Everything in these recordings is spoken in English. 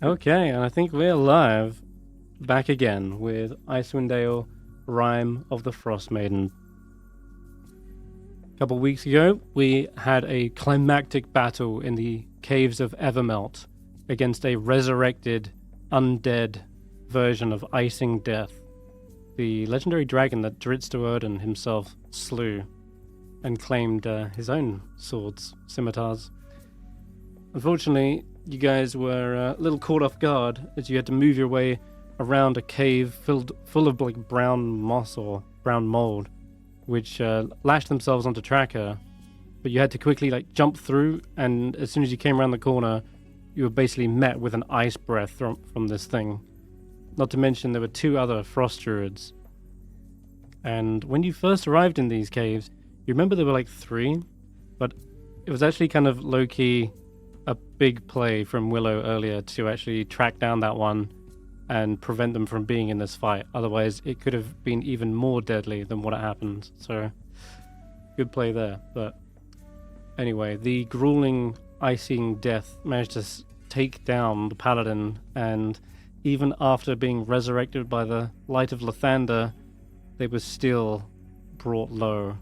Okay, and I think we're live back again with Icewindale, Rime of the Frostmaiden. A couple weeks ago, we had a climactic battle in the caves of Evermelt against a resurrected, undead version of Icing Death, the legendary dragon that Dritz himself slew and claimed his own swords, scimitars. Unfortunately, you guys were a little caught off guard as you had to move your way around a cave full of like brown moss or brown mold, which lashed themselves onto Tracker. But you had to quickly jump through, and as soon as you came around the corner, you were basically met with an ice breath from this thing. Not to mention there were two other frost druids. And when you first arrived in these caves, you remember there were like three, but it was actually kind of low-key a big play from Willow earlier to actually track down that one and prevent them from being in this fight. Otherwise, it could have been even more deadly than what happened. So, good play there. But anyway, the grueling icing death managed to take down the paladin, and even after being resurrected by the light of Lathander, they were still brought low,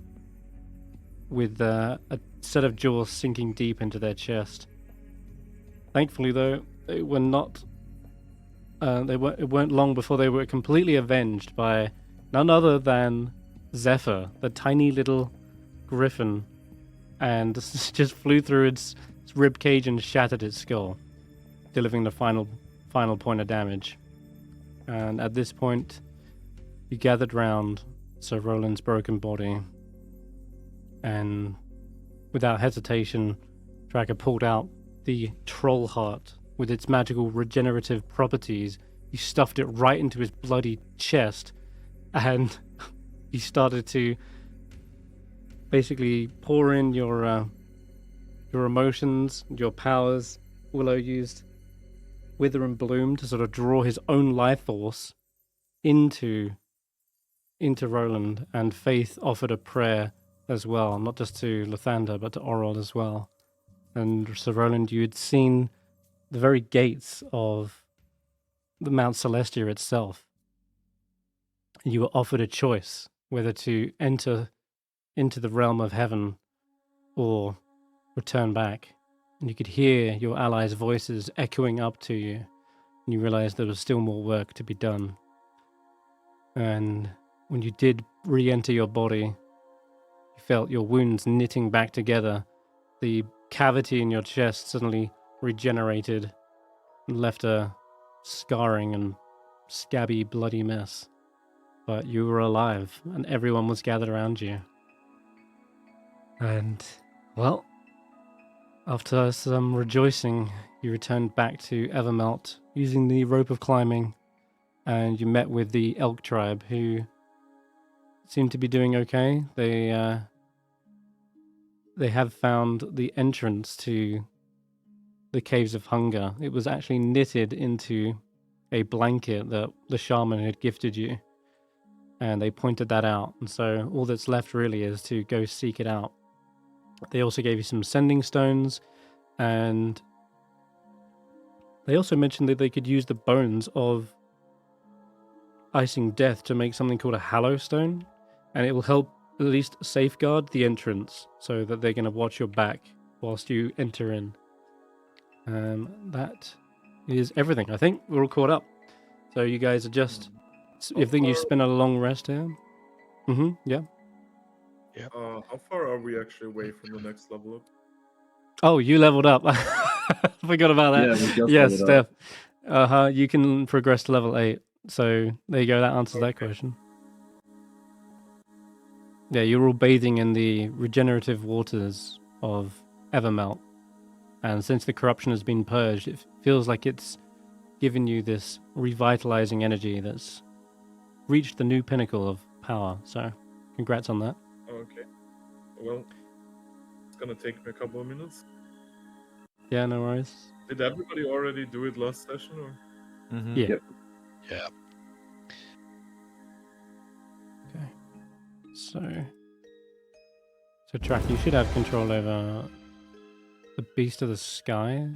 with a set of jaws sinking deep into their chest. Thankfully, though, they were not. It weren't long before they were completely avenged by none other than Zephyr, the tiny little griffin, and just flew through its rib cage and shattered its skull, delivering the final point of damage. And at this point, you gathered round Sir Roland's broken body, and without hesitation, Tracker pulled out the troll heart with its magical regenerative properties. You stuffed it right into his bloody chest, and you started to basically pour in your emotions, your powers. Willow used Wither and Bloom to sort of draw his own life force into Roland, and Faith offered a prayer as well, not just to Lathander, but to Orald as well. And Sir Roland, you had seen the very gates of the Mount Celestia itself. You were offered a choice whether to enter into the realm of heaven or return back. And you could hear your allies' voices echoing up to you, and you realized there was still more work to be done. And when you did re-enter your body, you felt your wounds knitting back together. The cavity in your chest suddenly regenerated and left a scarring and scabby, bloody mess. But you were alive, and everyone was gathered around you. And, well, after some rejoicing, you returned back to Evermelt using the rope of climbing, and you met with the elk tribe, who seemed to be doing okay. They have found the entrance to the Caves of Hunger. It was actually knitted into a blanket that the shaman had gifted you, and they pointed that out. And so all that's left really is to go seek it out. They also gave you some sending stones, and they also mentioned that they could use the bones of Icing Death to make something called a Hallow Stone, and it will help at least safeguard the entrance so that they're going to watch your back whilst you enter in. That is everything. I think we're all caught up. So you guys are just... I think you spent a long rest here. Yeah. Yeah. How far are we actually away from the next level up? Oh, you leveled up. Forgot about that. Yeah, we just yes, leveled Stef. You can progress to level 8. So there you go. That answers that question. Yeah, you're all bathing in the regenerative waters of Evermelt. And since the corruption has been purged, it feels like it's given you this revitalizing energy that's reached the new pinnacle of power. So, congrats on that. Okay. Well, it's gonna take me a couple of minutes. Yeah, no worries. Did everybody already do it last session, or? Yeah. Yep. Yeah. Okay. So Track, you should have control over the Beast of the Sky.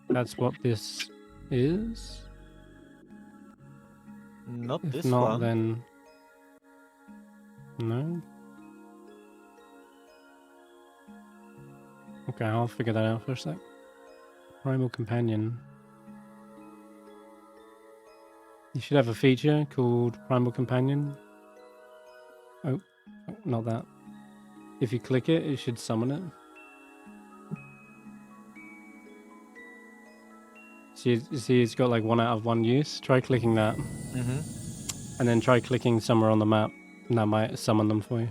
That's what this is. Not If this not, one. then no. Okay, I'll figure that out for a sec. Primal Companion. You should have a feature called Primal Companion. Oh, not that. If you click it, it should summon it. You see it's got like 1 out of 1 use. Try clicking that. Mm-hmm. And then try clicking somewhere on the map. And that might summon them for you.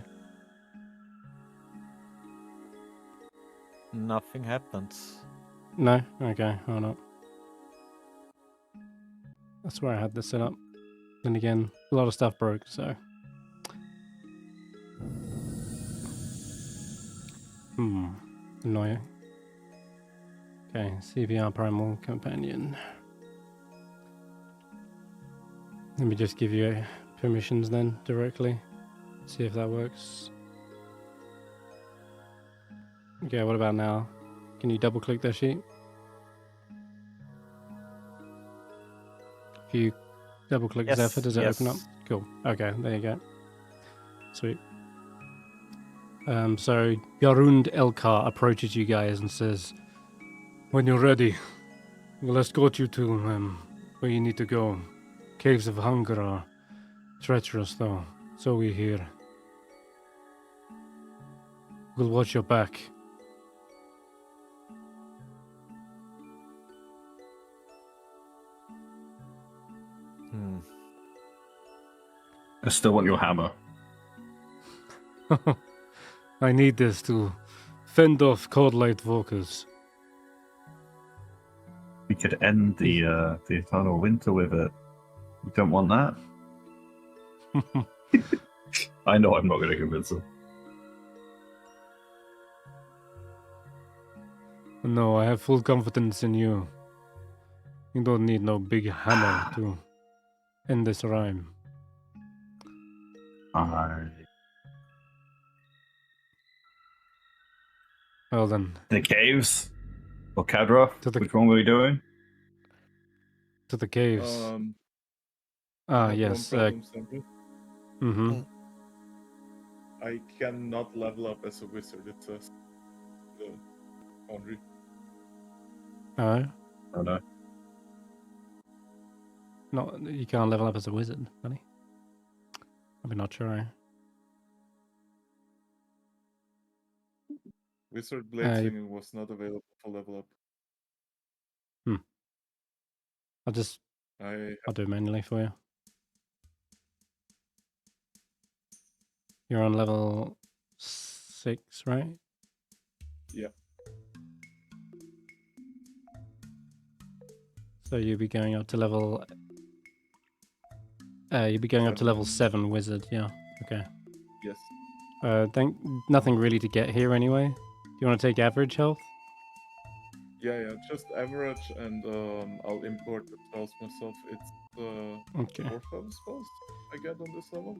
Nothing happens. No? Okay, hold up. That's where I had this set up. Then again, a lot of stuff broke, so. Annoying. Okay, CVR Primal Companion. Let me just give you permissions then directly. See if that works. Okay, what about now? Can you double click that sheet? If you double click Yes, Zephyr, does it open up? yes. Cool. Okay, there you go. Sweet. So Yarund Elkar approaches you guys and says, "When you're ready, we'll escort you to where you need to go. Caves of Hunger are treacherous, though, so we hear. We'll watch your back." Hmm. I still want your hammer. I need this to fend off cold-light walkers. We could end the eternal winter with it. You don't want that? I know I'm not going to convince them. No, I have full confidence in you. You don't need no big hammer to end this rhyme. Well then, The caves? Or Kadroth? To the- Which one were we doing? to the caves. I have Yes. one problem, Senrith. Mm-hmm. I cannot level up as a wizard, it says. The Foundry. Oh, Oh no. no, you can't level up as a wizard, buddy. Maybe not try. Wizard Blade Singing was not available for level up. I'll do it manually for you. You're on level 6, right? Yeah. So you'll be going up to level. You'll be going up to level 7 wizard. Yeah. Okay. Yes. Think nothing really to get here anyway. Do you want to take average health? Yeah, just average, and I'll import the spells myself. It's Okay. 4th level spells I get on this level.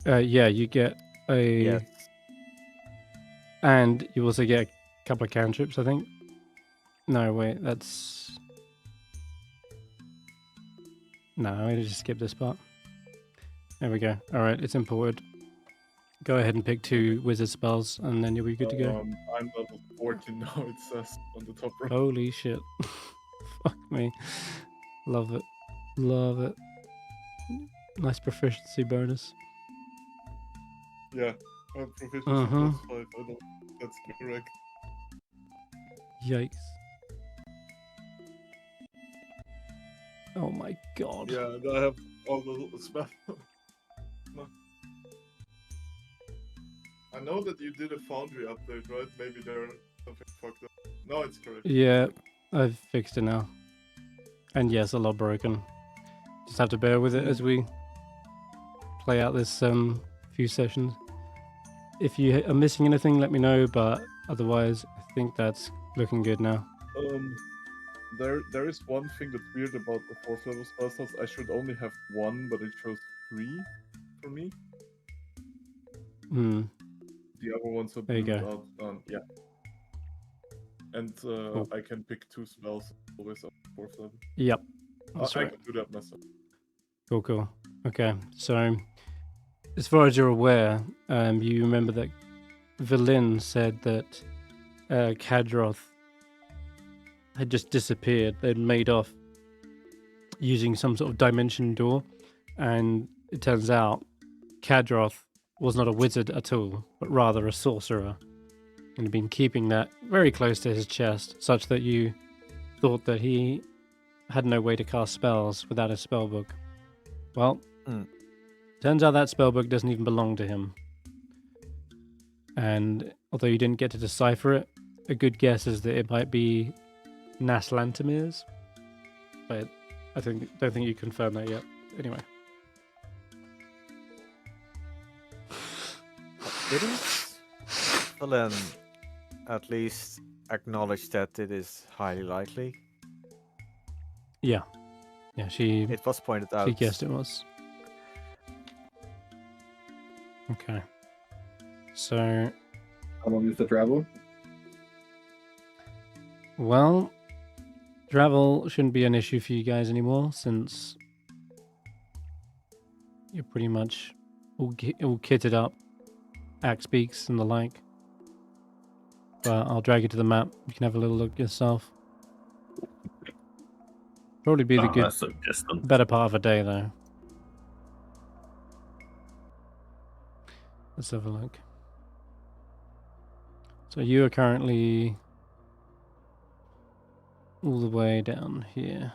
Yeah, you get a. Yes. And you also get a couple of cantrips, I think. No, wait, that's. No, I'm going to just skip this part. There we go. Alright, it's imported. Go ahead and pick 2 wizard spells, and then you'll be good to go. I'm level 14 now, it says on the top right. Holy shit. Fuck me. Love it. Love it. Nice proficiency bonus. Yeah, I have proficiency Uh-huh. +5. I don't. That's correct. Yikes. Oh my god. Yeah, and I have all the spells. No. I know that you did a Foundry update, right? Maybe there's something fucked up. No, it's correct. Yeah, I've fixed it now. And yes, a lot broken. Just have to bear with it as we play out this few sessions. If you are missing anything, let me know, but otherwise, I think that's looking good now. There is one thing that's weird about the 4th level spell slots. I should only have 1, but it shows 3 for me. Hmm. The other ones are There you blued go. out. Yeah. And Cool. I can pick 2 spells always up 4th level. Yep. I That's right. can do that myself. Cool. Okay, so as far as you're aware, you remember that Velin said that Kadroth had just disappeared. They'd made off using some sort of dimension door, and it turns out Kadroth was not a wizard at all, but rather a sorcerer, and had been keeping that very close to his chest, such that you thought that he had no way to cast spells without a spellbook. Well, turns out that spellbook doesn't even belong to him. And although you didn't get to decipher it, a good guess is that it might be Naslantamir's. But I don't think you confirmed that yet. Anyway. Didn't Helen at least acknowledge that it is highly likely? Yeah, she It was pointed out. She guessed it was. Okay. So, How long is the travel? well, travel shouldn't be an issue for you guys anymore, since you're pretty much all kitted up, axe beaks and the like. But I'll drag you to the map. You can have a little look yourself. Probably be the good, That's so distant. better part of a day, though. Let's have a look. So you are currently all the way down here.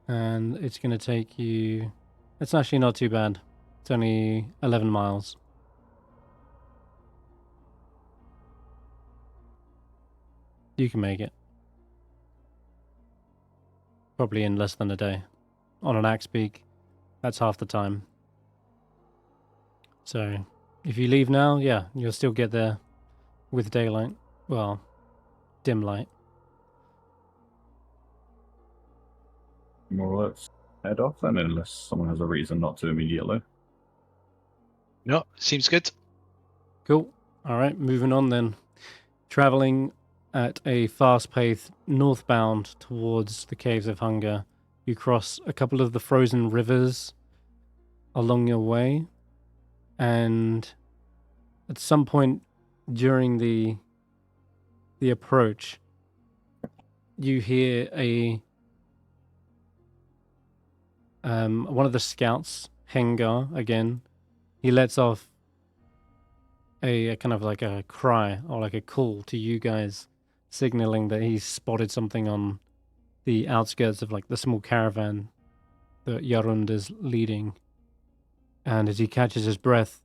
And it's going to take you... It's actually not too bad. It's only 11 miles. You can make it. Probably in less than a day. On an axe beak, that's half the time. So, if you leave now, yeah, you'll still get there with daylight. Well, dim light. Well, let's head off then, unless someone has a reason not to immediately. No, seems good. Cool. All right, moving on then. Traveling at a fast pace northbound towards the Caves of Hunger, you cross a couple of the frozen rivers along your way, and at some point during the approach, you hear one of the scouts, Hengar, again. He lets off a kind of like a cry or like a call to you guys, signaling that he's spotted something on the outskirts of like the small caravan that Yarund is leading. And as he catches his breath,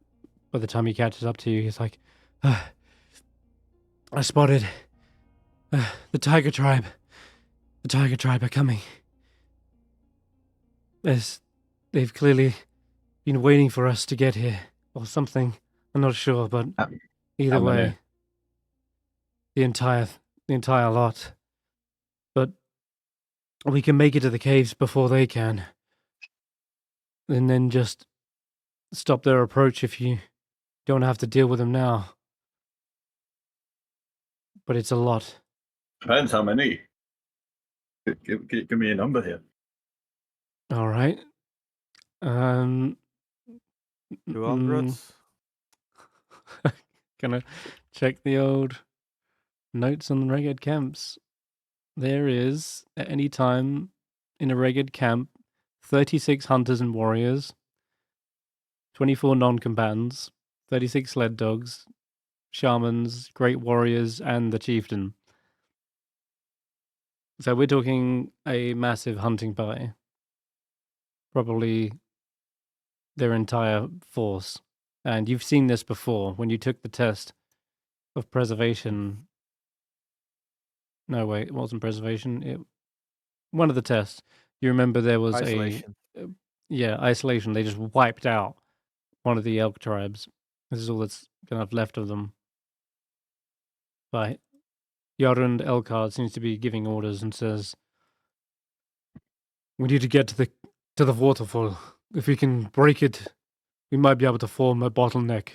by the time he catches up to you, he's like, I spotted the tiger tribe. The tiger tribe are coming. They've clearly been waiting for us to get here, or something. I'm not sure, but either how many? way, the entire lot. But we can make it to the caves before they can, and then just stop their approach if you don't have to deal with them now. But it's a lot. Depends how many. Give me a number here. All right. 200? Gonna check the old notes on the ragged camps. There is, at any time in a ragged camp, 36 hunters and warriors, 24 non-combatants, 36 sled dogs, shamans, great warriors, and the chieftain. So we're talking a massive hunting party. Probably their entire force. And you've seen this before when you took the test of preservation. No, wait, it wasn't preservation. One of the tests. You remember there was Isolation. isolation. They just wiped out one of the elk tribes. This is all that's kind of left of them. But Yarund Elkard seems to be giving orders and says, we need to get to the waterfall. If we can break it, we might be able to form a bottleneck.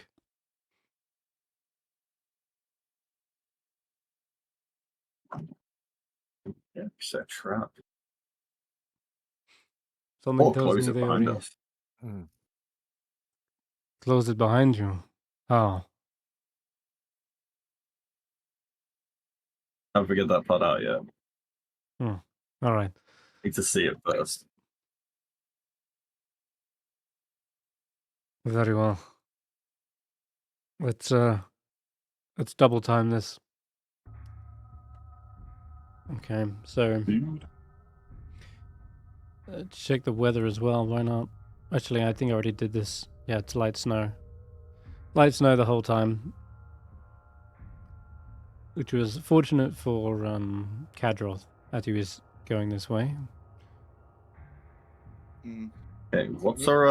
Yeah, set a trap. Something Or tells close me it they behind already us. closed it behind you. Oh. Haven't figured that part out yet. All right. Need to see it first. Very well. Let's double time this. Okay, so Dude. check the weather as well. Why not? Actually, I think I already did this. Yeah, it's light snow. Light snow the whole time, which was fortunate for Kadroth as he was going this way. Okay, what's our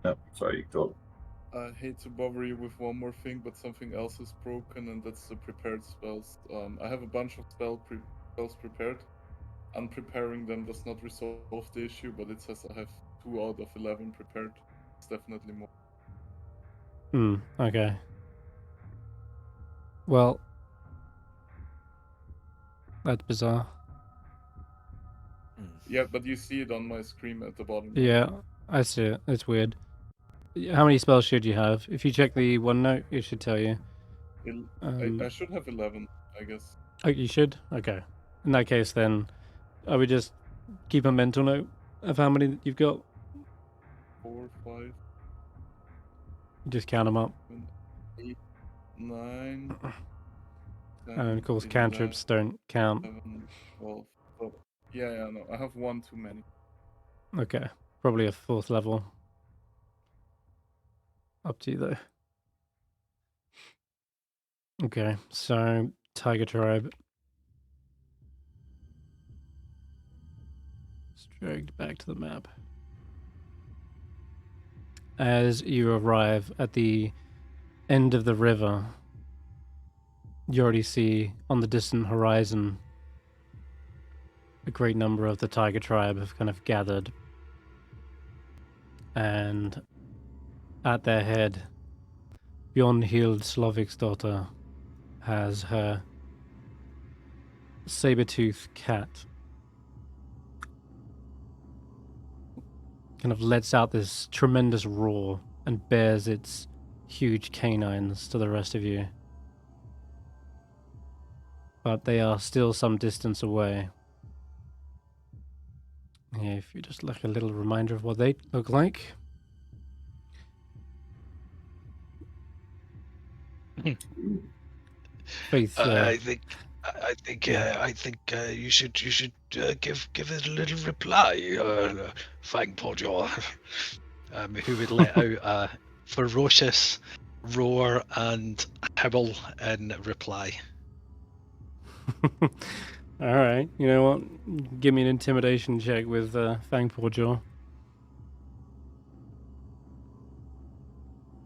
Oh, sorry, go. I hate to bother you with one more thing, but something else is broken, and that's the prepared spells. I have a bunch of spells prepared. Unpreparing them does not resolve the issue, but it says I have 2 out of 11 prepared. It's definitely more. Okay. Well, that's bizarre. Yeah, but you see it on my screen at the bottom. Right? Yeah, I see it. It's weird. How many spells should you have? If you check the OneNote, it should tell you. I should have 11, I guess. Oh, you should? Okay. In that case, then, I would just keep a mental note of how many you've got. 4, 5, Just count them up. 7, 8, 9. And of course, 10, cantrips don't count. 11, 12. Oh, yeah, no. I have 1 too many. Okay. Probably a 4th level. Up to you, though. Okay, so Tiger Tribe. Dragged back to the map. As you arrive at the end of the river, you already see on the distant horizon a great number of the Tiger Tribe have kind of gathered. And at their head, Bjornhild Sloviksdottir has her saber-toothed cat. Kind of lets out this tremendous roar and bares its huge canines to the rest of you. But they are still some distance away. Yeah, if you just like a little reminder of what they look like. Faith, I think you should give it a little reply, Fangpodjaw, who would let out a ferocious roar and howl in reply. all right, you know what? Give me an intimidation check with Fangpodjaw.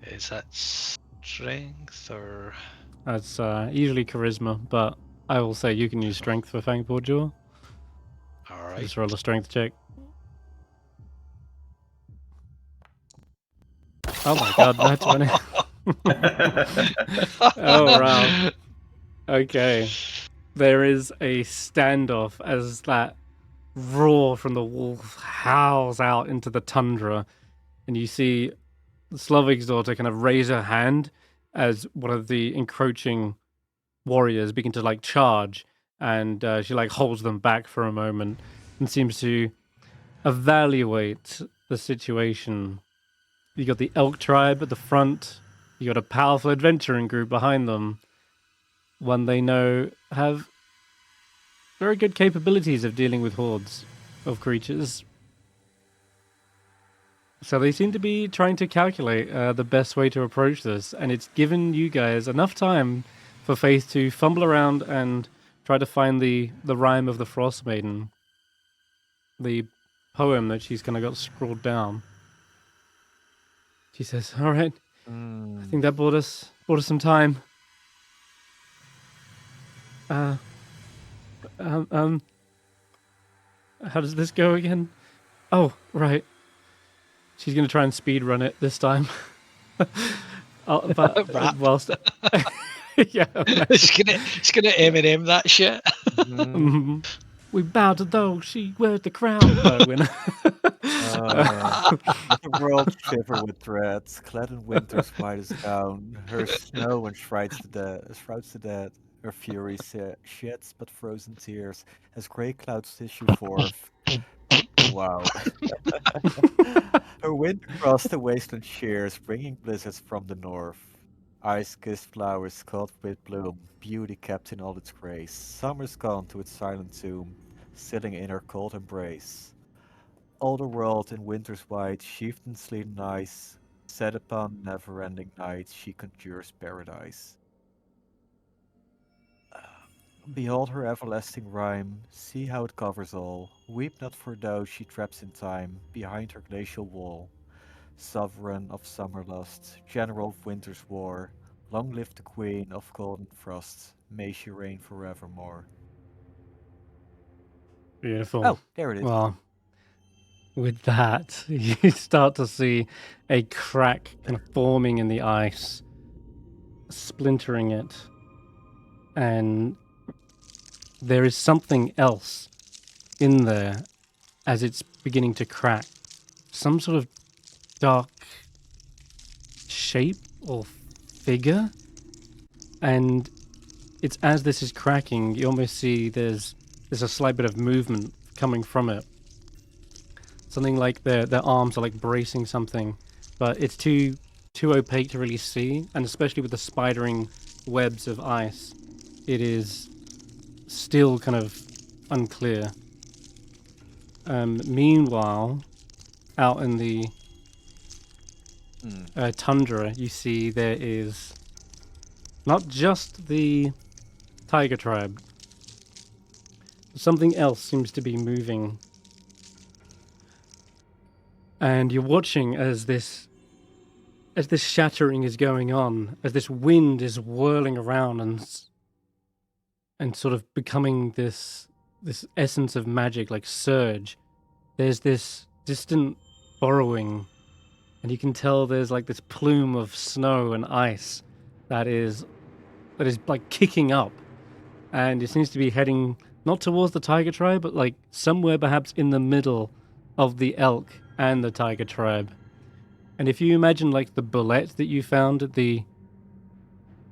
Is that strength or? That's usually charisma, but I will say you can use strength for Fangpodjaw. All right. Just roll a strength check. Oh my god, that's funny. Oh wow. Okay. There is a standoff as that roar from the wolf howls out into the tundra, and you see Sloviksdottir kind of raise her hand as one of the encroaching warriors begin to like charge, and she like holds them back for a moment and seems to evaluate the situation. You got the elk tribe at the front, you got a powerful adventuring group behind them, one they know have very good capabilities of dealing with hordes of creatures. So they seem to be trying to calculate the best way to approach this, and it's given you guys enough time for Faith to fumble around and try to find the rhyme of the Frostmaiden, the poem that she's kind of got scrawled down. She says, "All right, I think that bought us some time. How does this go again? Oh, right. She's going to try and speed run it this time. But whilst Yeah. It's gonna Eminem that shit. Mhm. We bow to those she wears the crown. No, we're not. The world shiver with dread, clad in winter's whitest gown. Her snow enshrouds the dead. Her fury sheds but frozen tears as grey clouds issue forth. Wow. Her wind across the wasteland shears, bringing blizzards from the north. Ice-kissed flowers caught with bloom, beauty kept in all its grace. Summer's gone to its silent tomb, sitting in her cold embrace. All the world in winter's white, sheathed in sleet and ice, set upon never-ending night, she conjures paradise. Behold her everlasting rhyme, see how it covers all. Weep not for those she traps in time, behind her glacial wall. Sovereign of summer lust, general of winter's war, long live the queen of cold and frost, may she reign forevermore. Beautiful. Oh, there it is. Well, with that, you start to see a crack kind of forming in the ice, splintering it, and there is something else in there as it's beginning to crack. Some sort of dark shape or figure, and it's as this is cracking, you almost see there's a slight bit of movement coming from it. Something like their arms are like bracing something, but it's too opaque to really see, and especially with the spidering webs of ice, it is still kind of unclear. Meanwhile, out in the tundra, you see there is not just the tiger tribe. Something else seems to be moving. And you're watching as this shattering is going on, as this wind is whirling around and sort of becoming this essence of magic, like surge. There's this distant burrowing, and you can tell there's like this plume of snow and ice that is like kicking up, and it seems to be heading not towards the tiger tribe, but like somewhere perhaps in the middle of the elk and the tiger tribe. And if you imagine like the bullet that you found at the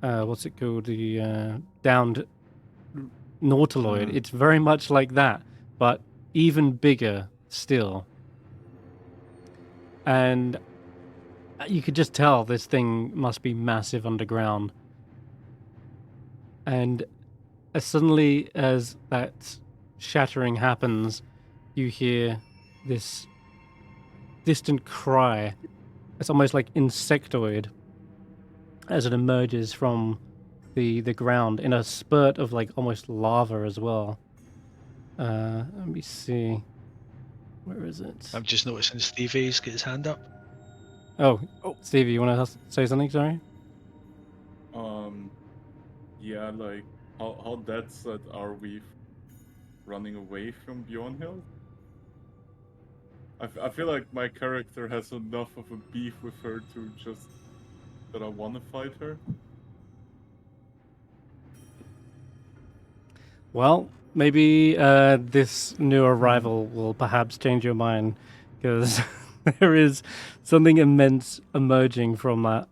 what's it called, the downed nautiloid, it's very much like that, but even bigger still. And you could just tell this thing must be massive underground. And as suddenly as that shattering happens, you hear this distant cry. It's almost like insectoid as it emerges from the ground in a spurt of like almost lava as well. Let me see. Where is it? I'm just noticing Steivei's got his hand up. Oh, Stevie, you want to say something? Sorry. Yeah, like how dead set are we running away from Bjornhild? I feel like my character has enough of a beef with her to just that I want to fight her. Well, maybe this new arrival will perhaps change your mind, because there is something immense emerging from that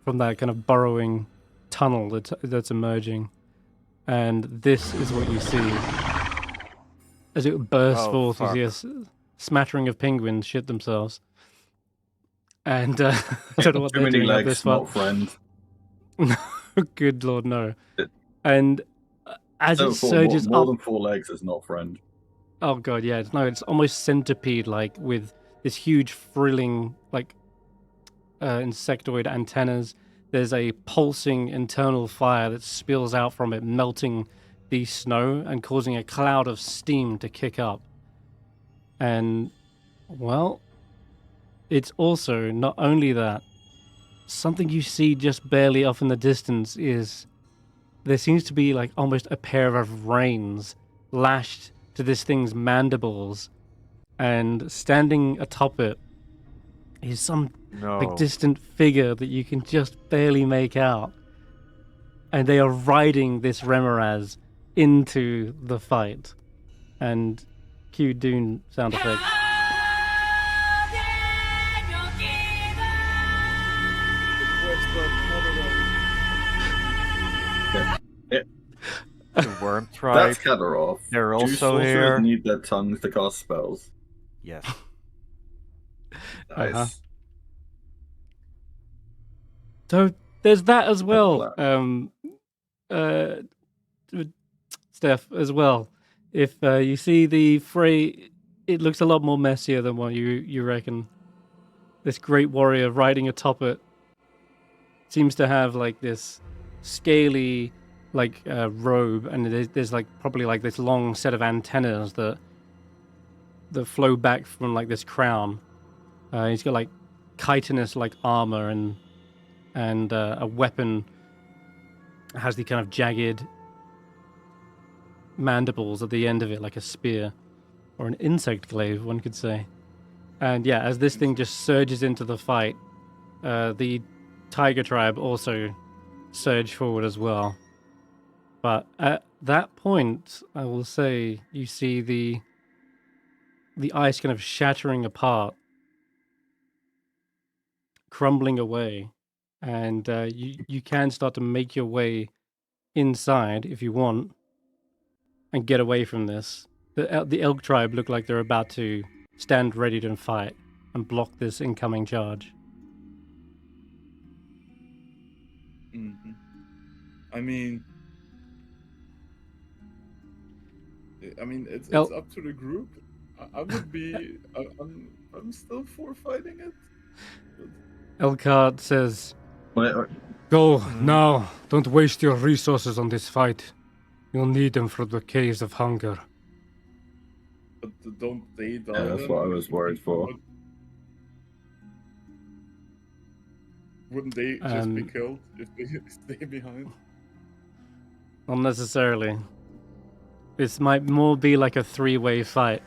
kind of burrowing tunnel that's emerging, and this is what you see as it bursts forth. Fuck. You see a smattering of penguins shit themselves, and I don't know what Too they're many doing up legs, this far. not friend. Good lord, no! And as it surges more up, than 4 legs is not friend. oh god, yeah, it's almost centipede-like with this huge frilling, like insectoid antennas. There's a pulsing internal fire that spills out from it, melting the snow and causing a cloud of steam to kick up. And, well, it's also not only that. Something you see just barely off in the distance is there seems to be like almost a pair of reins lashed to this thing's mandibles, and standing atop it is some like distant figure that you can just barely make out. and they are riding this Remoraz into the fight. And cue Dune sound effect. The Worm Tribe. That's kind of off. They're Do also sorcerers here. need their tongues to cast spells? Yes. Nice. Uh-huh. So there's that as well. Stef, as well. If you see the fray, it looks a lot more messier than what you reckon. This great warrior riding atop it seems to have like this scaly robe, and there's like probably like this long set of antennas that flow back from like this crown. He's got like chitinous like armor and a weapon has the kind of jagged mandibles at the end of it, like a spear or an insect glaive, one could say. And yeah, as this thing just surges into the fight, the tiger tribe also surge forward as well. But at that point, I will say you see the ice kind of shattering apart, crumbling away, and you can start to make your way inside if you want and get away from this. The elk tribe look like they're about to stand ready to fight and block this incoming charge. Mm-hmm. I mean, it's up to the group. I would be. I'm still for fighting it. Elkhart says, Wait, "Go now. Don't waste your resources on this fight. You'll need them for the caves of hunger." But don't they die? yeah, that's then? what I was worried for. Wouldn't they just be killed if they stay behind? Not necessarily. This might more be like a three-way fight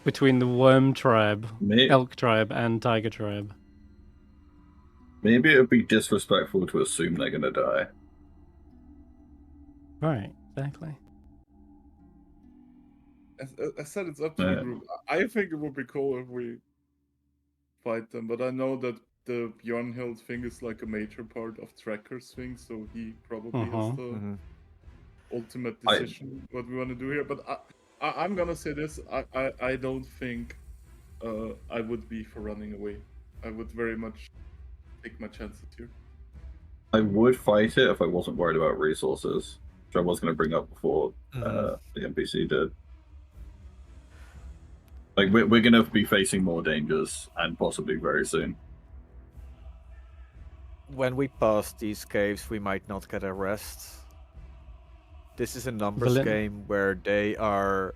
between the worm tribe, elk tribe, and tiger tribe. Maybe it would be disrespectful to assume they're gonna die. Right, exactly. I said it's up to the group. I think it would be cool if we fight them, but I know that the Bjornhild thing is like a major part of Tracker's thing, so he probably has the ultimate decision what we want to do here. But I'm gonna say this: I don't think I would be for running away. I would very much take my chances here. I would fight it if I wasn't worried about resources, which I was going to bring up before the NPC did. Like, we're going to be facing more dangers, and possibly very soon. When we pass these caves, we might not get a rest. This is a numbers game where they are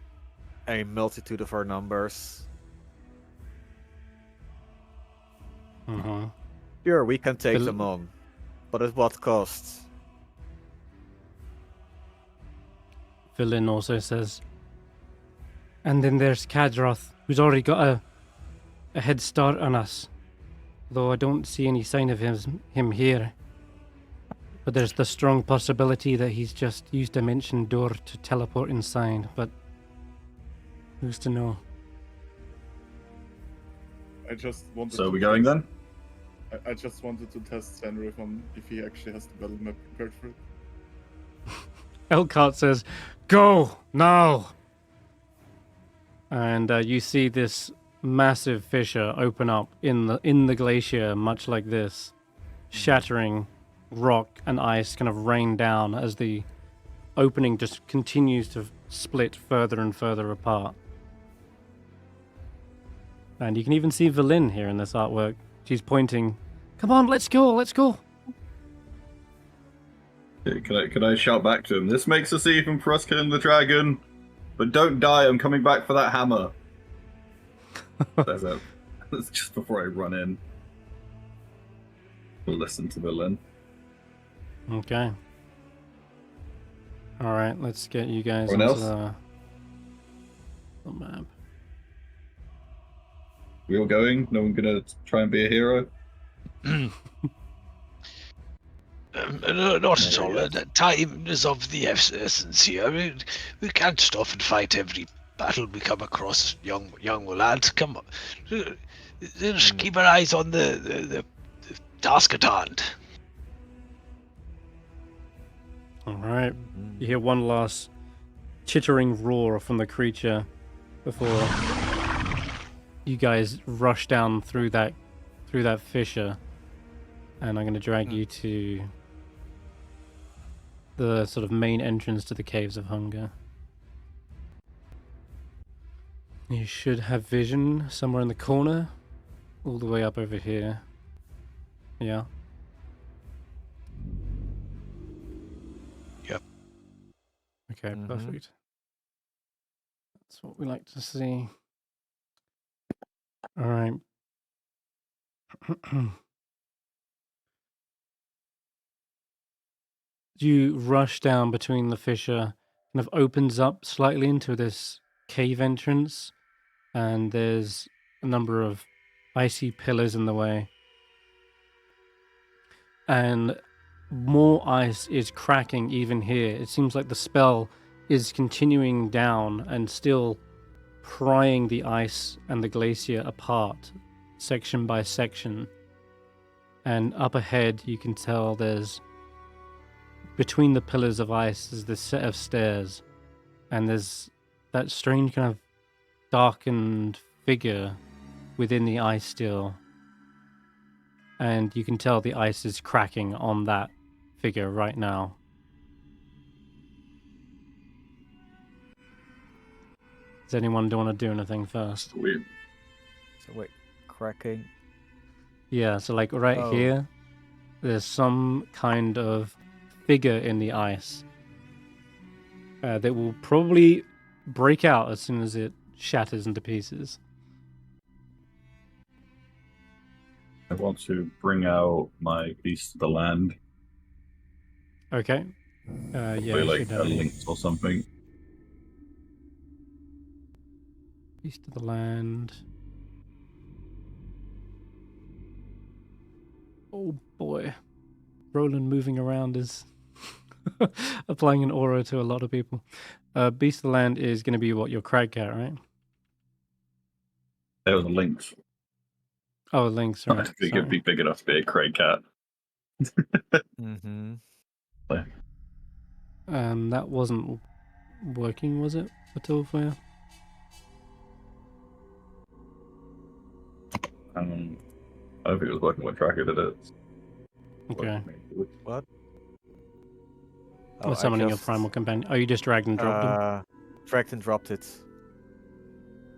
a multitude of our numbers. Sure, we can take them on, but at what cost? Villain also says, and then there's Kadroth, who's already got a head start on us, though I don't see any sign of him here. But there's the strong possibility that he's just used Dimension Door to teleport inside, but who's to know? So are we going then? I just wanted to test Senrith on if he actually has the battle map prepared for it. Elkhart says, "Go now!" And you see this massive fissure open up in the glacier, much like this, shattering rock and ice kind of rain down as the opening just continues to split further and further apart. And you can even see Velin here in this artwork. She's pointing, "Come on, let's go, let's go." Can I shout back to him? This makes us even for us killing the dragon, but don't die. I'm coming back for that hammer. That's just before I run in. We'll listen to Villain. Okay. All right, let's get you guys Anyone onto else? the map. We all going? No one gonna try and be a hero? Not at all. Yes. Time is of the essence here. We can't stop and fight every battle we come across, young lads. Come on. Just keep our eyes on the task at hand. All right. You hear one last chittering roar from the creature before you guys rush down through that fissure, and I'm going to drag you to the sort of main entrance to the Caves of Hunger. You should have vision somewhere in the corner, all the way up over here. Yeah. Yep. Okay, perfect. That's what we like to see. All right. You rush down between the fissure, kind of opens up slightly into this cave entrance, and there's a number of icy pillars in the way. And more ice is cracking even here. It seems like the spell is continuing down and still prying the ice and the glacier apart, section by section. And up ahead, you can tell there's, between the pillars of ice, there's this set of stairs, and there's that strange kind of darkened figure within the ice still. And you can tell the ice is cracking on that figure right now. Does anyone want to do anything first? Weird. So wait, cracking. Yeah, so like right here, there's some kind of figure in the ice that will probably break out as soon as it shatters into pieces. I want to bring out my Beast of the Land. Okay. Yeah, Hopefully, you like should a have lynx or something. Beast of the Land. Oh boy. Roland moving around is applying an aura to a lot of people. Beast of the Land is going to be what, your crag cat, right? There was a lynx. Oh, Lynx, I right. think it'd be big enough to be a Craig cat. That wasn't working, was it, at all for you? I don't think it was working when Tracker did it. Okay. What? Or summoning your primal companion. Oh, you just dragged and dropped him? Dragged and dropped it.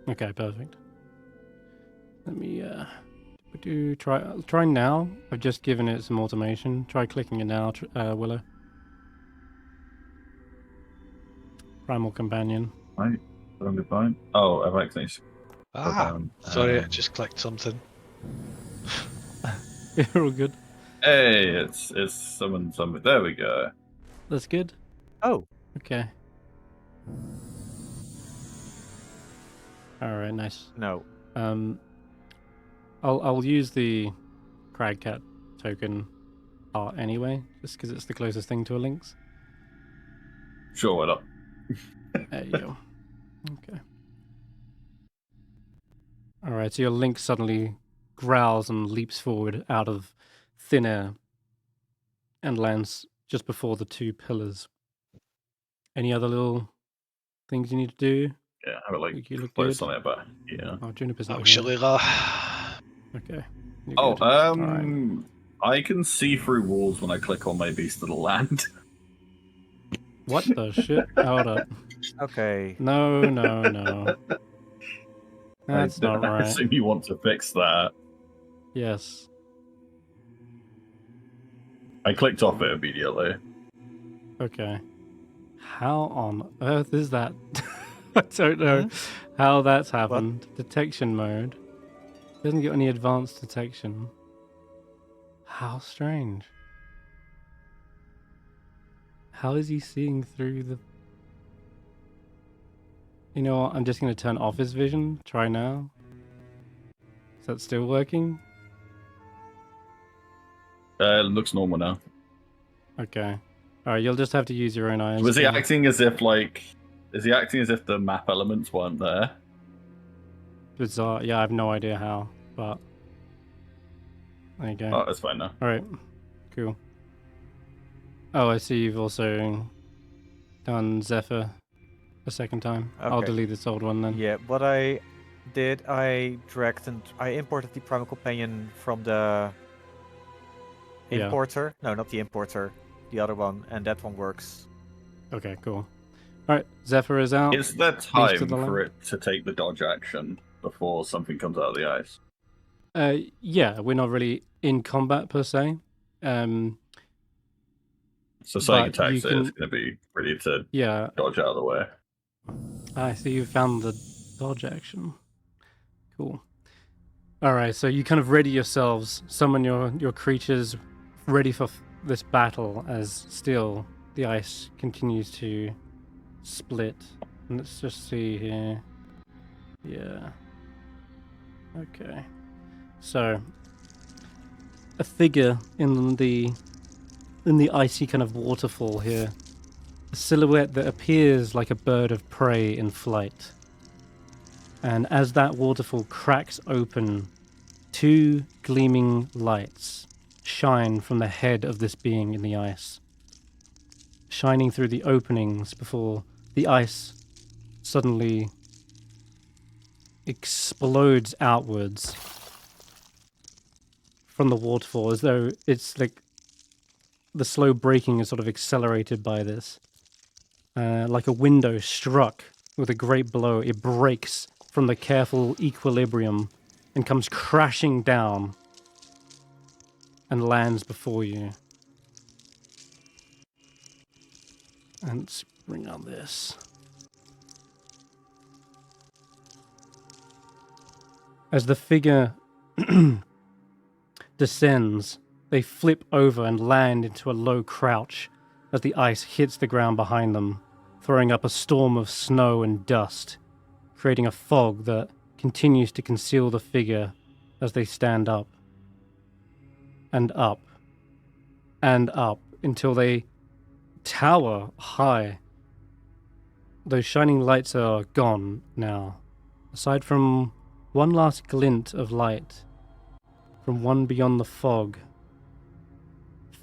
Okay, perfect. Let me try now. I've just given it some automation. Try clicking it now, Willow. Primal companion. Right, that'll be fine. Oh, I've accidentally. Sorry, I just clicked something. You're all good. Hey, it's summoned something. There we go. That's good. Oh. Okay. All right, nice. No. I'll use the crag cat token art anyway, just because it's the closest thing to a lynx. Sure, why not? There you go. Okay. All right, so your lynx suddenly growls and leaps forward out of thin air and lands just before the two pillars. Any other little things you need to do? Yeah, I would like You look close good. on it, but yeah. Oh, Juniper's not Oh, here. Shillila. Okay. You're Oh, good. All right. I can see through walls when I click on my Beast of the Land. What the shit? Hold up. Okay. No. That's not I right. assume you want to fix that. Yes. I clicked off it immediately. Okay. How on earth is that? I don't know how that's happened. What? Detection mode. Doesn't get any advanced detection. How strange. How is he seeing through the... You know what? I'm just going to turn off his vision. Try now. Is that still working? It looks normal now. Okay. Alright, you'll just have to use your own eyes. Was he then. acting as if like? Is he acting as if the map elements weren't there? Bizarre. Yeah, I have no idea how, but there you go. Oh, that's fine now. Alright, cool. Oh, I see you've also done Zephyr a second time. I'll Okay. delete this old one then. Yeah, what I did, I imported the Primal Companion from the Yeah. importer. No, not the importer, the other one, and that one works. Okay, cool. Alright, Zephyr is out. Is there to time the for line. it to take the dodge action before something comes out of the ice? Yeah, we're not really in combat per se. So something But you attacks it, it's can- going to be ready to Yeah, dodge out of the way. I see you found the dodge action. Cool. Alright, so you kind of ready yourselves, summon your creatures ready for this battle as still the ice continues to split. Let's just see here. Yeah. Okay. So a figure in the icy kind of waterfall here. A silhouette that appears like a bird of prey in flight. And as that waterfall cracks open, two gleaming lights shine from the head of this being in the ice, shining through the openings before the ice suddenly explodes outwards from the waterfall, as though it's like the slow breaking is sort of accelerated by this. Like a window struck with a great blow, it breaks from the careful equilibrium and comes crashing down and lands before you. And let's bring on this. As the figure descends, they flip over and land into a low crouch as the ice hits the ground behind them, throwing up a storm of snow and dust, creating a fog that continues to conceal the figure as they stand up and up and up until they tower high. Those shining lights are gone now, aside from one last glint of light from one beyond the fog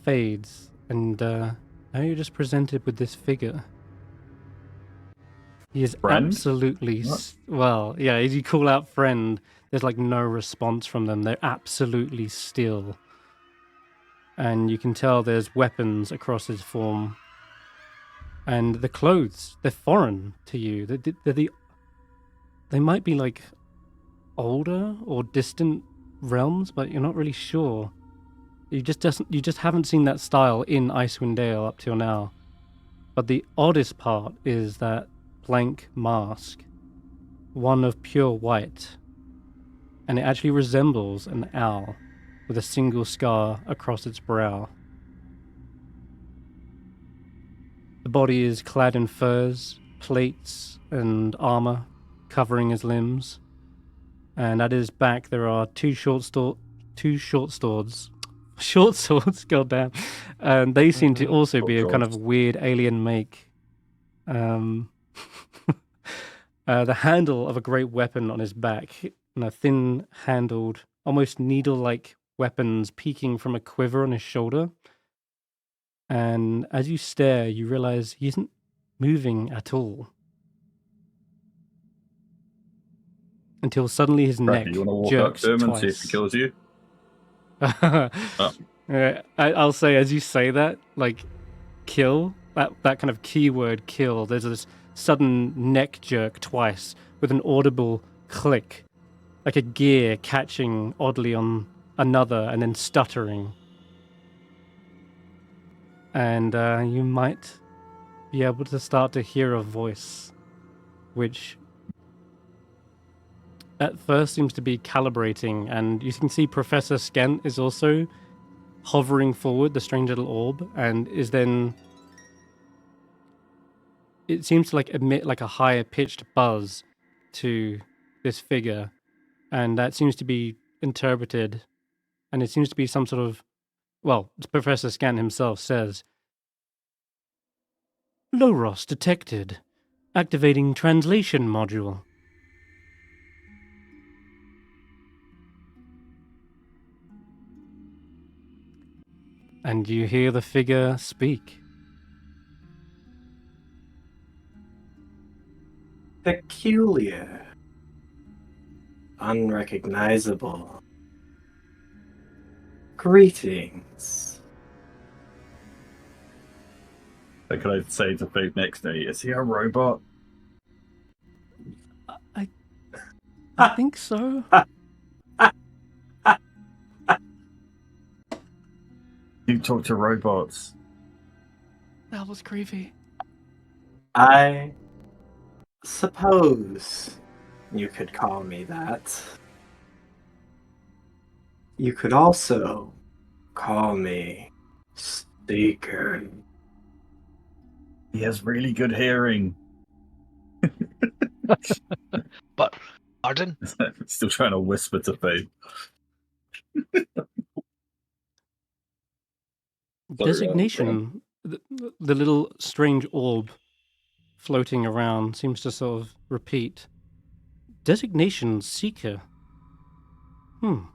fades, and now you're just presented with this figure. He is Friend? absolutely well, yeah, as you call out friend, there's like no response from them. They're absolutely still. And you can tell there's weapons across his form. And the clothes, they're foreign to you. They might be like older or distant realms, but you're not really sure. You just haven't seen that style in Icewindale up till now. But the oddest part is that blank mask, one of pure white, and it actually resembles an owl with a single scar across its brow. The body is clad in furs, plates, and armor covering his limbs, and at his back there are two short swords, goddamn, and they seem to also be a kind of weird alien make. The handle of a great weapon on his back, and a thin-handled, almost needle-like weapons peeking from a quiver on his shoulder. And as you stare, you realize he isn't moving at all. Until suddenly his neck You want to walk up jerks to him twice. and see if he kills you? I'll say, as you say that, like, kill, that kind of keyword kill, there's this sudden neck jerk twice with an audible click, like a gear catching oddly on another and then stuttering. And you might be able to start to hear a voice, which at first seems to be calibrating, and you can see Professor Skent is also hovering forward, the strange little orb, and is then... It seems to like emit like a higher pitched buzz to this figure, and that seems to be interpreted, and it seems to be some sort of, well, Professor Skent himself says Loros detected. Activating translation module. And you hear the figure speak. Peculiar. Unrecognizable. Greetings. So can I say to Fig next to me, is he a robot? I think so. You talk to robots. That was creepy. I suppose you could call me that. You could also call me Seeker. He has really good hearing. But, pardon? Still trying to whisper to Fig. Designation. The little strange orb floating around seems to sort of repeat. Designation Seeker. I'm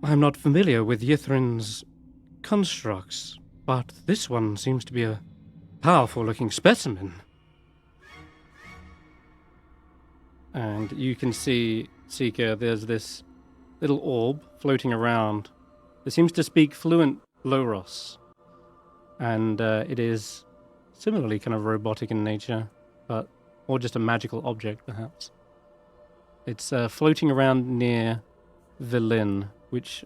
not familiar with Yithrin's constructs, but this one seems to be a powerful-looking specimen. And you can see, Seeker, there's this little orb floating around. It seems to speak fluent Loros. And it is similarly kind of robotic in nature, or just a magical object, perhaps. It's floating around near Velin, which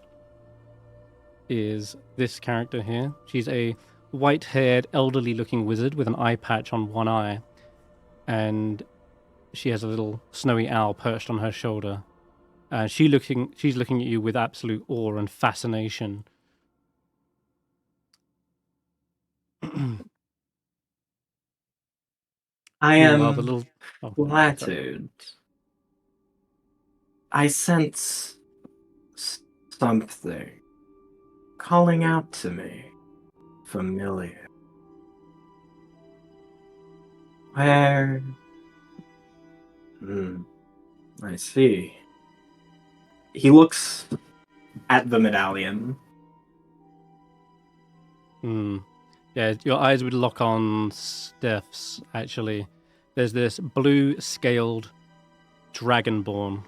is this character here. She's a white-haired, elderly-looking wizard with an eye patch on one eye, and she has a little snowy owl perched on her shoulder. She's looking at you with absolute awe and fascination. I Meanwhile, am the little flattered. I sense something calling out to me, familiar. Where? I see. He looks at the medallion. Yeah, your eyes would lock on Stef's, actually. There's this blue-scaled dragonborn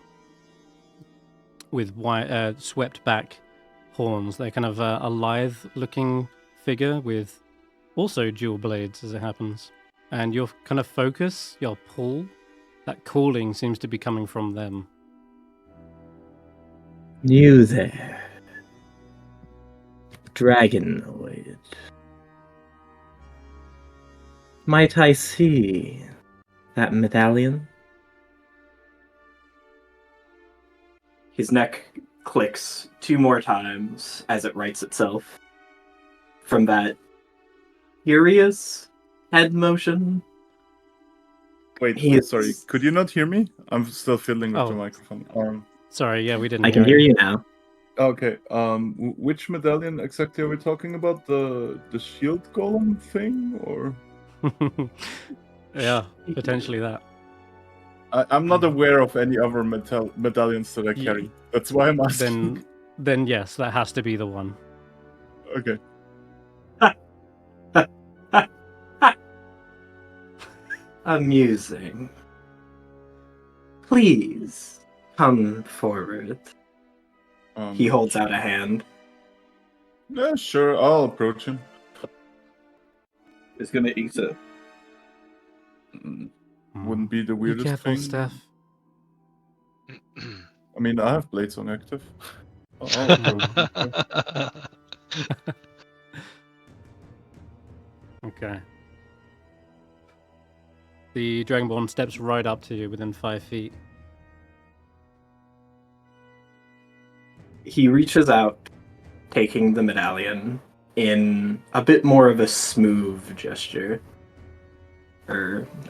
with white, swept-back horns. They're kind of a lithe-looking figure with also dual blades, as it happens. And your kind of focus, your pull, that calling seems to be coming from them. You there. Dragonoid. Might I see that medallion? His neck clicks 2 more times as it rights itself from that furious head motion. Wait, sorry, could you not hear me? I'm still fiddling with the microphone. Sorry, yeah, we didn't I can hear you now. Okay, which medallion exactly are we talking about? The shield golem thing, or? Yeah, potentially that. I'm not aware of any other medallions that I carry. That's why I'm asking. Then yes, that has to be the one. Okay. Amusing. Please come forward. He holds out a hand. Yeah, sure. I'll approach him. It's gonna eat it. Wouldn't be the Be weirdest careful, thing. Stef. I mean, I have blades on active. Okay. The Dragonborn steps right up to you within 5 feet. He reaches out, taking the medallion in a bit more of a smooth gesture.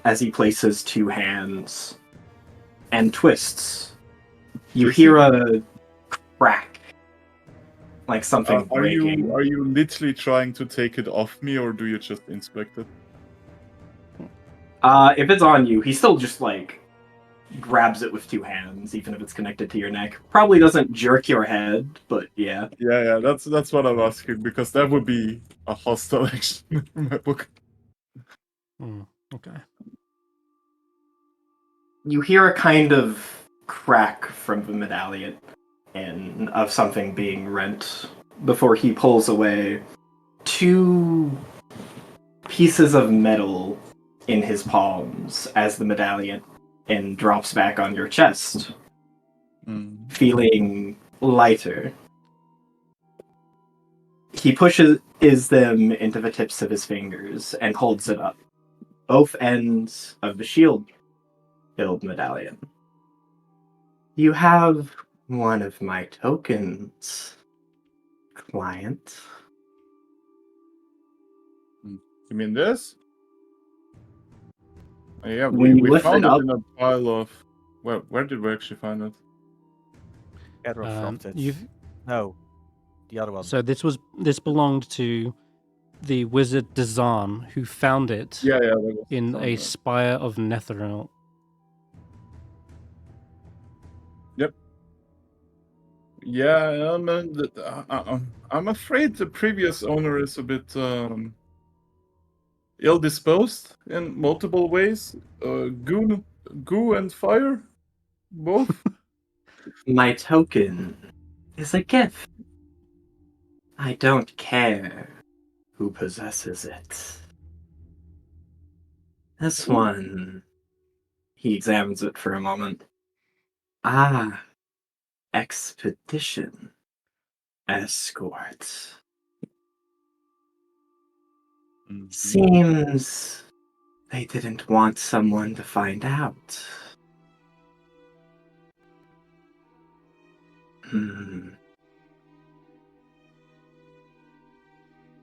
As he places 2 hands and twists. You hear a crack like something Are breaking. you literally trying to take it off me, or do you just inspect it? If it's on you, he still just like grabs it with two hands, even if it's connected to your neck. Probably doesn't jerk your head, but yeah. Yeah, that's what I'm asking, because that would be a hostile action in my book. Okay. You hear a kind of crack from the medallion and of something being rent before he pulls away two pieces of metal in his palms as the medallion and drops back on your chest, feeling lighter. He pushes them into the tips of his fingers and holds it up. Both ends of the shield-filled medallion. You have one of my tokens, client. You mean this? Yeah, When you we lift found it it up, in a pile of... Where did we actually find it? Edward dropped it. You've No, the other one. So this belonged to the wizard Dazan, who found it Yeah, that was in found a it. spire of Netheril. Yep. Yeah, I'm afraid the previous owner is a bit ill-disposed in multiple ways. Goo and fire, both. my token is a gift. I don't care who possesses it. This one, he examines it for a moment. Ah, expedition. Escort. Seems they didn't want someone to find out.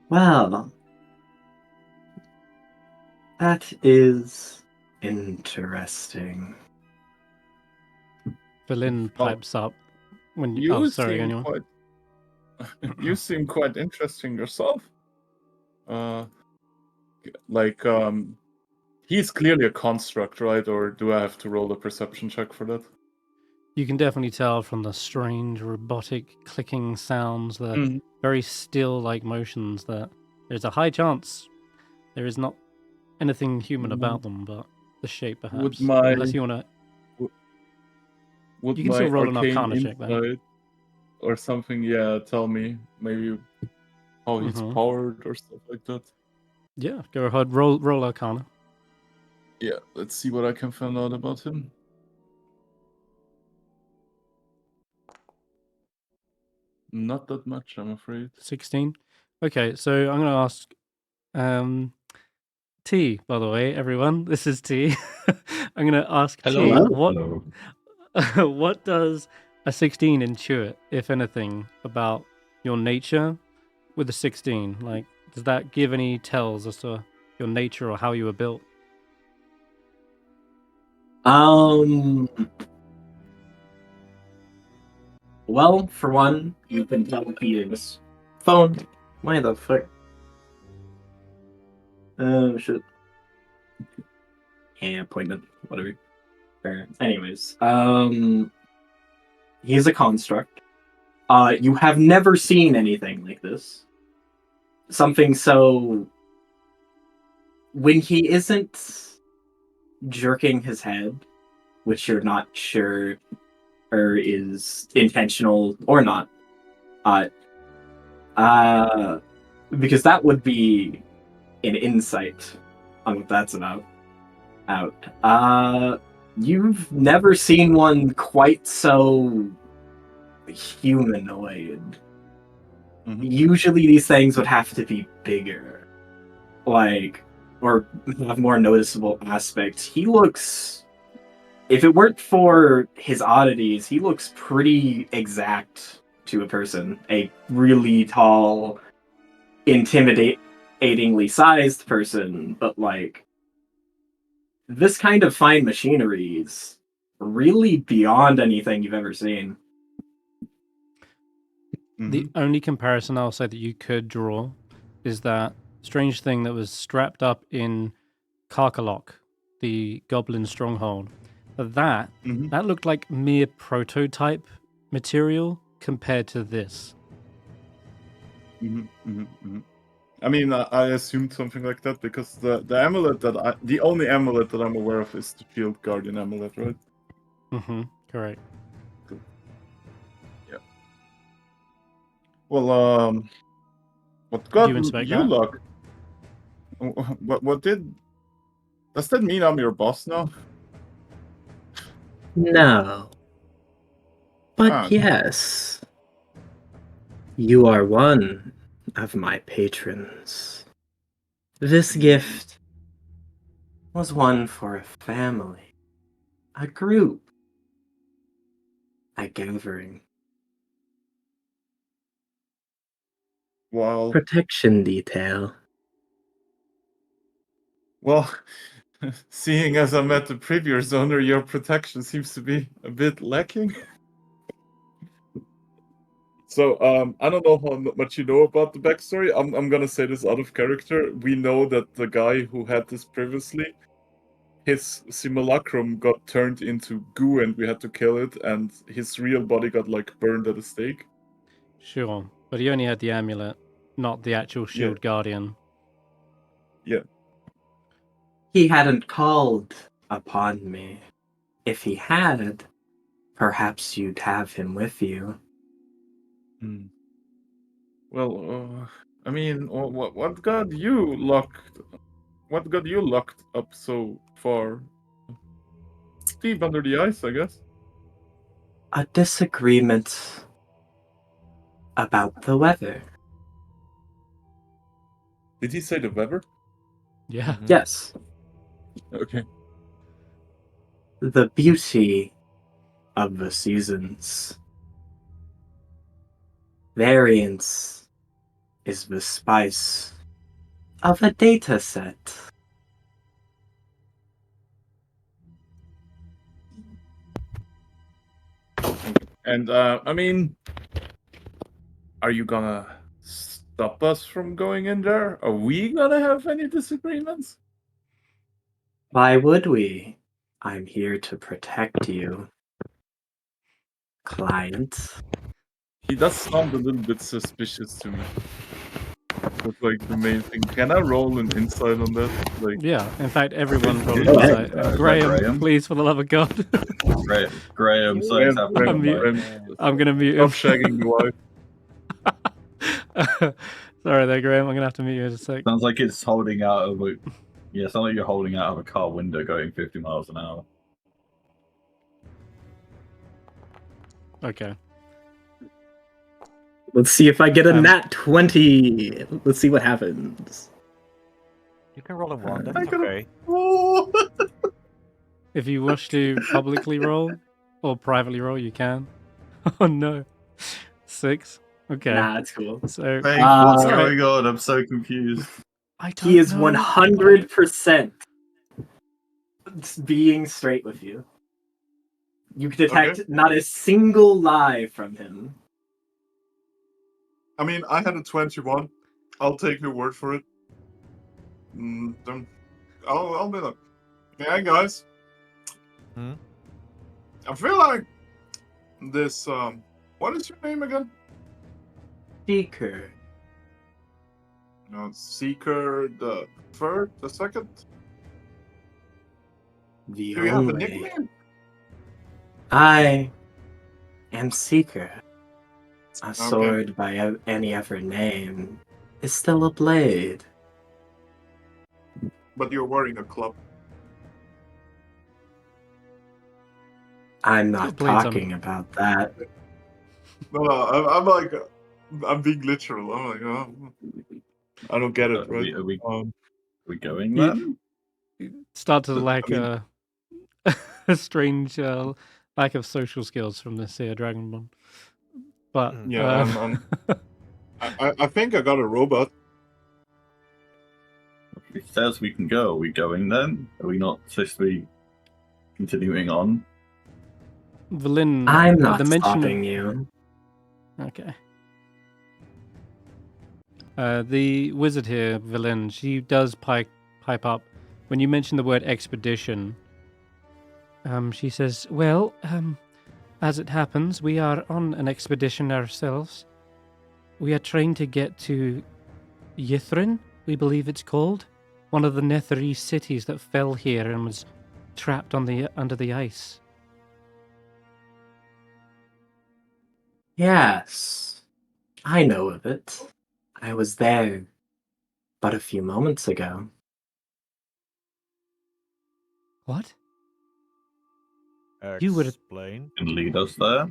Well, that is interesting. Berlin Well, pipes up when you... You Oh, sorry, seem anyone? quite. You seem quite interesting yourself. He's clearly a construct, right? Or do I have to roll a perception check for that? You can definitely tell from the strange robotic clicking sounds, the very still-like motions, that there's a high chance there is not anything human about them, but the shape perhaps. Unless you want to... Would You can my still roll an arcane Arcana check, though. insight or something, tell me maybe how he's powered or stuff like that? Yeah, go ahead. Roll Arcana. Yeah, let's see what I can find out about him. Not that much, I'm afraid. 16. Okay, so I'm going to ask T, by the way, everyone. This is T. I'm going to ask Hello. T, what does a 16 intuit, if anything, about your nature with a 16? Like, does that give any tells as to your nature or how you were built? Well, for one, you can tell he is phone. Why the fuck? Oh shit. Yeah, appointment. Whatever. Fair. Anyways, he's a construct. You have never seen anything like this. Something so... When he isn't jerking his head, which you're not sure or is intentional or not, because that would be an insight on what that's about. You've never seen one quite so humanoid. Usually these things would have to be bigger, or have more noticeable aspects. He looks, if it weren't for his oddities, he looks pretty exact to a person. A really tall, intimidatingly sized person, but this kind of fine machinery is really beyond anything you've ever seen. The only comparison I'll say that you could draw is that strange thing that was strapped up in Karkalok, the goblin stronghold. That looked like mere prototype material compared to this. I mean, I assumed something like that because the amulet the only amulet that I'm aware of is the Shield Guardian amulet, right? Correct. Cool. Yeah. Well, what got you luck? What did? Does that mean I'm your boss now? No. But yes. You are one of my patrons. This gift was one for a family, a group, a gathering. Well, protection detail. Well, seeing as I met the previous owner, your protection seems to be a bit lacking. So, I don't know how much you know about the backstory. I'm gonna say this out of character. We know that the guy who had this previously, his simulacrum got turned into goo and we had to kill it, and his real body got, like, burned at the stake. Sure, but he only had the amulet, not the actual Shield Guardian. Yeah. He hadn't called upon me. If he had, perhaps you'd have him with you. Well, I mean, what got you locked? What got you locked up so far? Deep under the ice, I guess. A disagreement about the weather. Did he say the weather? Yeah. Yes. Okay. The beauty of the seasons. Variance is the spice of a data set. And, I mean, are you gonna stop us from going in there? Are we gonna have any disagreements? Why would we? I'm here to protect you, client. He does sound a little bit suspicious to me. That's like the main thing. Can I roll an insight on that? Like, yeah, in fact, everyone rolled Go an ahead. insight. Graham, please, for the love of God. Graham, something's happening. I'm gonna mute him. Stop shagging the wife. Sorry there, Graham. I'm gonna have to mute you in a sec. Sounds like it's holding out of a... Yeah, sounds like you're holding out of a car window going 50 miles an hour. Okay. Let's see if I get a nat 20. Let's see what happens. You can roll a 1, that's okay. If you wish to publicly roll or privately roll, you can. Oh no. 6? Okay. Nah, that's cool. So, Hey, what's going on? I'm so confused. He is 100% being straight with you. You can detect not a single lie from him. I mean, I had a 21. I'll take your word for it. I'll be like, hey guys. I feel like this, what is your name again? Seeker. Seeker the third, the second? Do you have a nickname? I am Seeker. A sword by any other name is still a blade. But you're wearing a club. I'm not talking about that. No, I'm like, I'm being literal. I'm like, oh, I don't get it, right? Are we going then? Start to lack a strange lack of social skills from this here Dragonborn. But yeah, I think I got a robot. If it says we can go, are we going then? Are we not supposed to be continuing on? Valin, I'm not stopping you. Okay. The wizard here, Villain, she does pipe up. When you mention the word expedition, she says, well, as it happens, we are on an expedition ourselves. We are trying to get to Yithrin, we believe it's called. One of the Netherese cities that fell here and was trapped under the ice. Yes, I know of it. I was there but a few moments ago. What? You would Explain. Can lead us there.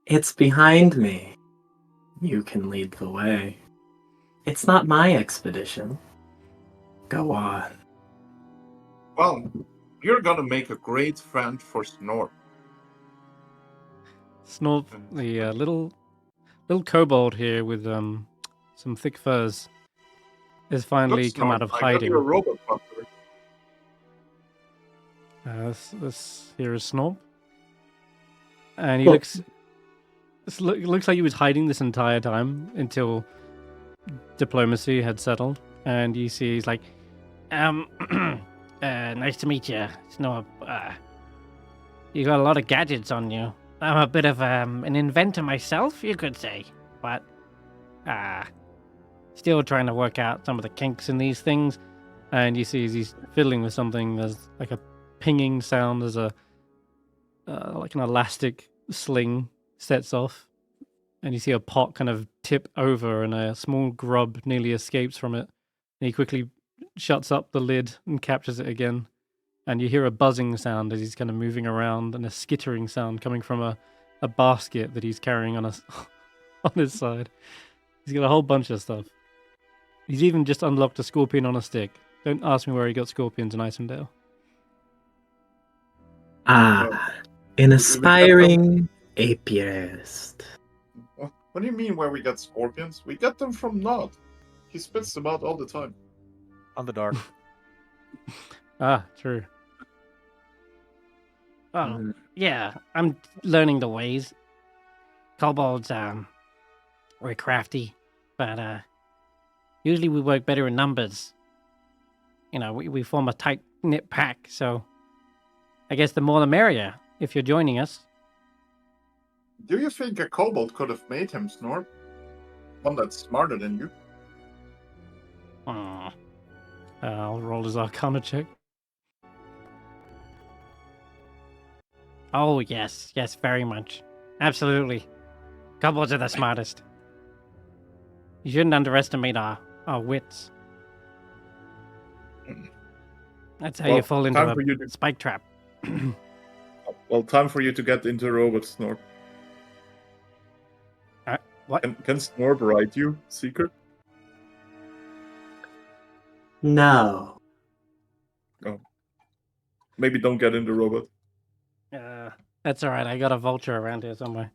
It's behind me. You can lead the way. It's not my expedition. Go on. Well, you're gonna make a great friend for Snort. Snorp, the little kobold here with some thick furs, has finally Look, come Snort, out of I got hiding. you a robot butler. This here is Snorp, and he looks like he was hiding this entire time until diplomacy had settled, and you see he's like, nice to meet you, Snorp. You got a lot of gadgets on you. I'm a bit of an inventor myself, you could say, but still trying to work out some of the kinks in these things. And you see as he's fiddling with something, there's like a pinging sound as a like an elastic sling sets off, and you see a pot kind of tip over, and a small grub nearly escapes from it. And he quickly shuts up the lid and captures it again. And you hear a buzzing sound as he's kind of moving around, and a skittering sound coming from a basket that he's carrying on on his side. He's got a whole bunch of stuff. He's even just unlocked a scorpion on a stick. Don't ask me where he got scorpions in Icewindale. An aspiring apiarist. What do you mean where we got scorpions? We get them from Nod. He spits them out all the time. On the dark. True. Oh, yeah, I'm learning the ways. Kobolds, we're crafty, but usually we work better in numbers. You know, we form a tight-knit pack, so I guess the more the merrier, if you're joining us. Do you think a kobold could have made him, Snort? One that's smarter than you? I'll roll his Arcana check. Oh, yes, very much. Absolutely. Kobolds are the smartest. You shouldn't underestimate our wits. That's how you fall into a spike trap. Well, time for you to get into robot, Snort. What? Can Snort write you, Secret? No. Oh. Maybe don't get into robot. That's alright, I got a vulture around here somewhere.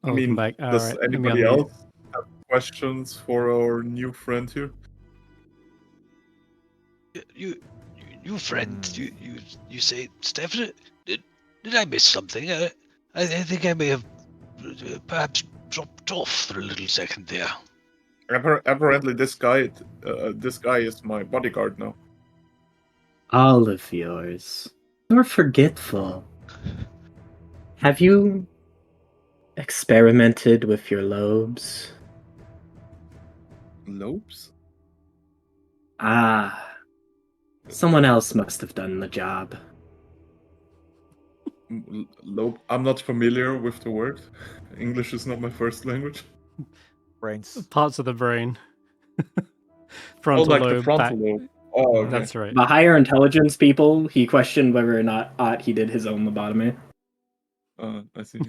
I mean, back. does anybody else have questions for our new friend here? You friend, you say, Stef, did I miss something? I think I may have perhaps dropped off for a little second there. Apparently, this guy is my bodyguard now. All of yours. You're forgetful. Have you experimented with your lobes? Lobes? Someone else must have done the job. Lobe? I'm not familiar with the word. English is not my first language. Brains. Parts of the brain. Frontal like lobe. the frontal lobe. Oh, okay. That's right. The higher intelligence people, he questioned whether or not he did his own lobotomy. I see.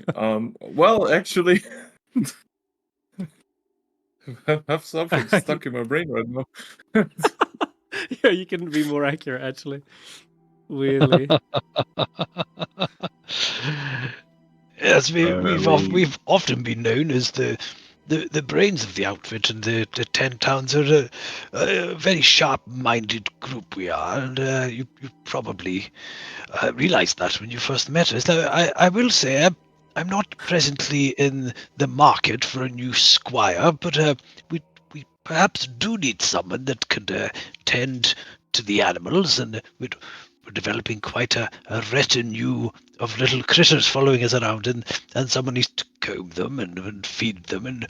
Well, actually, I have something stuck in my brain right now. Yeah, you couldn't be more accurate, actually. Weirdly. Yes, we've often been known as the brains of the outfit, and the 10 towns are a very sharp-minded group we are, and you probably realized that when you first met us. Now, I will say, I'm not presently in the market for a new squire, but we perhaps do need someone that could tend to the animals, and we're developing quite a retinue of little critters following us around, and someone needs to comb them and feed them and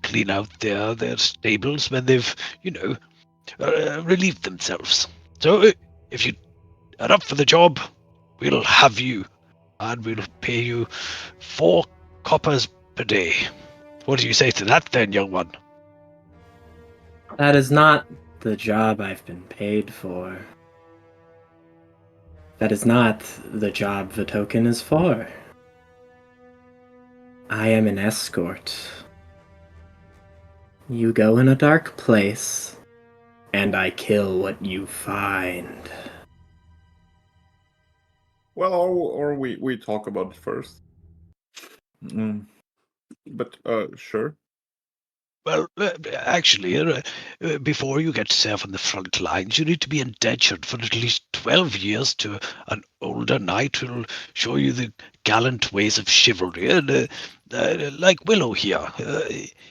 clean out their stables when they've, relieved themselves. So if you are up for the job, we'll have you, and we'll pay you 4 coppers per day. What do you say to that then, young one? That is not the job I've been paid for. That is not the job the token is for. I am an escort. You go in a dark place, and I kill what you find. Well, or we talk about it first. But sure. Well, actually, before you get set on the front lines, you need to be indentured for at least 12 years to an older knight who'll show you the gallant ways of chivalry. And like Willow here,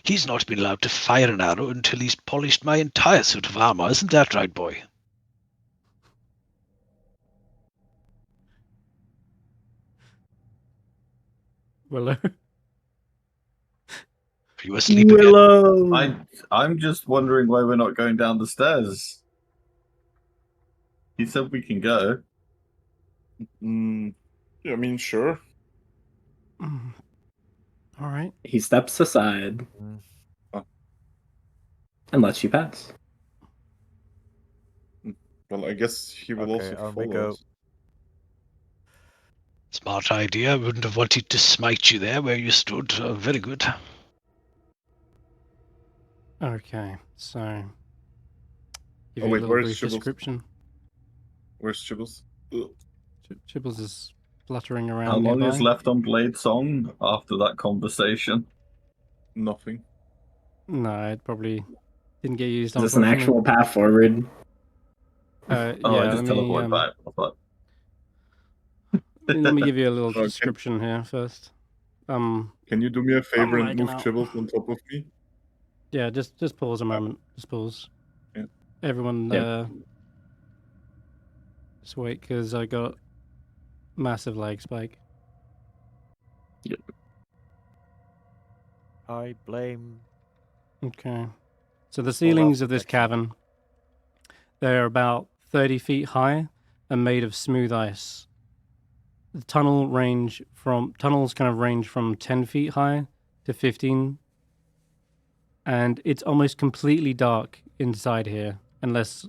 he's not been allowed to fire an arrow until he's polished my entire suit of armor. Isn't that right, boy? Willow. Are you asleep again? Willow! I'm just wondering why we're not going down the stairs. He said we can go. Yeah, I mean, sure. Mm. All right. He steps aside and lets you pass. Well, I guess he will Okay, also on we follow go. us. Smart idea. I wouldn't have wanted to smite you there where you stood. Very good. Okay, so give Oh, you wait, a little where's brief Chibbles? description. Where's Chibbles? Ugh. Chibbles is fluttering around How long nearby. is left on Blade Song after that conversation? Nothing. No, it probably didn't get used. Is this an Unfortunately. actual path forward? Oh, Yeah. I just teleport back. I thought. Let me give you a little Okay. description here first. Can you do me a favor and lagging move out. Chibbles on top of me? Yeah, just pause a moment. Just pause. Yeah. Everyone, Yeah. just wait because I got massive lag spike. I blame. Okay. So the ceilings of this cavern, they're about 30 feet high and made of smooth ice. The tunnels kind of range from 10 feet high to 15, and it's almost completely dark inside here unless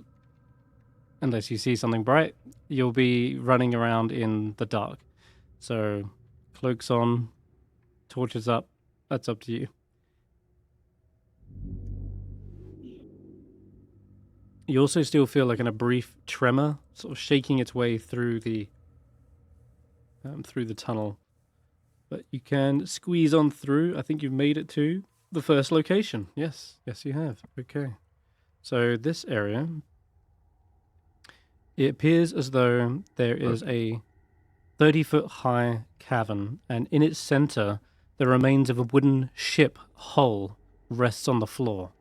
you see something bright. You'll be running around in the dark. So cloaks on, torches up, that's up to you. You also still feel like a brief tremor sort of shaking its way through the tunnel, but you can squeeze on through. I think you've made it to the first location. Yes, you have. Okay, so this area, it appears as though there is a 30-foot high cavern, and in its center, the remains of a wooden ship hull rests on the floor.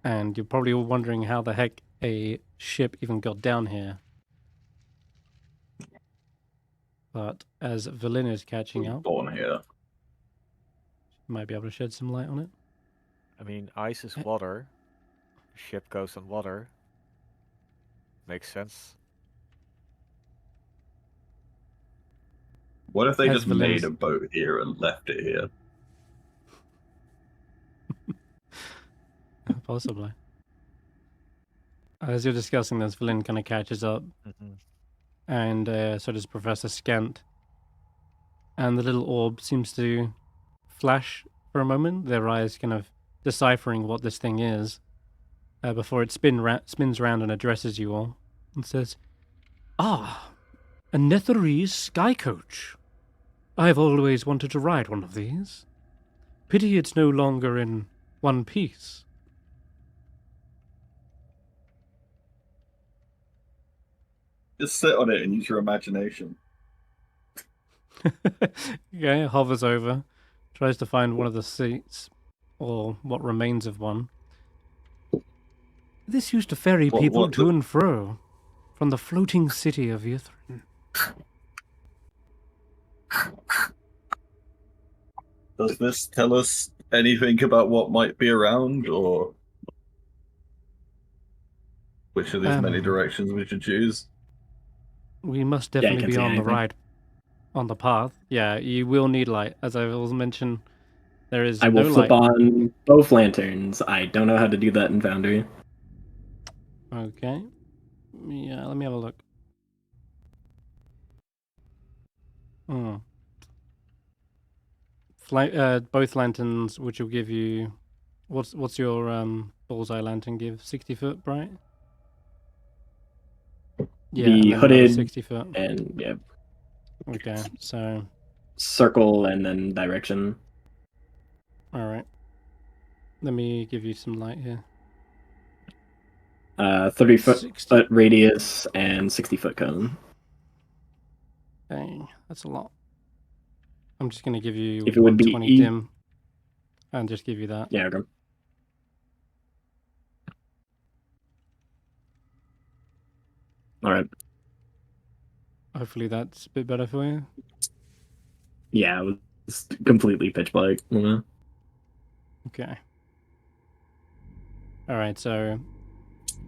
And you're probably all wondering how the heck a ship even got down here. But as Velin is catching up, Born here. might be able to shed some light on it. I mean, ice is water. Ship goes on water. Makes sense. What if they As just made Valin's- a boat here and left it here? Possibly. As you're discussing this, Velin kind of catches up, and so does Professor Scant. And the little orb seems to flash for a moment, their eyes kind of deciphering what this thing is, before it spins round and addresses you all, and says, "Ah, a Netherese sky coach. I've always wanted to ride one of these. Pity it's no longer in one piece." Just sit on it and use your imagination. Okay, hovers over, tries to find one of the seats, or what remains of one. This used to ferry people to and fro from the floating city of Ythrin. Does this tell us anything about what might be around, or which of these many directions we should choose? We must Yeah, I definitely can't be see on the anything. right, on the path. Yeah, you will need light. As I will mention, there is I no will flip light. on both lanterns. I don't know how to do that in Foundry. Okay. Yeah, let me have a look. Both lanterns, which will give you... What's your bullseye lantern give? 60 foot bright? Yeah, and The then another hooded 60 foot. and yeah, Okay, so... circle and then direction. Alright. Let me give you some light here. 30-foot 60. radius and 60-foot cone. Dang, that's a lot. I'm just going to give you If it would be 120 dim. And just give you that. Yeah, okay. Alright. Hopefully that's a bit better for you. Yeah, it was completely pitch black. Yeah. Okay. Alright, so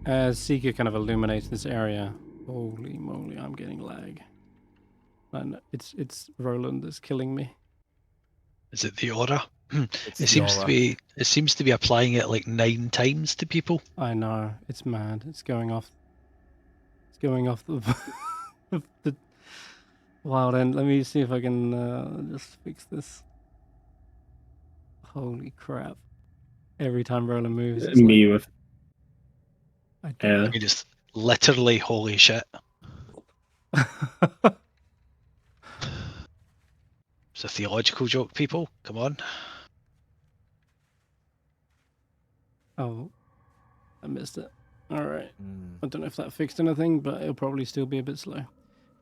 as Seeker kind of illuminates this area, holy moly, I'm getting lag. And it's Roland that's killing me. Is it the aura? It's It the seems to aura. be. It seems to be applying it like 9 times to people. I know, it's mad. It's going off. It's going off the the wild end. Let me see if I can just fix this. Holy crap! Every time Roland moves, it's Me like, with I mean, it's literally holy shit. It's a theological joke, people. Come on. Oh, I missed it. All right. I don't know if that fixed anything, but it'll probably still be a bit slow.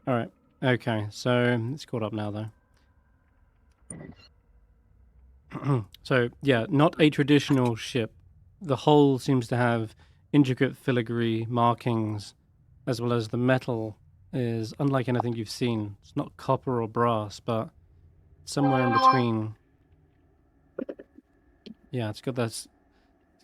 All right. Okay. So it's caught up now, though. So yeah, not a traditional ship. The hull seems to have intricate filigree markings, as well as the metal is unlike anything you've seen. It's not copper or brass, but somewhere in between. Yeah, it's got this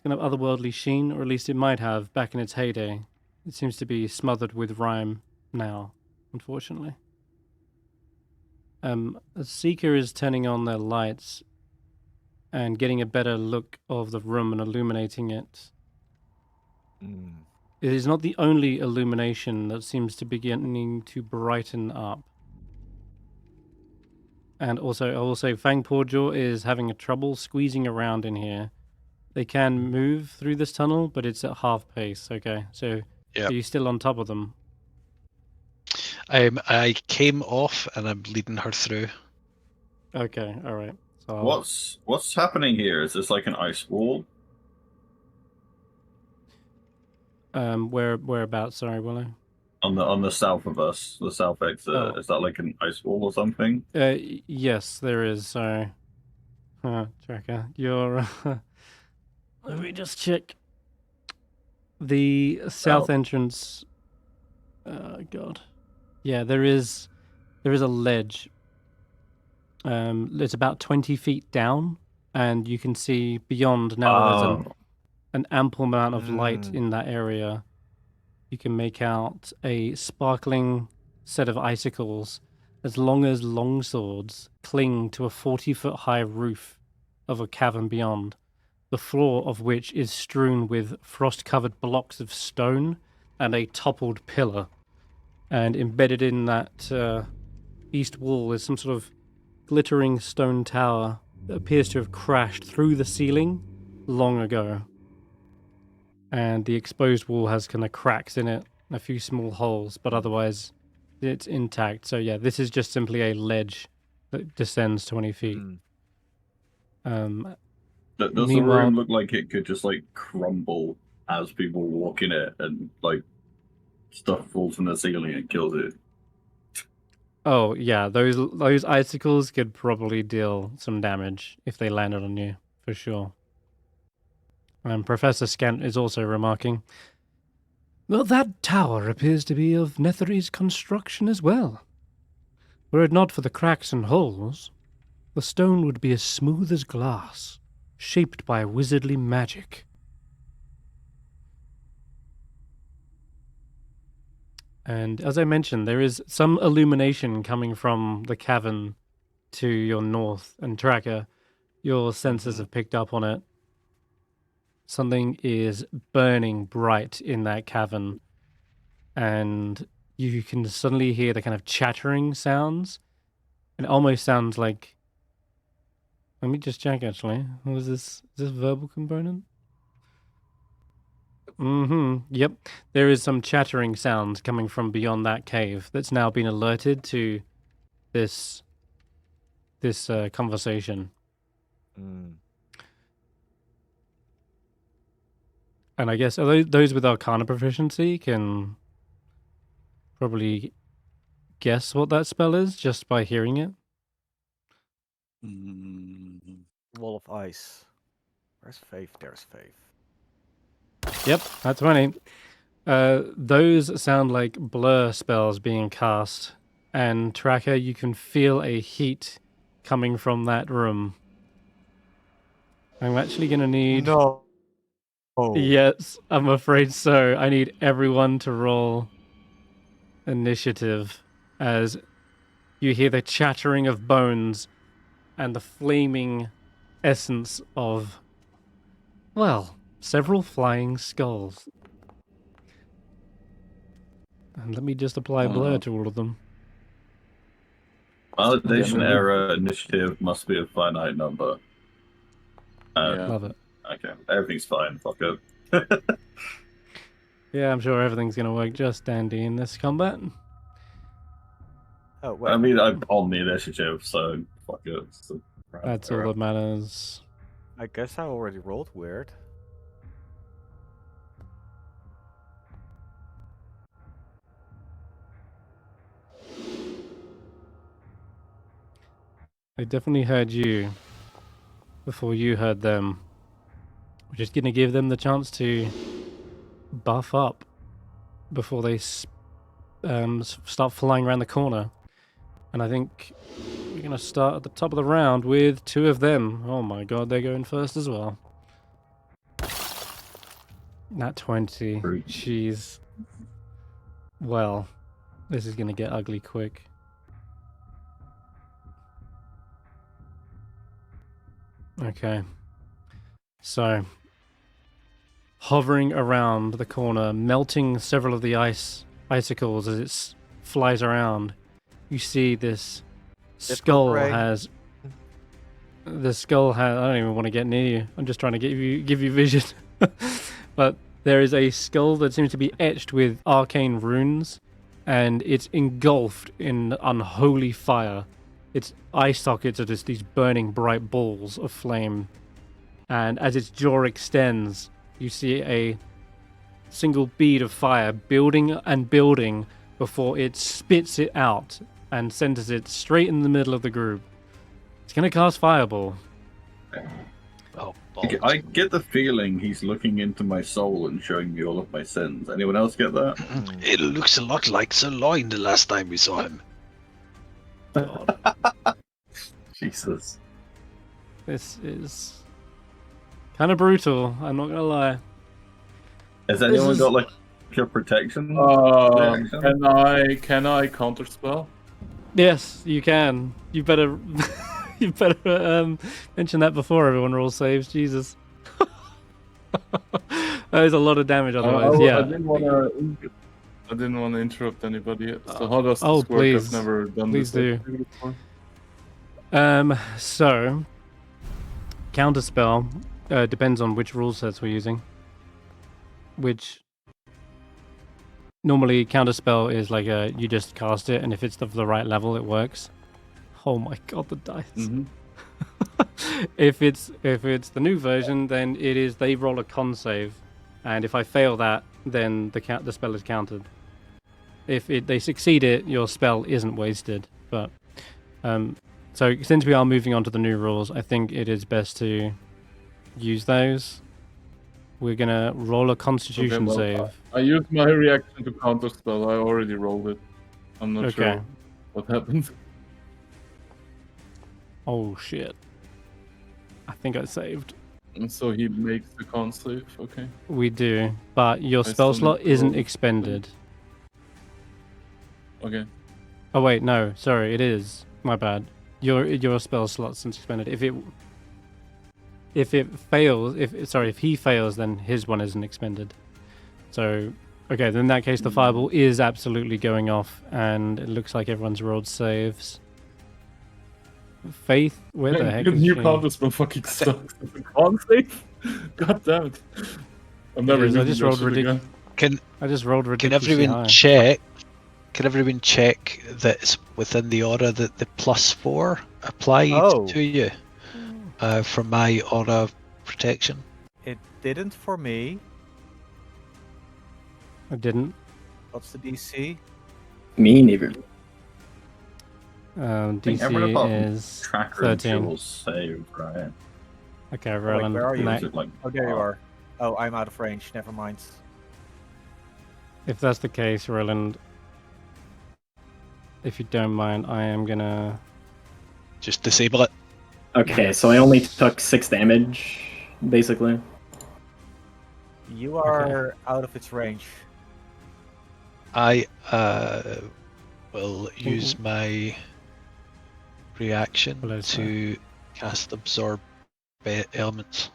kind of otherworldly sheen, or at least it might have back in its heyday. It seems to be smothered with rime now, unfortunately. A Seeker is turning on their lights and getting a better look of the room and illuminating it. It is not the only illumination that seems to be beginning to brighten up. And also, I will say Fangpawjaw is having a trouble squeezing around in here. They can move through this tunnel, but it's at half pace, okay? So, Yep. Are you still on top of them? I came off and I'm leading her through. Okay, alright. So What's happening here? Is this like an ice wall? Whereabouts, sorry, Willow? On the south of us, the south exit. Oh. Is that like an ice wall or something? Yes, there is, sorry. Tracker, you're... Let me just check. The south entrance... God. Yeah, there is a ledge. It's about 20 feet down, and you can see beyond now. There's an ample amount of light in that area. You can make out a sparkling set of icicles as long as longswords cling to a 40-foot high roof of a cavern beyond, the floor of which is strewn with frost-covered blocks of stone and a toppled pillar. And embedded in that east wall is some sort of glittering stone tower that appears to have crashed through the ceiling long ago. And the exposed wall has kind of cracks in it, a few small holes, but otherwise it's intact. So yeah, this is just simply a ledge that descends 20 feet. Does the Meanwhile, room look like it could just like crumble as people walk in it and like stuff falls from the ceiling and kills it? Oh yeah, those icicles could probably deal some damage if they landed on you, for sure. And Professor Scant is also remarking, well, that tower appears to be of Netheri's construction as well. Were it not for the cracks and holes, the stone would be as smooth as glass, shaped by wizardly magic. And as I mentioned, there is some illumination coming from the cavern to your north. And Tracker, your senses have picked up on it. Something is burning bright in that cavern. And you can suddenly hear the kind of chattering sounds. And it almost sounds like... Let me just check, actually. What is this? Is this verbal component? Yep. There is some chattering sounds coming from beyond that cave that's now been alerted to this conversation. Mm. And I guess those with Arcana proficiency can probably guess what that spell is just by hearing it. Wall of ice. Where's Faith? There's Faith. Yep, that's 20. Those sound like blur spells being cast. And Tracker, you can feel a heat coming from that room. I'm actually going to need... No. Oh. Yes, I'm afraid so. I need everyone to roll initiative as you hear the chattering of bones and the flaming essence of, well, several flying skulls. And let me just apply blur to all of them. Validation error initiative must be a finite number. Love it. Okay, everything's fine. Fuck it. Yeah, I'm sure everything's going to work just dandy in this combat. Oh, wait. I mean, I'm on the initiative, so fuck it. That's all that matters. I guess I already rolled weird. I definitely heard you before you heard them. We're just going to give them the chance to buff up before they start flying around the corner. And I think we're going to start at the top of the round with two of them. Oh my god, they're going first as well. Nat 20. Jeez. Well, this is going to get ugly quick. Okay. So, hovering around the corner, melting several of the icicles as it flies around, you see this skull has... The skull has... I don't even want to get near you. I'm just trying to give you vision. But there is a skull that seems to be etched with arcane runes, and it's engulfed in unholy fire. Its eye sockets are just these burning bright balls of flame. And as its jaw extends, you see a single bead of fire building and building before it spits it out and centers it straight in the middle of the group. It's going to cast Fireball. Oh, I get the feeling he's looking into my soul and showing me all of my sins. Anyone else get that? It looks a lot like Zaelong the last time we saw him. Jesus. This is kind of brutal, I'm not going to lie. Has anyone got like your protection? Can I counterspell? Yes, you can. You better mention that before everyone rolls saves. Jesus. That is a lot of damage otherwise. Yeah. I didn't want to interrupt anybody yet. So how does this work? Please. I've never done Please this do. before. So counterspell depends on which rule sets we're using. Which normally counterspell is like you just cast it, and if it's of the right level, it works. Oh my god, the dice! Mm-hmm. If it's the new version, then it is they roll a con save, and if I fail that, then the spell is countered. If they succeed it, your spell isn't wasted. But so since we are moving on to the new rules, I think it is best to use those. We're gonna roll a Constitution save. I used my reaction to counter spell. I already rolled it. I'm not sure what happened. Oh shit! I think I saved. And so he makes the con save. Okay. We do, but your I spell still need slot to isn't roll. expended. Okay. Oh wait, no, sorry, it is. My bad. Your spell slot isn't expended. If it fails, if he fails, then his one isn't expended. So, okay, then in that case, the fireball is absolutely going off, and it looks like everyone's rolled saves. Faith, where the heck Your is new she? counter spell fucking sucks. Con save? God damn it. I'm never It is, I using just that rolled shit ridiculous. again. I just rolled Can ridiculously everyone high. check? Can everyone check that it's within the aura that the +4 applied Oh. to you for my aura protection? It didn't for me. I didn't. What's the DC? Me neither. I think everyone apart DC from is Tracker and 13. Jules saved, right? Okay, wait, Roland. where are you? no, Or is it like, Oh, there you are. Oh, I'm out of range. Never mind. If that's the case, Roland, if you don't mind, I am gonna. Just disable it. Okay, so I only took 6 damage, basically. You are out of its range. I will use my reaction Willow's to cast Absorb Elements.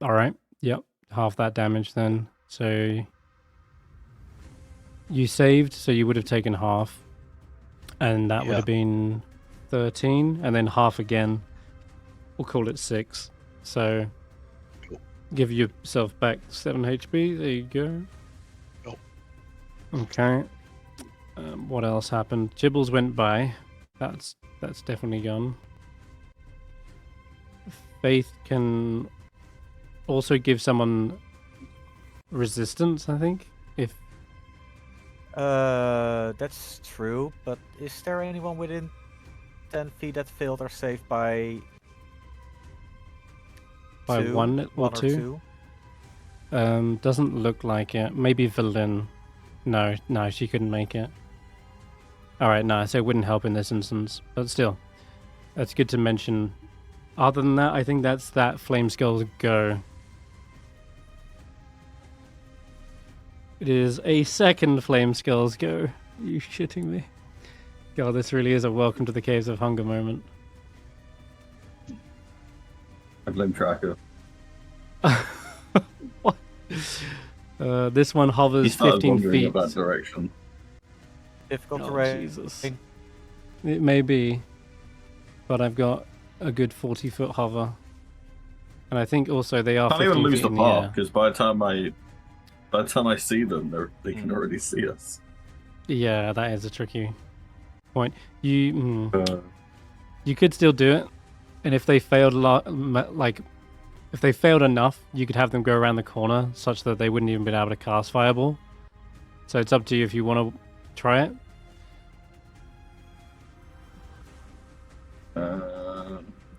All right. Yep. Half that damage then. So you saved, so you would have taken half, and that would Yeah. have been 13, and then half again. We'll call it 6. So give yourself back 7 HP. There you go. Cool. Okay. What else happened? Gibbles went by. That's definitely gone. Faith can also give someone resistance, I think. If That's true, but is there anyone within 10 feet that failed or saved by two? one or two? two? Doesn't look like it. Maybe Valin. No, she couldn't make it. Alright, no, so it wouldn't help in this instance. But still, that's good to mention. Other than that, I think that's that Flame Skull's go. It is a second Flame Skull's go. Are you shitting me? God, this really is a welcome to the Caves of Hunger moment. I blame Tracker. What? This one He hovers started 15 wandering feet. in that direction. Difficult Oh, terrain. Jesus. It may be, but I've got a good 40-foot hover. And I think also they are Can't 15 even lose feet the in path air. because by the time I see them, they can already see us. Yeah, that is a tricky point. You Uh, you could still do it, and if they failed if they failed enough, you could have them go around the corner such that they wouldn't even be able to cast Fireball. So it's up to you if you want to try it.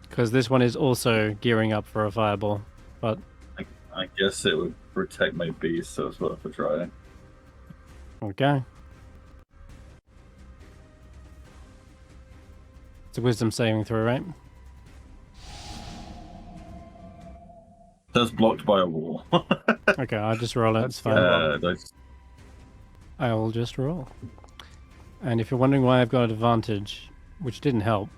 Because this one is also gearing up for a Fireball, but I guess it would protect my beast, so it's worth a try. okay. It's a Wisdom saving throw, right? That's blocked by a wall. Okay, I'll just roll it. It's That's fine. That's I will just roll. And if you're wondering why I've got an advantage, which didn't help,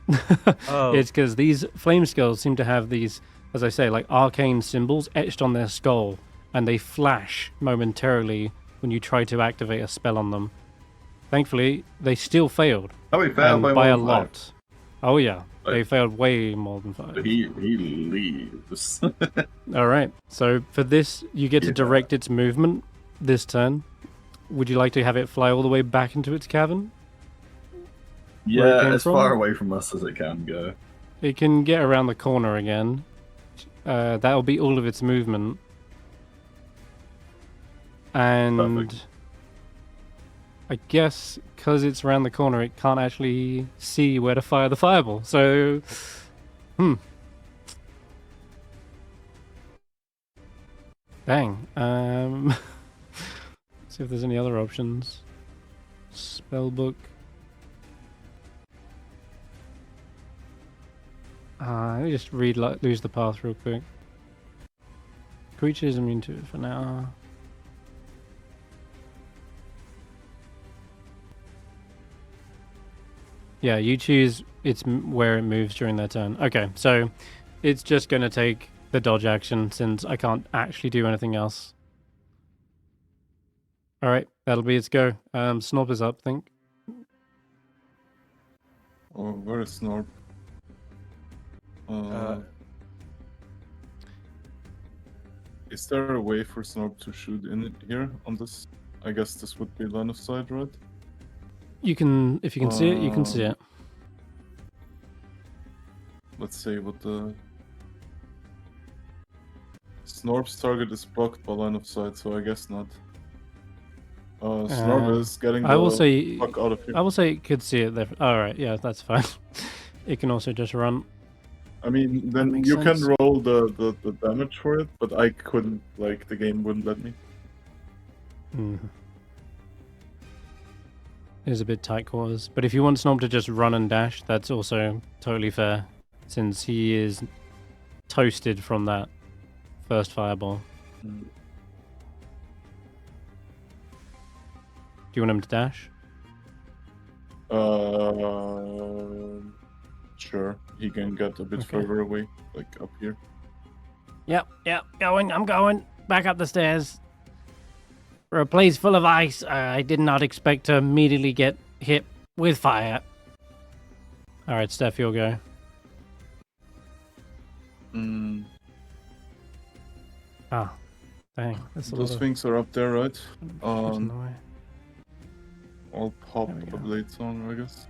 Oh. it's because these flame skulls seem to have these, as I say, like arcane symbols etched on their skull, and they flash momentarily when you try to activate a spell on them. Thankfully, they still failed, oh, we failed and by by a more than five. lot. Oh yeah, they Right. failed way more than 5. But he leaves. All right. So for this, you get to Yeah. direct its movement this turn. Would you like to have it fly all the way back into its cavern? Where it Yeah, came as from? far away from us as it can go. It can get around the corner again. That'll be all of its movement. And Perfect. I guess because it's around the corner, it can't actually see where to fire the fireball. So, Dang. See if there's any other options. Spellbook. Let me just read Lose the Path real quick. Creature is immune to it for now. Yeah, you choose where it moves during their turn. Okay, so it's just going to take the dodge action since I can't actually do anything else. Alright, that'll be its go. Snob is up, think. Oh, where is Snorp? Is there a way for Snorp to shoot in it here on this? I guess this would be line of sight, right? You can, if you can see it, you can see it. Let's see what the... Snorp's target is blocked by line of sight, so I guess not. Snorp is getting the fuck out of here. I will say it could see it there. Alright, yeah, that's fine. It can also just run. I mean, then you can roll the damage for it, but I couldn't, like, the game wouldn't let me. It is a bit tight quarters. But if you want Snob to just run and dash, that's also totally fair, since he is toasted from that first fireball. Do you want him to dash? Sure. He can get a bit further away, like up here. Yep, I'm going. Back up the stairs. For a place full of ice, I did not expect to immediately get hit with fire. Alright, Stef, you'll go. Ah, dang. Those things are up there, right? In the way. I'll pop a blade song, I guess.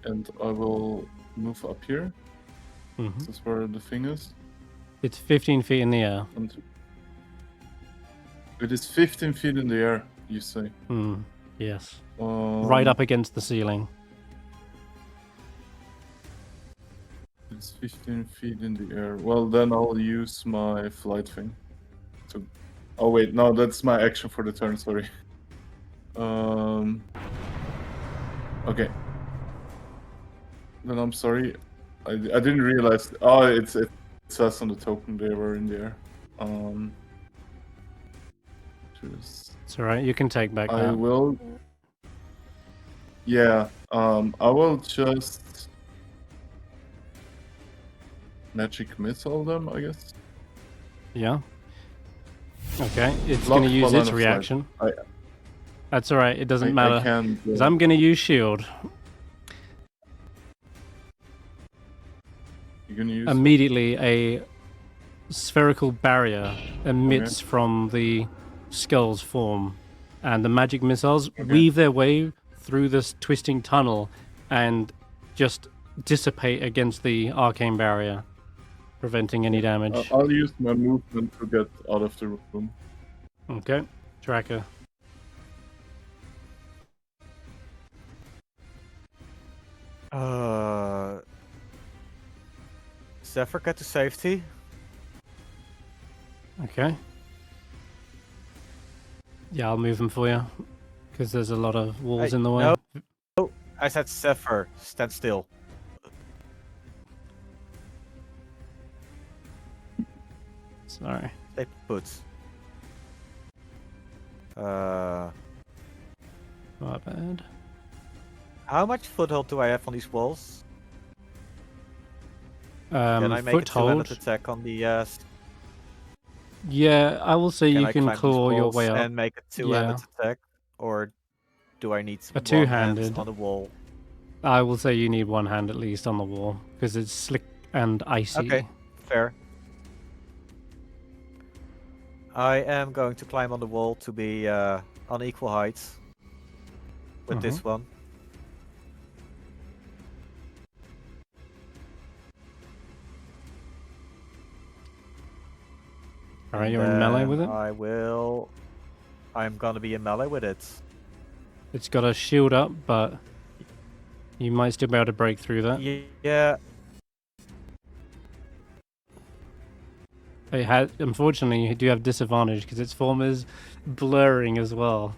And I will move up here. This is where the thing is. It's 15 feet in the air. It is 15 feet in the air, you say? Yes. Right up against the ceiling. It's 15 feet in the air. Well, then I'll use my flight thing. Oh wait, no, that's my action for the turn, sorry. Okay. Then I'm sorry. I didn't realize. Oh, it says on the token they were in the air. It's alright, you can take back that. I will. Yeah, I will just magic missile them, I guess. Yeah. Okay, it's going to use its reaction. That's alright, it doesn't matter. Because I'm going to use shield. You're going to use immediately a spherical barrier emits from the skull's form, and the magic missiles weave their way through this twisting tunnel and just dissipate against the arcane barrier, preventing any damage. I'll use my movement to get out of the room. Okay, tracker. Zephyr, get to safety. Okay. Yeah, I'll move them for you, because there's a lot of walls in the way. No, I said Zephyr, stand still. Sorry. Stay put. My bad. How much foothold do I have on these walls? Can I make a two-handed attack on the... Yeah, I will say you can claw your way up. And make a two-handed attack? Or do I need a two-handed on the wall? I will say you need one hand at least on the wall, because it's slick and icy. Okay, fair. I am going to climb on the wall to be on equal heights with this one. Alright, you're in melee with it? I'm gonna be in melee with it. It's got a shield up, but you might still be able to break through that. Yeah. Unfortunately, you do have disadvantage because its form is blurring as well.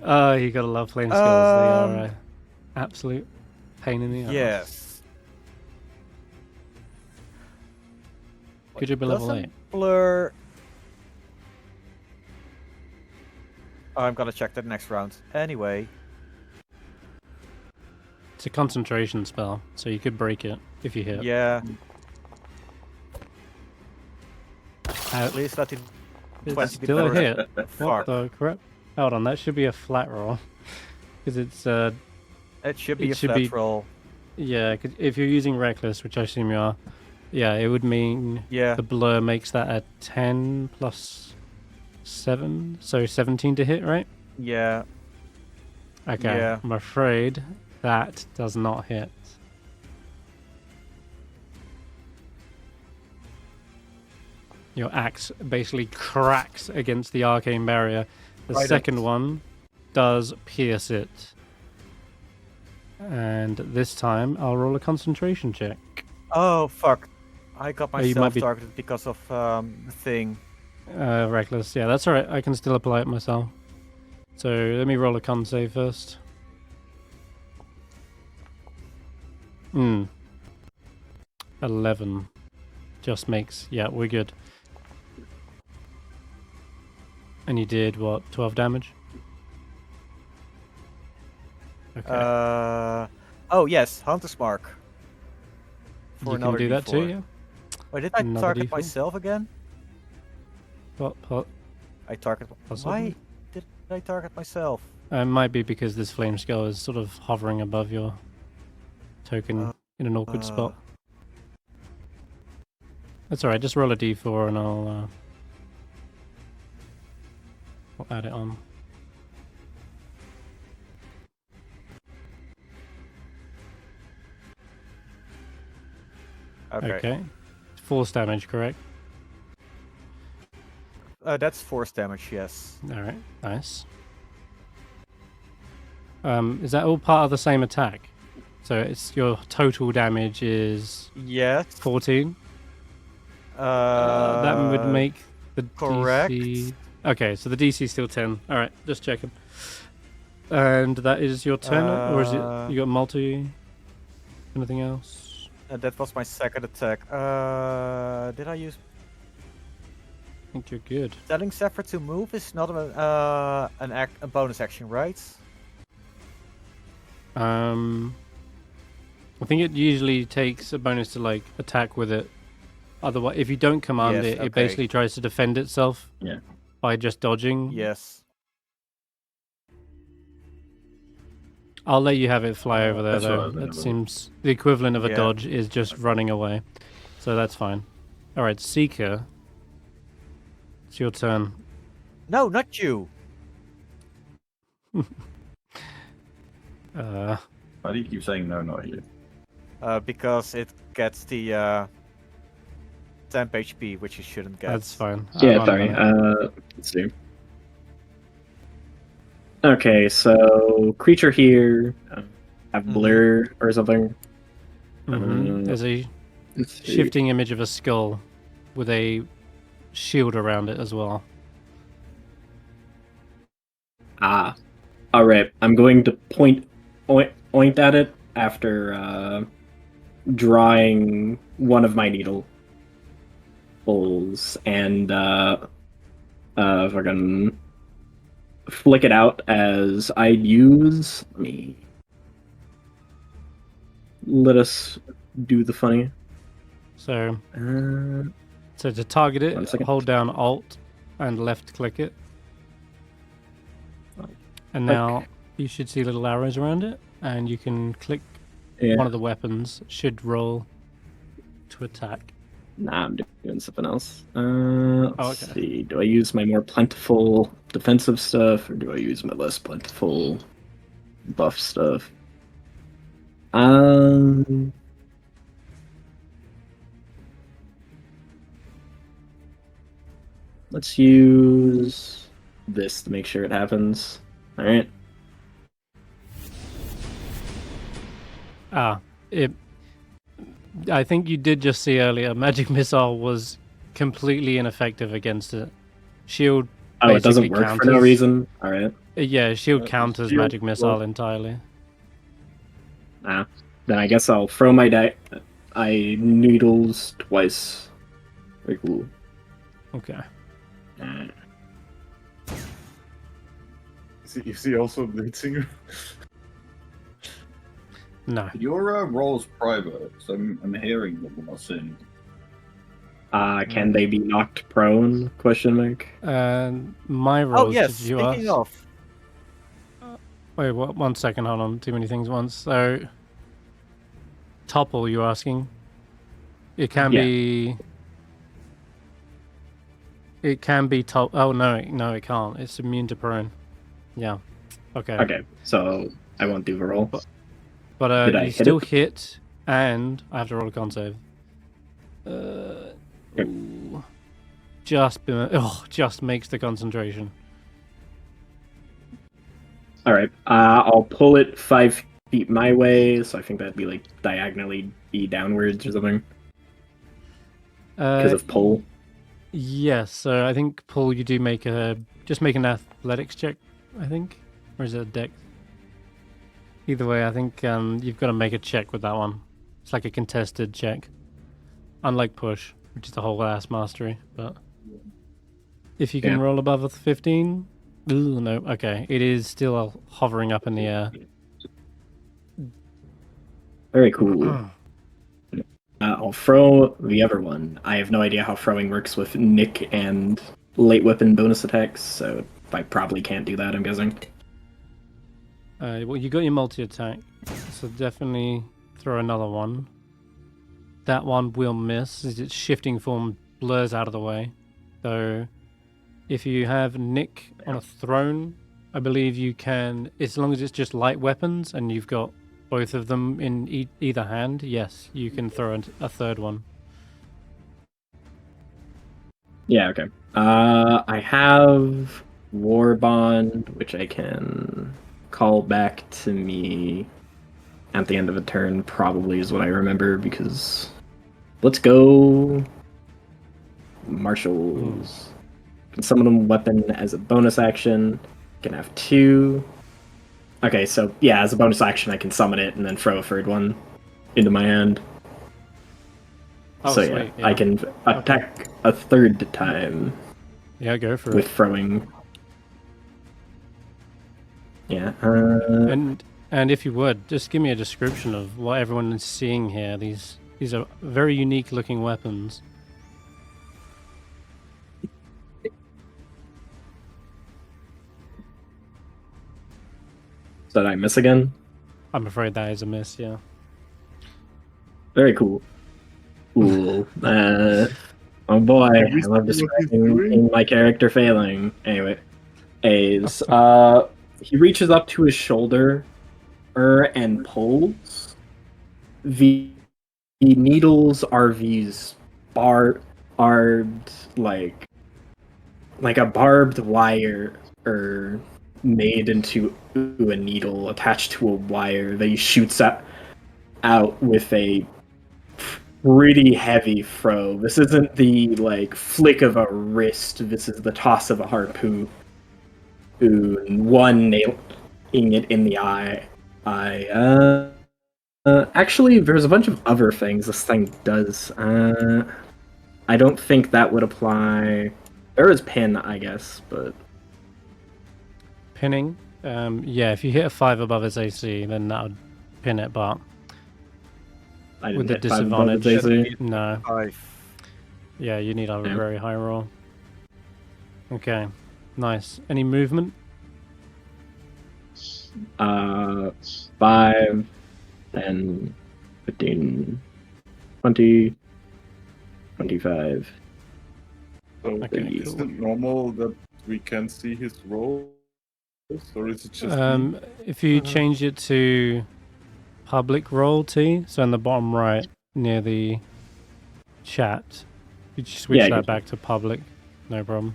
Oh, you gotta love flame skills. They are an absolute pain in the ass. Yes. Could you be level Doesn't 8? blur. I'm gonna check that next round. Anyway. It's a concentration spell, so you could break it if you hit. Yeah. At least let it. It's still a hit. What the crap? Hold on, that should be a flat roll. Because it's It should be it a should flat be- roll. yeah, 'cause if you're using reckless, which I assume you are, yeah, it would mean Yeah. the blur makes that a 10 plus 7, so 17 to hit, right? Yeah. Okay, Yeah. I'm afraid that does not hit. Your axe basically cracks against the arcane barrier. The Right second up. one does pierce it. And this time I'll roll a concentration check. Oh fuck! I got Oh, you might myself be- targeted because of the thing. Reckless. Yeah, that's alright. I can still apply it myself. So let me roll a con save first. 11. Just makes... Yeah, we're good. And you did, what, 12 damage? Okay. Oh yes, Hunter's Mark. For You can another do that too, D4. yeah? Wait, did I Another target D4? myself again? What? I target. Possibly. Why did I target myself? It might be because this flame skull is sort of hovering above your token in an awkward spot. That's alright, just roll a d4 and I'll add it on. Okay. Force damage, correct? That's force damage, yes. Alright, nice. Is that all part of the same attack? So it's your total damage is Yes. 14? That would make the correct. DC... Okay, so the DC is still 10. Alright, just checking. And that is your turn, or is it you got multi? Anything else? That was my second attack. Did I use I think you're good. telling Zephyr to move? Is not a bonus action, right? I think it usually takes a bonus to like attack with it. Otherwise, if you don't command Yes, it, okay. it basically tries to defend itself. Yeah. By just dodging. Yes. I'll let you have it fly over there, That's though. all right, then, That I will. seems the equivalent of a Yeah. dodge is just running away, so that's fine. All right, Seeker. It's your turn. No, not you. Why do you keep saying no, not you? Because it gets the temp HP, which you shouldn't get. That's fine. Yeah, I'm sorry. gonna- Let's see. Okay, so creature here, have blur or something. There's a Let's see. shifting image of a skull with a shield around it as well. Ah, all right. I'm going to point at it after drawing one of my needles and fucking flick it out as I use. Let us do the funny. So, Uh, so to target 1 it, second. hold down Alt and left click it. And now you should see little arrows around it, and you can click yeah. one of the weapons. Should roll to attack. Nah, I'm doing something else. Let's okay. see. Do I use my more plentiful defensive stuff, or do I use my less plentiful buff stuff? let's use this to make sure it happens. All right. I think you did just see earlier, Magic Missile was completely ineffective against it. Shield Oh, it doesn't basically work for no counters- reason. All right. Yeah, Shield counters Shield Magic Missile works. entirely. Then I guess I'll throw my I noodles twice. Very cool. Okay. Is he also blitzing? No. Your roll's private, so I'm hearing them when I sing. Can they be knocked prone? Question mark. My rolls, Oh yes, did you speaking ask? of, Wait, what? 1 second, hold on. Too many things at once. So, topple, you're asking? It can Yeah. be... It can be top... Oh, no, it can't. It's immune to prone. Yeah. Okay. Okay, so I won't do the roll. But Did I you hit still it? hit, and I have to roll a con save. Ooh. Just makes the concentration. All right, I'll pull it 5 feet my way, so I think that'd be like diagonally be downwards or something because of pull. Yes, so I think pull. You do make just make an athletics check. I think, or is it a dex? Either way, I think you've got to make a check with that one. It's like a contested check, unlike push, which is the whole ass mastery. But if you can roll above a 15, ooh, no, okay, it is still hovering up in the air. Very cool. I'll throw the other one. I have no idea how throwing works with Nick and late weapon bonus attacks, so I probably can't do that, I'm guessing. Well, you got your multi-attack, so definitely throw another one. That one will miss, as its shifting form blurs out of the way. So, if you have Nick on a throne, I believe you can, as long as it's just light weapons and you've got both of them in either hand, yes, you can throw a third one. Yeah, okay. I have War Bond, which I can call back to me at the end of a turn, probably is what I remember, because let's go Marshals. Can summon a weapon as a bonus action. Can have 2. Okay, so yeah, as a bonus action I can summon it and then throw a third one into my hand. Oh, so sweet, yeah, I can attack a third time Yeah, go for with it. throwing. Yeah. And if you would, just give me a description of what everyone is seeing here. These are very unique looking weapons. Did I miss again? I'm afraid that is a miss, yeah. Very cool. Cool. Oh boy, I love describing my character failing. Anyway, he reaches up to his shoulder and pulls. The needles are these barbed, like a barbed wire made into a needle attached to a wire that he shoots out with a pretty heavy throw. This isn't the flick of a wrist. This is the toss of a harpoon. One nailing it in the eye. Actually, there's a bunch of other things this thing does. I don't think that would apply. There is pin, I guess, but Pinning? Yeah, if you hit a 5 above its AC, then that would pin it, but I didn't with the hit 5 above its disadvantage, AC. no. 5. Yeah, you need a Yeah. very high roll. Okay, nice. Any movement? 5, 10, 15, 20, 25. So Okay, is cool. it normal that we can see his rolls, or is it just me? If you change it to public roll T, so in the bottom right near the chat, you just switch Yeah, I that can- back to public, no problem.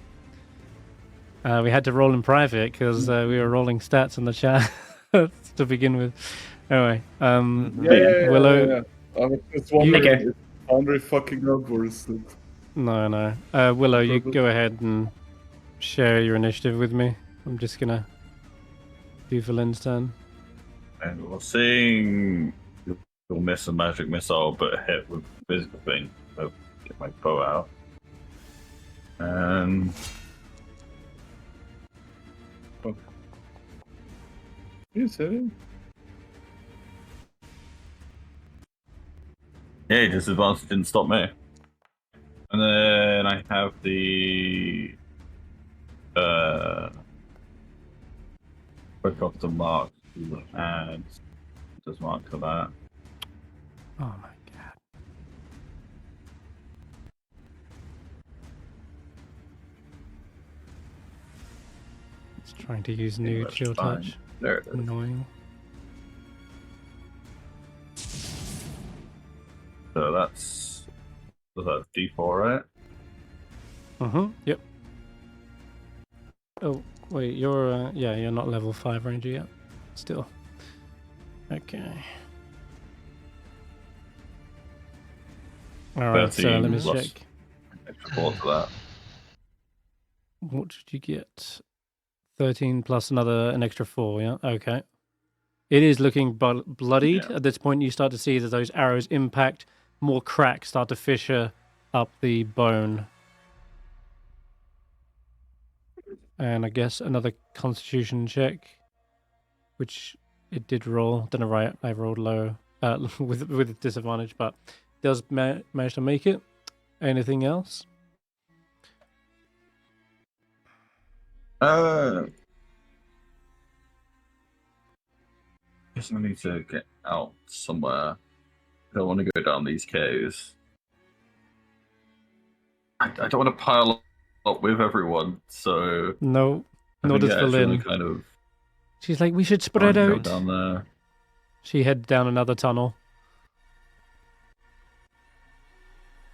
We had to roll in private because we were rolling stats in the chat to begin with. Anyway, Willow. I was just wondering Okay. if Foundry fucking up or is it... No. Willow, you go ahead and share your initiative with me. I'm just gonna do Valen's turn. And we're seeing you'll miss a magic missile, but hit with physical thing. So get my bow out. And You said it? yeah, disadvantage didn't stop me. And then I have the quick off the mark and just mark for that. Oh my god. It's trying to use new that's chill fine. touch. There it is. Annoying. So that's D4, right? Yep. Oh wait, you're you're not level 5 ranger yet. Still. Okay. Alright, so 13 let me plus check. extra 4 to that. What did you get? 13 plus an extra 4, yeah? Okay. It is looking bloodied. Yeah. At this point, you start to see that those arrows impact, more cracks start to fissure up the bone. And I guess another constitution check, which it did roll. Don't know why I rolled low with disadvantage, but does manage to make it. Anything else? Guess I need to get out somewhere. I don't want to go down these caves. I don't want to pile up with everyone, so No, I nor think, does yeah, it's really Valin. kind of She's like, we should spread go out. down there. She heads down another tunnel.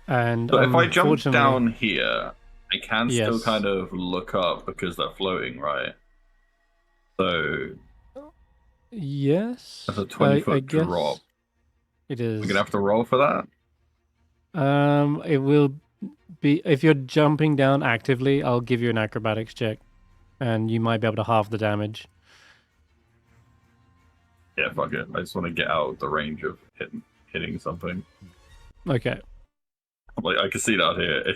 And But if I jump unfortunately- down here, I can still Yes. kind of look up because they're floating, right? So Yes. that's a I 20-foot guess drop. It is. We're gonna have to roll for that. It will be if you're jumping down actively. I'll give you an acrobatics check, and you might be able to halve the damage. Yeah, fuck it. I just want to get out of the range of hitting something. Okay. Like I can see that here.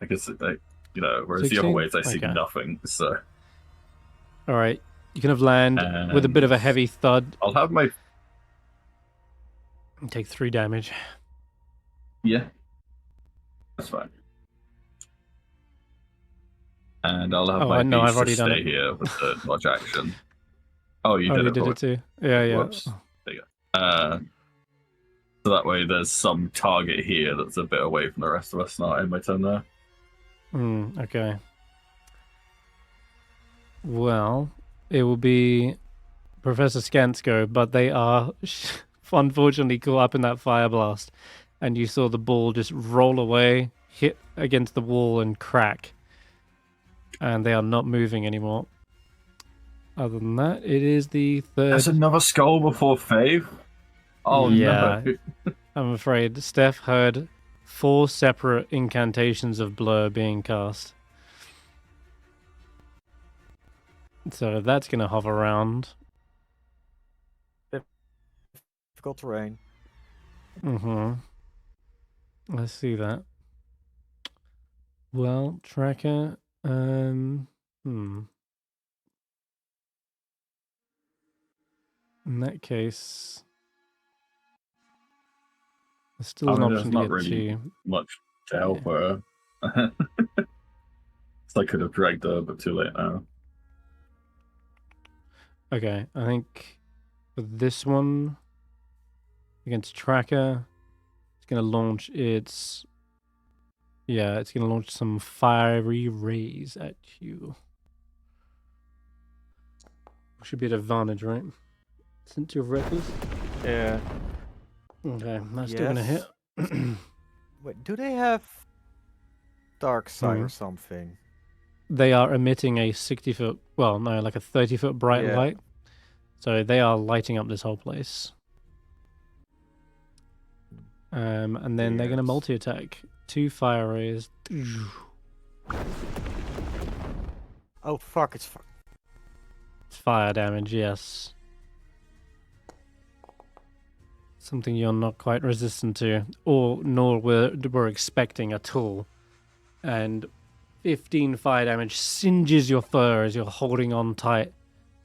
I can see, like, whereas the other 16? ways I see Okay. nothing. So All right. You kind of land with a bit of a heavy thud. I'll have my And take 3 damage. yeah. That's fine. And I'll have Oh, my I know, beast I've already to done stay it. here with the dodge action. Oh, you Oh, did you it. did for it too. Yeah. Whoops. There you go. So that way there's some target here that's a bit away from the rest of us. Not in my turn there. Okay. Well, it will be Professor Skansko, but they are unfortunately caught up in that fire blast. And you saw the ball just roll away, hit against the wall, and crack. And they are not moving anymore. Other than that, it is the third. There's another skull before Fave? Oh Yeah. no. I'm afraid Stef heard 4 separate incantations of blur being cast. So that's going to hover around. Difficult terrain. I see that. Well, tracker. In that case, there's still an there's option to not get really to. much to help her. So I could have dragged her, but too late now. Okay, I think for this one against tracker, it's going to launch its. Yeah, it's going to launch some fiery rays at you. Should be at advantage, right? Since you're reckless. Yeah. Okay, that's still going to hit. Wait, do they have dark sight or something? they are emitting a 60-foot, well, no, like a 30-foot bright Yeah. light. So they are lighting up this whole place. And then they're going to Yes. multi-attack. 2 fire rays. Oh fuck! It's It's fire damage, yes. Something you're not quite resistant to, or nor were expecting at all. And 15 fire damage singes your fur as you're holding on tight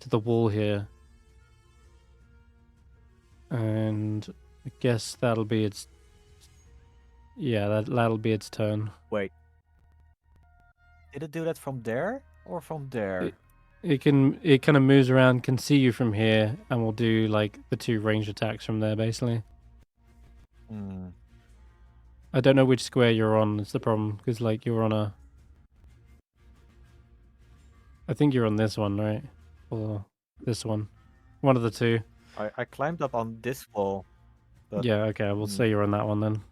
to the wall here. And I guess that'll be its... Yeah, that'll be its turn. wait. Did it do that from there or from there? It kind of moves around, can see you from here, and will do like the 2 range attacks from there, basically. Hmm. I don't know which square you're on. It's the problem because like you're on a. I think you're on this one, right? Or this one, one of the 2. I climbed up on this wall. But Yeah, okay. We'll say you're on that one then.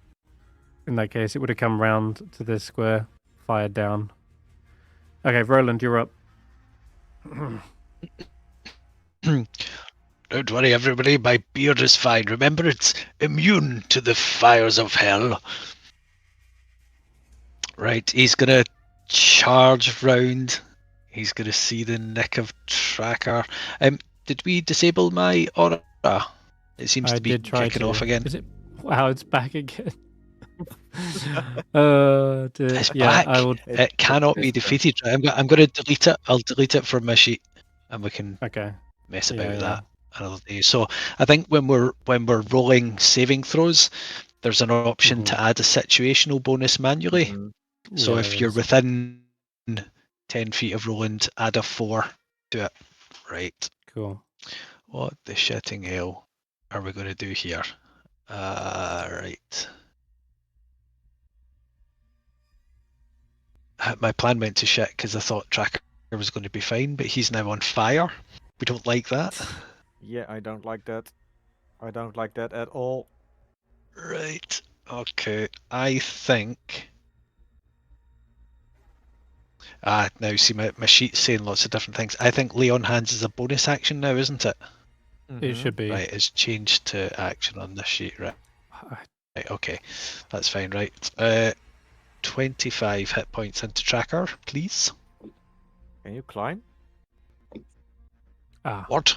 In that case, it would have come round to this square, fired down. Okay, Roland, you're up. Don't worry, everybody. My beard is fine. Remember, it's immune to the fires of hell. Right, he's gonna charge round. He's gonna see the nick of Tracker. Did we disable my aura? It seems I to be did try kicking to. off again. Is it? Wow, it's back again. It's yeah, back. I will. It cannot be it's back. defeated. I'm going to delete it. I'll delete it from my sheet, and we can Okay. mess Yeah, about with yeah. that another day. So I think when we're rolling saving throws, there's an option to add a situational bonus manually. Mhm. So Yeah, if there you're is. within 10 feet of Roland, add a 4 to it. Right. Cool. What the shitting hell are we going to do here? Right. My plan went to shit because I thought Tracker was going to be fine, but he's now on fire. We don't like that. Yeah, I don't like that. I don't like that at all. Right. Okay. I think. Now see my sheet's saying lots of different things. I think lay on hands is a bonus action now, isn't it? It should be. Right, it's changed to action on this sheet, right? Right, okay. That's fine, right. 25 hit points into Tracker, please. Can you climb? Ah, What?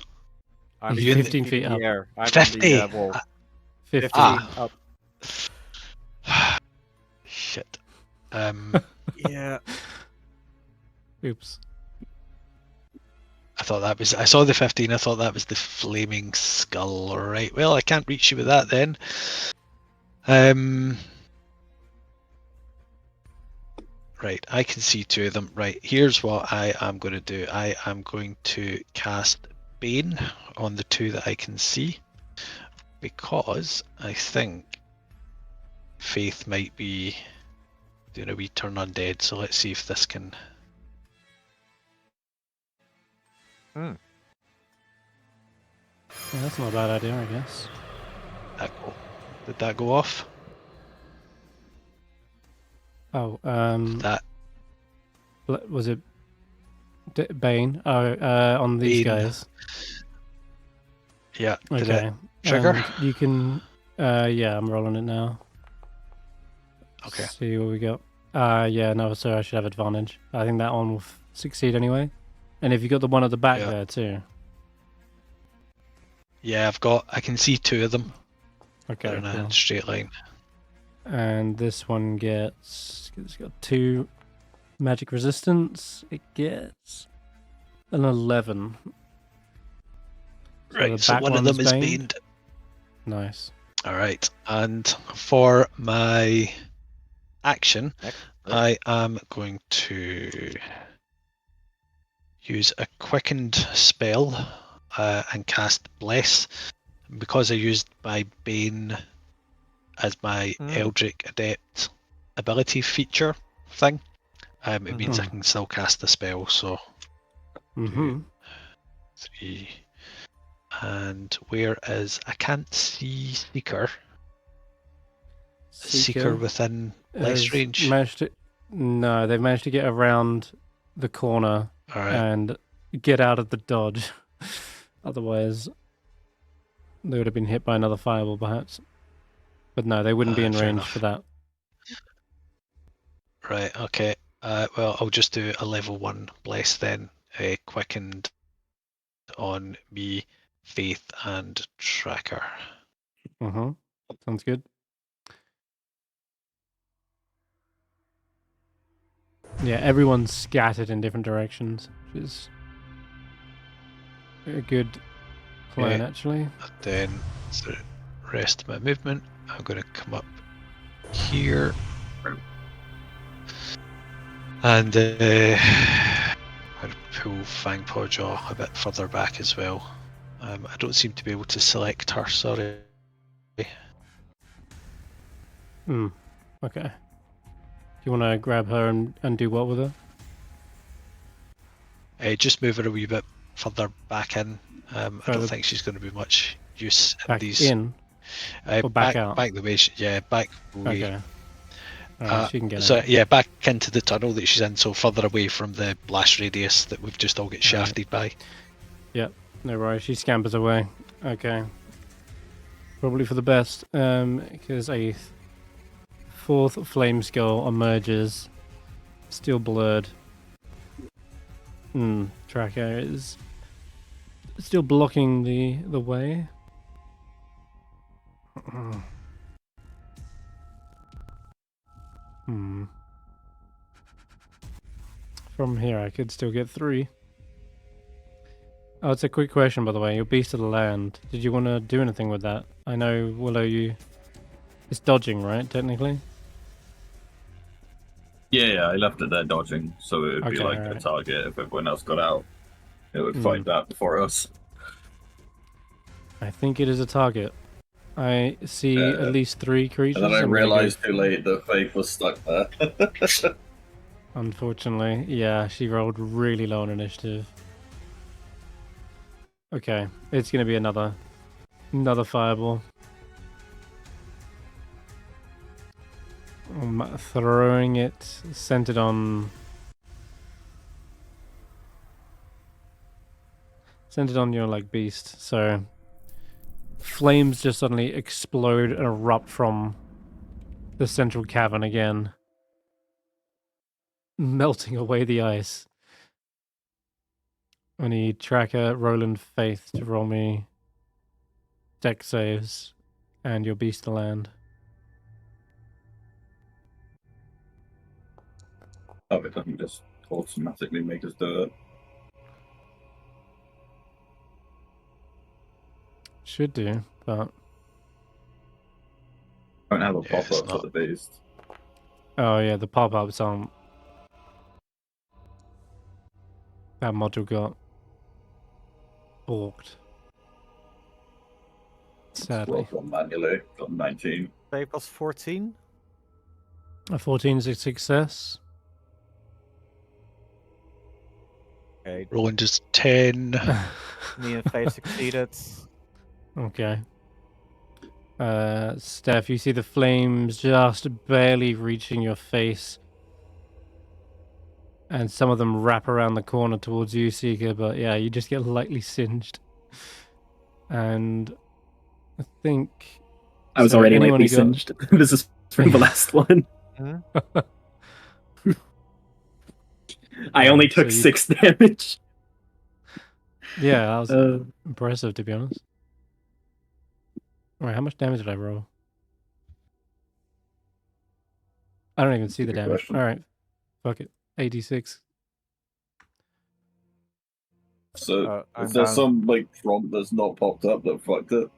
I'm He's 15 feet in the up. air. I'm 50. on the wall. 15. 15 up. Shit. Yeah. Oops. I thought that was. I saw the 15. I thought that was the flaming skull. All right. Well, I can't reach you with that then. Right. I can see 2 of them. Right. Here's what I am going to do. I am going to cast Bane on the 2 that I can see, because I think Faith might be doing a wee turn undead. So let's see if this can. Yeah, that's not a bad idea, I guess. Did that go off? Oh, That was it Bane? Oh, on these Bane. guys. Yeah. Did Okay. it trigger? And you can. Yeah, I'm rolling it now. Okay. See what we got. Yeah, no, so I should have advantage. I think that one will succeed anyway. And if you got the one at the back Yeah. there too. Yeah, I can see 2 of them. Okay. They're in Cool. a straight line. And this one gets. It's got 2 magic resistance. It gets an 11. So Right, the so back one of them one's is baned. baned. Nice. Alright, and for my action, I am going to use a quickened spell and cast Bless. Because I used my Bane as my Eldritch Adept ability feature thing, it means I can still cast the spell, so 2, 3, and where is, I can't see Seeker. Seeker within less range. No, they've managed to get around the corner All right. and get out of the dodge. Otherwise, they would have been hit by another fireball, perhaps. But no, they wouldn't be in Fair range enough. for that. Right. Okay. Well, I'll just do a level 1 bless then, quickened on me, Faith, and Tracker. Sounds good. Yeah, everyone's scattered in different directions, which is a good plan, Okay. actually. And then the rest of my movement, I'm going to come up here. And I'd pull Fangpawjaw a bit further back as well. I don't seem to be able to select her, sorry. Okay. Do you want to grab her and do what with her? Just move her a wee bit further back in. I don't Further think she's going to be much use in back these. in? Or back out? Back the way, back the way. Okay. Alright, she can get So out. yeah, back into the tunnel that she's in, so further away from the blast radius that we've just all get shafted by. Yep, no worries. She scampers away. Okay. Probably for the best, because a fourth flame skull emerges, still blurred. Tracker is still blocking the way. From here, I could still get 3. Oh, it's a quick question, by the way. Your Beast of the Land. Did you want to do anything with that? I know, Willow, it's dodging, right, technically? Yeah, I left it there dodging, so it would be Okay, like a alright. target if everyone else got out. It would fight that before us. I think it is a target. I see at least 3 creatures. And then I I'm gonna realized go- too late that Faith was stuck there. Unfortunately, yeah, she rolled really low on initiative. Okay, it's gonna be another fireball. I'm throwing it centered on your like beast. So flames just suddenly explode and erupt from the central cavern again, melting away the ice. I need Tracker, Roland, Faith to roll me deck saves and your beast to land. Oh, it doesn't just automatically make us do it. Should do, but Don't have a Yeah, it's pop-up for not. the beast. oh yeah, the pop-ups aren't. That module got balked. Sadly. Well, manually, got 19. Save was 14. A 14 is a success. Okay, Roland is 10. me and Faith succeeded. Okay. Steph, you see the flames just barely reaching your face. And some of them wrap around the corner towards you, Seeker, but yeah, you just get lightly singed. And I think... I was so already anyone lightly who got- singed. This is from the last one. I only took So you- 6 damage. Yeah, that was Uh, impressive, to be honest. Alright, how much damage did I roll? I don't even see the Good damage. question. Alright, fuck it. 86. So, I'm is there down. some, like, prompt that's not popped up that fucked it?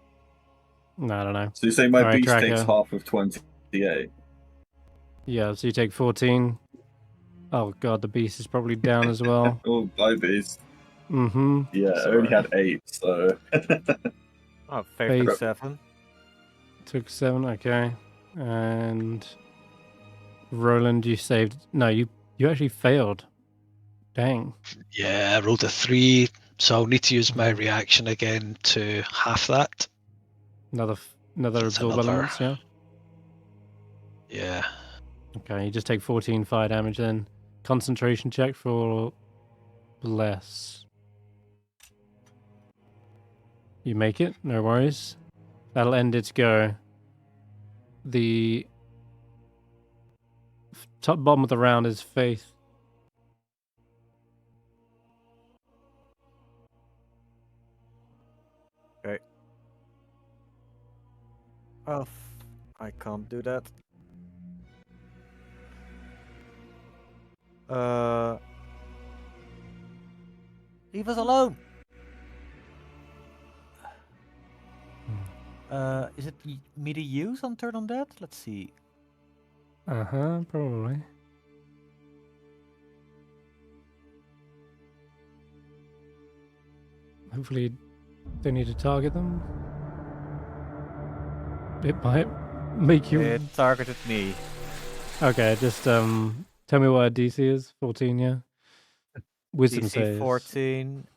No, I don't know. So you say my Alright, beast takes Tracker. half of 28? Yeah, so you take 14. Oh god, the beast is probably down as well. Oh, my beast. Mm-hmm. Yeah, I Sorry. only had 8, so... Oh, Faith. 57. Took 7, okay. And Roland, you saved. No, you actually failed. Dang. Yeah, I rolled a 3, so I'll need to use my reaction again to half that. Another That's absorb another- elements, yeah. Yeah. Okay, you just take 14 fire damage then. concentration check for Bless. You make it, no worries. That'll end its go. The top bottom of the round is Faith. Okay. Oh, I can't do that. Leave us alone. Is it me to use on turn on that? Let's see. Probably. Hopefully they need to target them. It might make you... It targeted me. Okay, just tell me what a DC is. 14, yeah? Wisdom DC save. 14,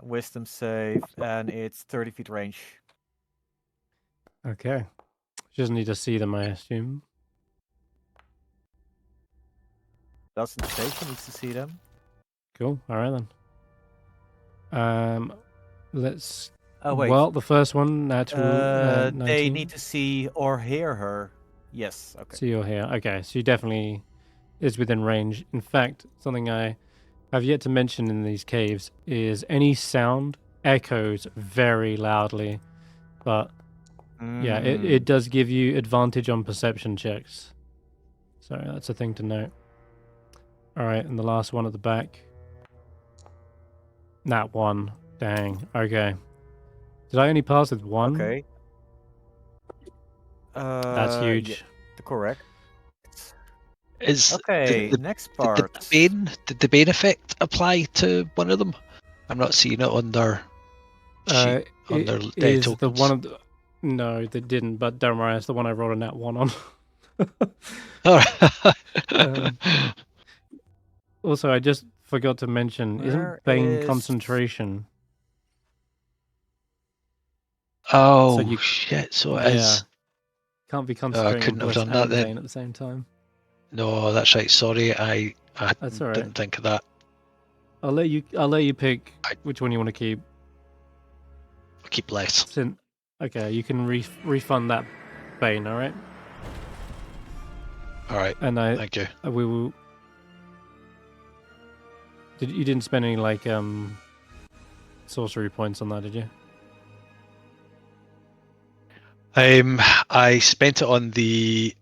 wisdom save, and it's 30 feet range. Okay. She doesn't need to see them, I assume. Doesn't say she needs to see them. Cool. All right then. Let's. Oh wait. Well, the first one, natural. 19. They need to see or hear her. Yes. Okay. See or hear. Okay, so she definitely is within range. In fact, something I have yet to mention in these caves is any sound echoes very loudly, but yeah, it does give you advantage on perception checks. So that's a thing to note. All right, and the last one at the back. Nat 1. Dang. Okay. Did I only pass with 1? Okay. That's huge. Yeah, correct. Is Okay. Next part. Did the Bane effect apply to one of them? I'm not seeing it on their sheet. On their dead tokens. The one of the... No, they didn't. But don't worry, it's the one I rolled a nat 1 on. All right. Also, I just forgot to mention, isn't Bane is- concentration? Oh So you- shit! So it is. Can't be concentrating couldn't have Bliss done that and then. Bane at the same time. No, that's right. Sorry, I That's all right. didn't think of that. I'll let you pick which one you want to keep. I'll keep less. Okay, you can refund that Bane, all right? All right. And Thank you. we will. You didn't spend any like sorcery points on that, did you? I spent it on the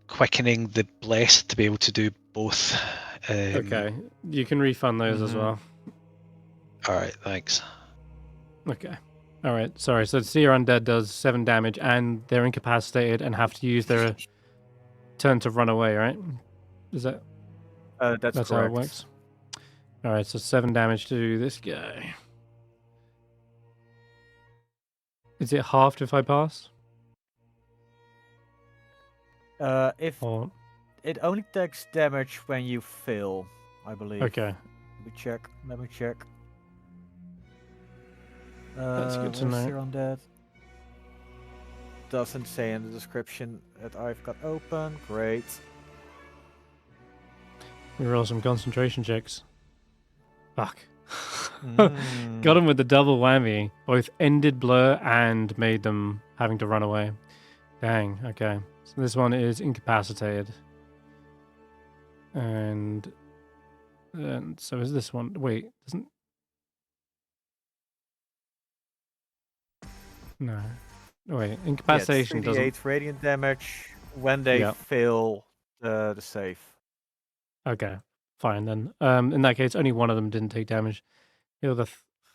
quickening the blessed to be able to do both. Okay, you can refund those as well. All right, thanks. Okay. All right. Sorry. So Seer Undead does 7 damage, and they're incapacitated and have to use their turn to run away. Right? Is that? That's how it correct. works. All right. So 7 damage to this guy. Is it halved if I pass? If Or... it only takes damage when you fail, I believe. Okay. Let me check. That's good to where's know. Seer Undead? Doesn't say in the description that I've got open. Great. We roll some concentration checks. Fuck. Got him with the double whammy. Both ended Blur and made them having to run away. Dang, okay. So this one is incapacitated. And so is this one. Wait, doesn't... No. Wait, incapacitation doesn't... doesn't... radiant damage when they fail the save. Okay, fine then. In that case, only one of them didn't take damage. The other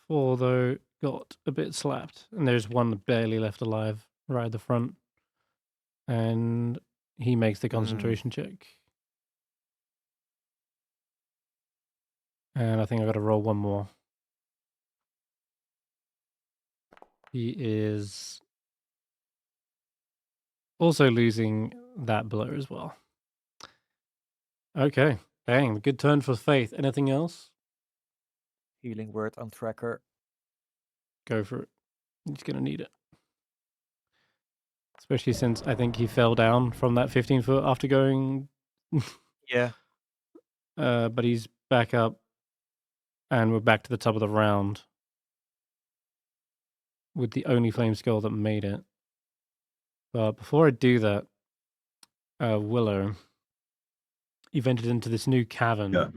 4, though, got a bit slapped. And there's one barely left alive right at the front. And he makes the concentration check. And I think I've got to roll one more. He is also losing that blow as well. Okay. Dang, good turn for Faith. Anything else? Healing word on tracker. Go for it. He's going to need it. Especially since I think he fell down from that 15 foot after going... Yeah. but he's back up, and we're back to the top of the round with the only flame skull that made it. But before I do that, Willow, you've entered into this new cavern, Yeah.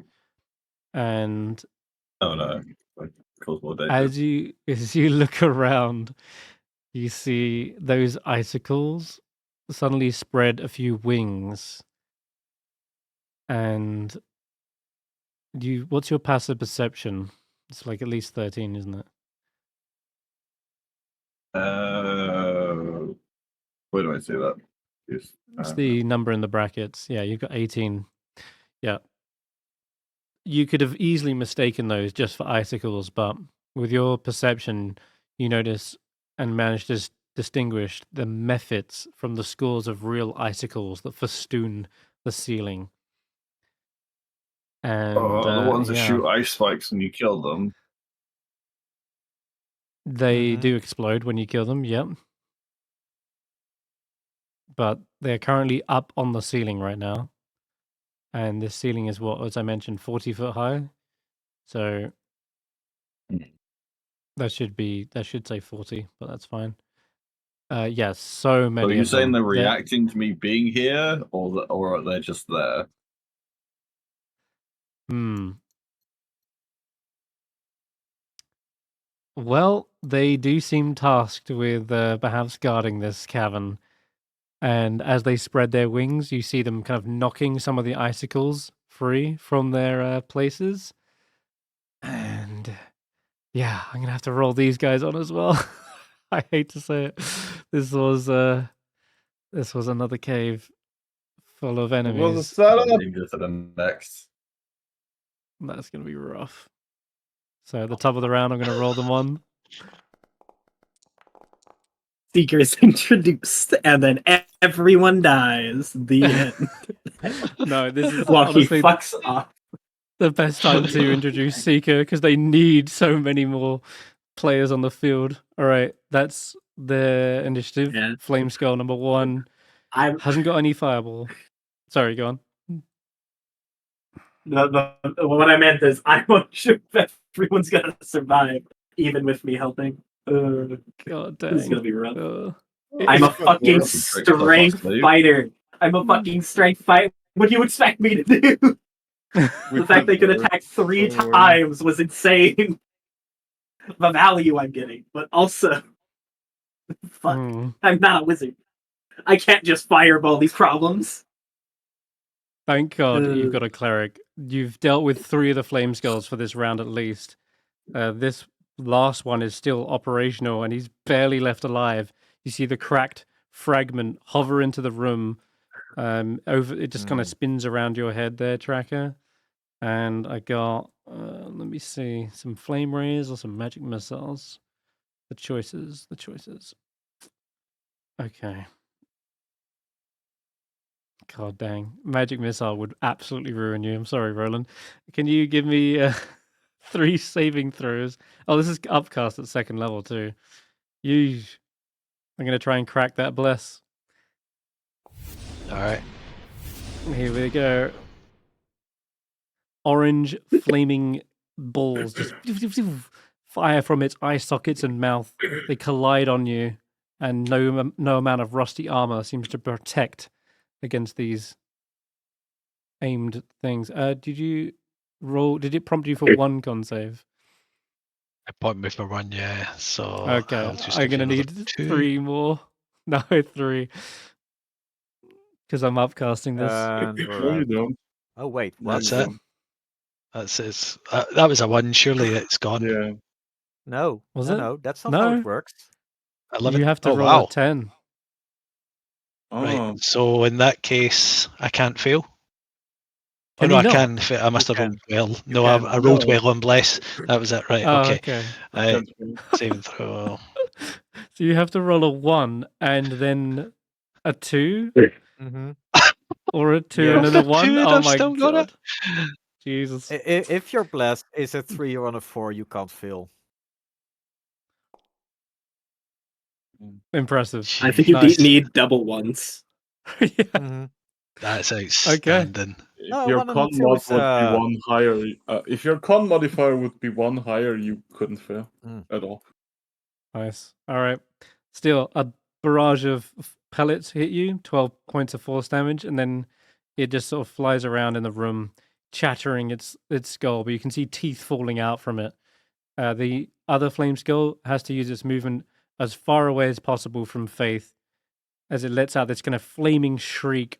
and Oh no. Like, cause more danger. as you look around, you see those icicles suddenly spread a few wings, and what's your passive perception? It's like at least 13, isn't it? Where do I see that? Yes. It's the number in the brackets. Yeah, you've got 18. Yeah. You could have easily mistaken those just for icicles, but with your perception, you notice and manage to distinguish the mephits from the scores of real icicles that festoon the ceiling. And the ones that yeah, shoot ice spikes when you kill them. they do explode when you kill them, yep. But they're currently up on the ceiling right now. And this ceiling is what, as I mentioned, 40 foot high. So that should say 40, but that's fine. Yeah, so many. So are you of saying them. they're reacting to me being here, or they're just there? Well, they do seem tasked with perhaps guarding this cavern. And as they spread their wings, you see them kind of knocking some of the icicles free from their places. And yeah, I'm gonna have to roll these guys on as well. I hate to say it. This was another cave full of enemies. Well, the setup. Dangerous at the next. That's gonna be rough. So at the top of the round, I'm gonna roll them on. Seeker is introduced, and then everyone dies. The end. No, this is While he honestly fucks off. the best time to introduce Seeker because they need so many more players on the field. All right, that's the initiative. Yeah. Flame Skull number 1 hasn't got any fireball. Sorry, go on. What I meant is I'm unsure if everyone's gonna survive, even with me helping. God dang. This is gonna be rough. I'm a fucking strength fighter. I'm a fucking strength fighter. What do you expect me to do? The fact they could attack 3 times was insane. The value I'm getting, but also, fuck, I'm not a wizard. I can't just fireball these problems. Thank God you've got a cleric. You've dealt with 3 of the flame skulls for this round at least. This last one is still operational and he's barely left alive. You see the cracked fragment hover into the room. It just kind of spins around your head there, Tracker. And I got, let me see, some flame rays or some magic missiles. The choices. Okay. God dang. Magic missile would absolutely ruin you. I'm sorry, Roland. Can you give me 3 saving throws? Oh, this is upcast at 2nd level too. I'm going to try and crack that bless. All right. Here we go. Orange flaming balls just fire from its eye sockets and mouth. They collide on you, and no amount of rusty armor seems to protect against these aimed things. Did you roll? Did it prompt you for 1 con save? It pointed me for 1, yeah. So Okay, I'm gonna need 3 more. No, 3. Because I'm upcasting this. No, you don't. Oh wait, what? That's it. That's it. That was a 1. Surely it's gone. Yeah. No, Was no, it? no, that's not how No. it works. 11. You have to Oh, roll wow. a 10. Right. Oh. So in that case, I can't fail. Can no, you I not? can. I must have rolled well. No, can. I rolled No. well on bless. That was it. Right. Oh, Okay. okay. Saving throw. So you have to roll a 1 and then a 2 Mm-hmm. or a 2 Yeah. and then a 1. Dude, Oh I've my still got God. it. Jesus. If your blast is a 3 or on a 4, you can't fail. Impressive. I think you Nice. need double ones. Yeah. Mm-hmm. That's outstanding. If No, your 1 and con 2 mod is, would be one higher, if your con modifier would be one higher, you couldn't fail at all. Nice. All right. Still, a barrage of pellets hit you, 12 points of force damage, and then it just sort of flies around in the room, chattering its skull, but you can see teeth falling out from it. The other flame skull has to use its movement as far away as possible from Faith as it lets out this kind of flaming shriek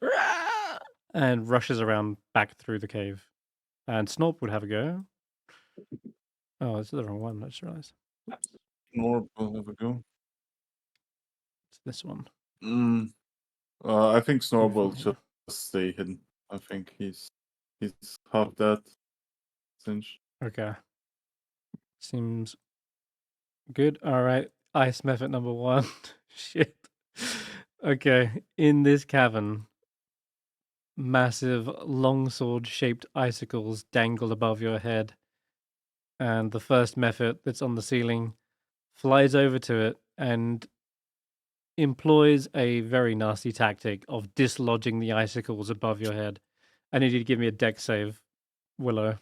and rushes around back through the cave. And Snorp would have a go. Oh, it's the wrong one, I just realized. Nor will have a go. It's this one. I think Snor will from here. just stay hidden. I think he's half that cinch. Okay. Seems good. All right. Ice method number 1. Shit. Okay. In this cavern, massive longsword shaped icicles dangle above your head. And the first method that's on the ceiling flies over to it and employs a very nasty tactic of dislodging the icicles above your head. I need you to give me a dex save, Willow.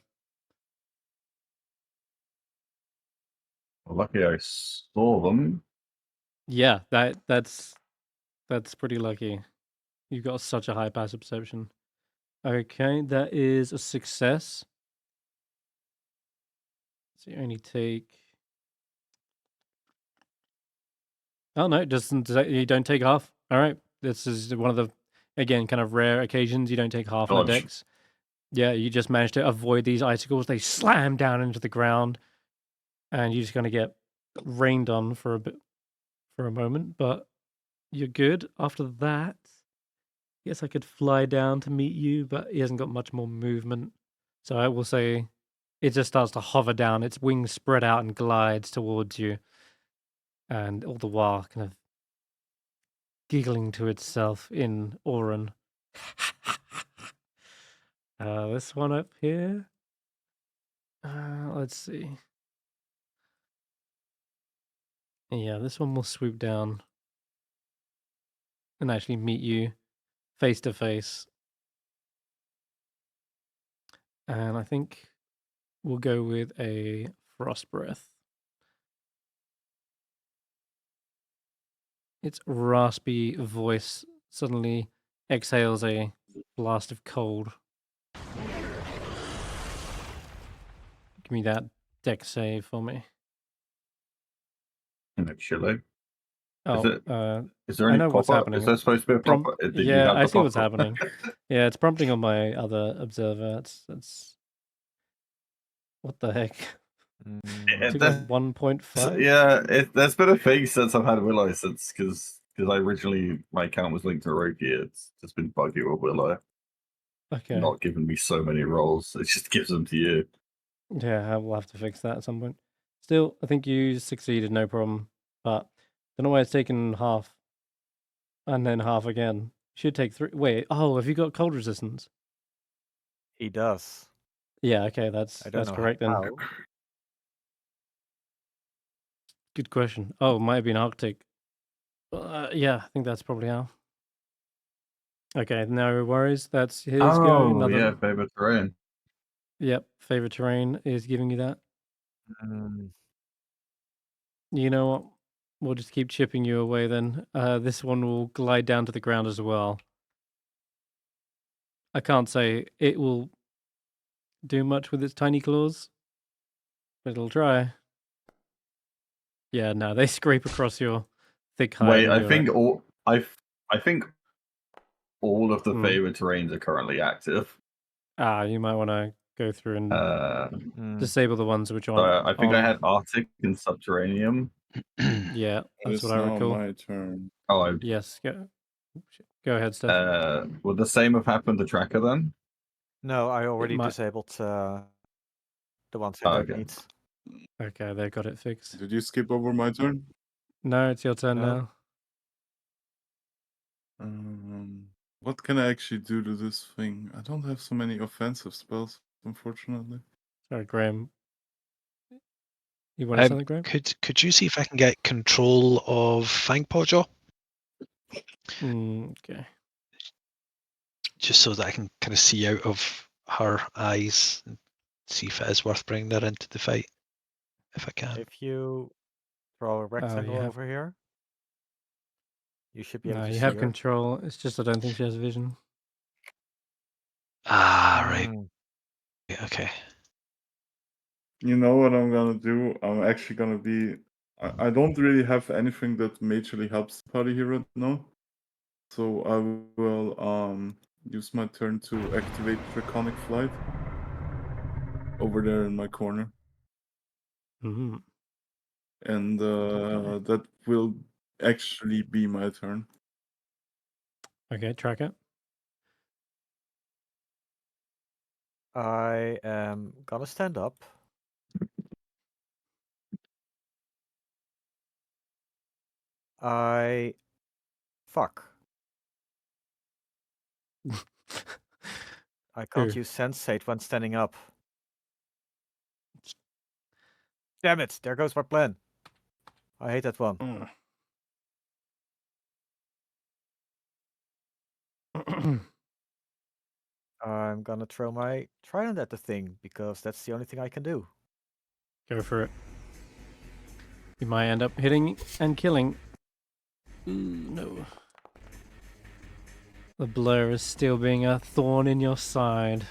Lucky I saw them. Yeah, that's pretty lucky. You've got such a high passive perception. Okay, that is a success. So you only take. Oh no, it doesn't. You don't take half. All right, this is one of the again kind of rare occasions you don't take half on a Dodge. dex. Yeah, you just managed to avoid these icicles. They slam down into the ground, and you're just gonna get rained on for a moment. But you're good. After that, yes, I could fly down to meet you, but he hasn't got much more movement. So I will say it just starts to hover down. Its wings spread out and glides towards you. And all the while kind of giggling to itself in Auran. This one up here. Let's see. Yeah, this one will swoop down and actually meet you face to face. And I think we'll go with a frost breath. Its raspy voice suddenly exhales a blast of cold. Give me that dex save for me. Actually. Oh, Is there I any know what's pop-up? happening. Is there supposed to be a Prompt- pop-up? Did you yeah, have I the see what's pop-up? happening. Yeah, it's prompting on my other observer. That's what the heck. Took like 1.5. Yeah, there's been a thing since I've had Willow since because I originally my account was linked to Roki. It's just been buggy with Willow. Okay. Not giving me so many rolls. It just gives them to you. Yeah, I will have to fix that at some point. Still, I think you succeeded, no problem. But don't know why it's taken half, and then half again. Should take 3. Wait, oh, have you got cold resistance? He does. Yeah, okay, that's I don't know correct then. how. Good question. Oh, it might have been Arctic. Yeah, I think that's probably how. Okay, no worries. That's his go. Another... yeah, favorite terrain. Yep, favorite terrain is giving you that. Mm, You know what? We'll just keep chipping you away then. This one will glide down to the ground as well. I can't say it will do much with its tiny claws, but it'll try. Yeah, no, they scrape across your thick hide. Wait, and I you're think like, I think all of the favorite terrains are currently active. you might want to go through and disable the ones which aren't. I think I had Arctic and Subterranean. Yeah, that's what I recall. My turn. Oh, Yes, go ahead, Stef. Would the same have happened to Tracker then? No, I already disabled the ones it don't need. Okay, they got it fixed. Did you skip over my turn? No, it's your turn now. What can I actually do to this thing? I don't have so many offensive spells, unfortunately. Sorry, Graham. You want something, Graham? Could you see if I can get control of Fangpawjaw? Okay. just so that I can kind of see out of her eyes and see if it is worth bringing her into the fight, if I can. If you throw a rectangle have- over here, you should be able No, to you see have her. control. It's just I don't think she has vision. Ah, right. Mm, Okay. You know what I'm gonna do? I'm actually gonna be. I don't really have anything that majorly helps the party here right now, so I will use my turn to activate Draconic Flight over there in my corner, Mm-hmm. and that will actually be my turn. Okay, track it. I am gonna stand up. Fuck. I can't Who? use Sensate when standing up. Damn it! There goes my plan. I hate that one. I'm gonna throw my trident at the thing because that's the only thing I can do. Go for it. You might end up hitting and killing. Ooh, no. The blur is still being a thorn in your side.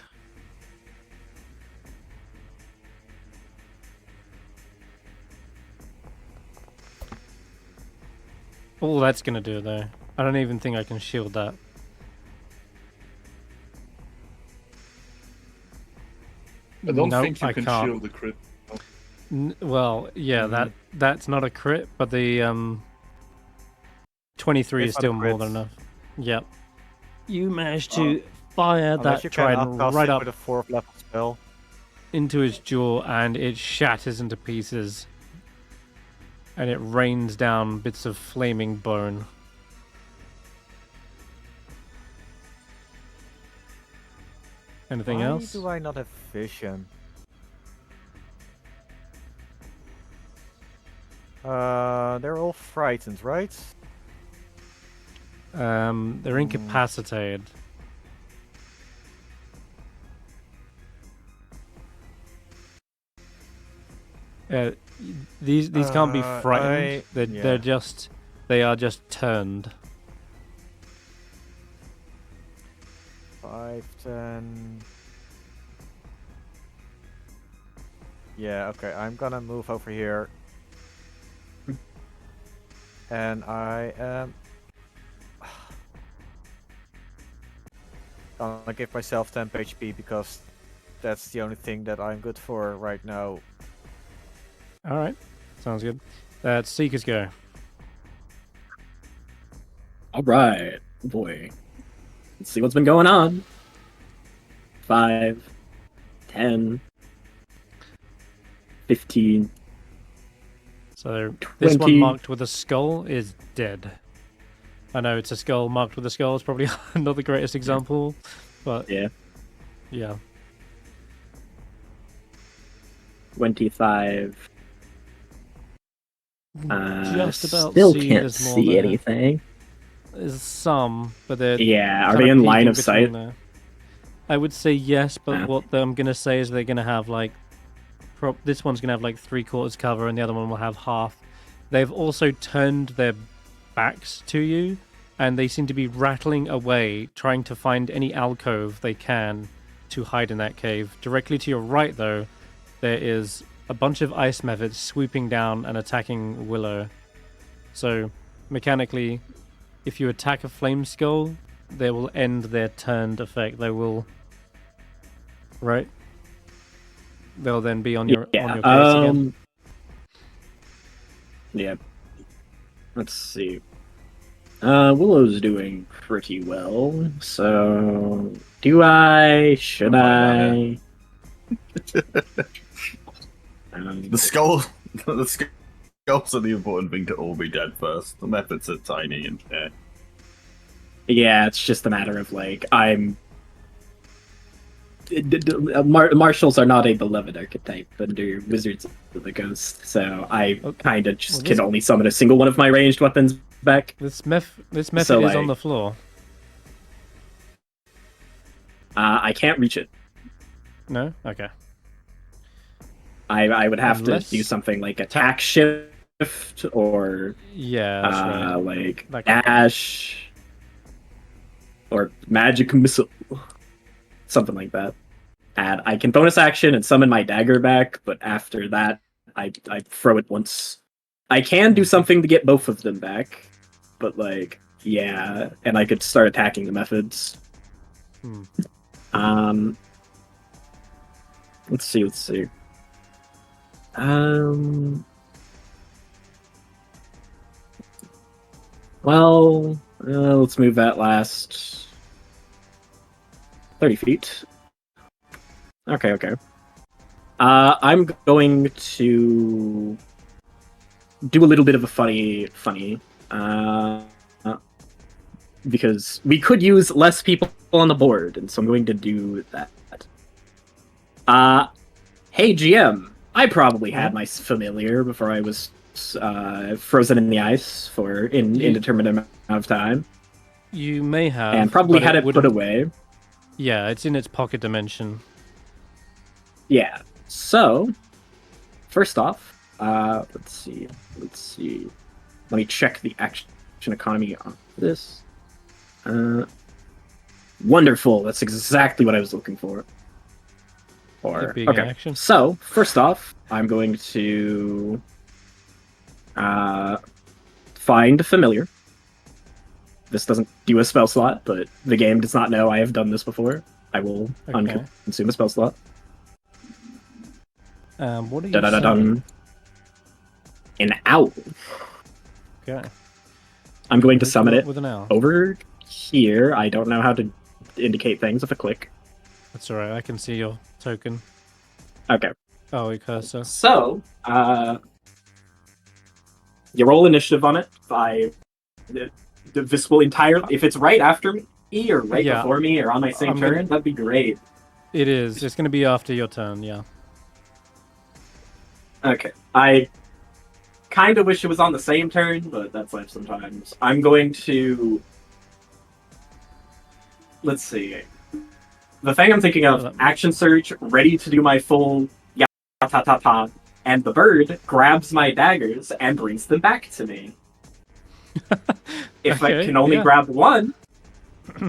All that's gonna do though. I don't even think I can shield that. I don't Nope, think you I can can't. shield the crit. Well, yeah, that's not a crit, but the 23 It's is not a still more crit. than enough. Yep. You managed to fire Unless that you can trident upcast right it up with a 4th level spell. into his jaw, and it shatters into pieces. And it rains down bits of flaming bone. Anything Why else? do I not have vision? They're all frightened, right? They're incapacitated. These can't be frightened. They are just turned. 5, 10. Yeah, okay, I'm gonna move over here. And I am gonna give myself 10 HP because that's the only thing that I'm good for right now. Alright, sounds good. That's Seeker's go. All right, boy. Let's see what's been going on. 5, 10, 15. So this one 20. marked with a skull is dead. I know it's a skull marked with a skull. It's probably not the greatest example, but Yeah. yeah. 25. Just about Still see can't there's more see there. anything. There's some, but they're Yeah, are kinda they in line peeking of between sight? there. I would say yes, but Ah. what I'm gonna say is they're gonna have like, this one's gonna have like 3/4 cover, and the other one will have half. They've also turned their backs to you, and they seem to be rattling away, trying to find any alcove they can to hide in that cave. Directly to your right, though, there is a bunch of ice methods swooping down and attacking Willow. So, mechanically, if you attack a flame skull, they will end their turned effect. They will, right? They'll then be on your case again. Yeah. Let's see. Willow's doing pretty well. So, do I? Should I? The skull, the skulls are the important thing to all be dead first. The methods are tiny and Yeah, it's just a matter of like marshals are not a beloved archetype under Wizards of the Coast, so I kind of just can only summon a single one of my ranged weapons back. This method So, is on like- the floor. I can't reach it. No? Okay. I would have Unless- to do something like attack shift or Yeah, that's right. like That kind of- dash or magic missile, something like that. And I can bonus action and summon my dagger back, but after that, I throw it once. I can do something to get both of them back, but like, yeah, and I could start attacking the methods. Let's see. Well, let's move that last 30 feet. Okay. I'm going to do a little bit of a funny, because we could use less people on the board, and so I'm going to do that. Hey GM, I probably had my familiar before I was frozen in the ice for an indeterminate amount of time. You may have. And probably but had it put wouldn't- away. Yeah, it's in its pocket dimension. Yeah. So, first off, let's see. Let me check the action economy on this. Wonderful. That's exactly what I was looking for. It being Okay. action. So, first off, I'm going to find a familiar. This doesn't do a spell slot, but the game does not know I have done this before. I will Okay. consume a spell slot. What are you Da-da-da-dum. An owl. Okay. I'm going to Who's summon come it up with an owl. over here. I don't know how to indicate things with a click. That's alright, I can see your token. Okay. Oh, your cursor. So, you roll initiative on it. This will entirely... If it's right after me, or right Yeah. before me, or on my same I'm turn, gonna- that'd be great. It is. It's going to be after your turn, yeah. Okay. I kind of wish it was on the same turn, but that's life sometimes. I'm going to... Let's see. The thing I'm thinking of, action surge, ready to do my full ya-ta-ta-ta, and the bird grabs my daggers and brings them back to me. If I Okay, can only yeah. grab one,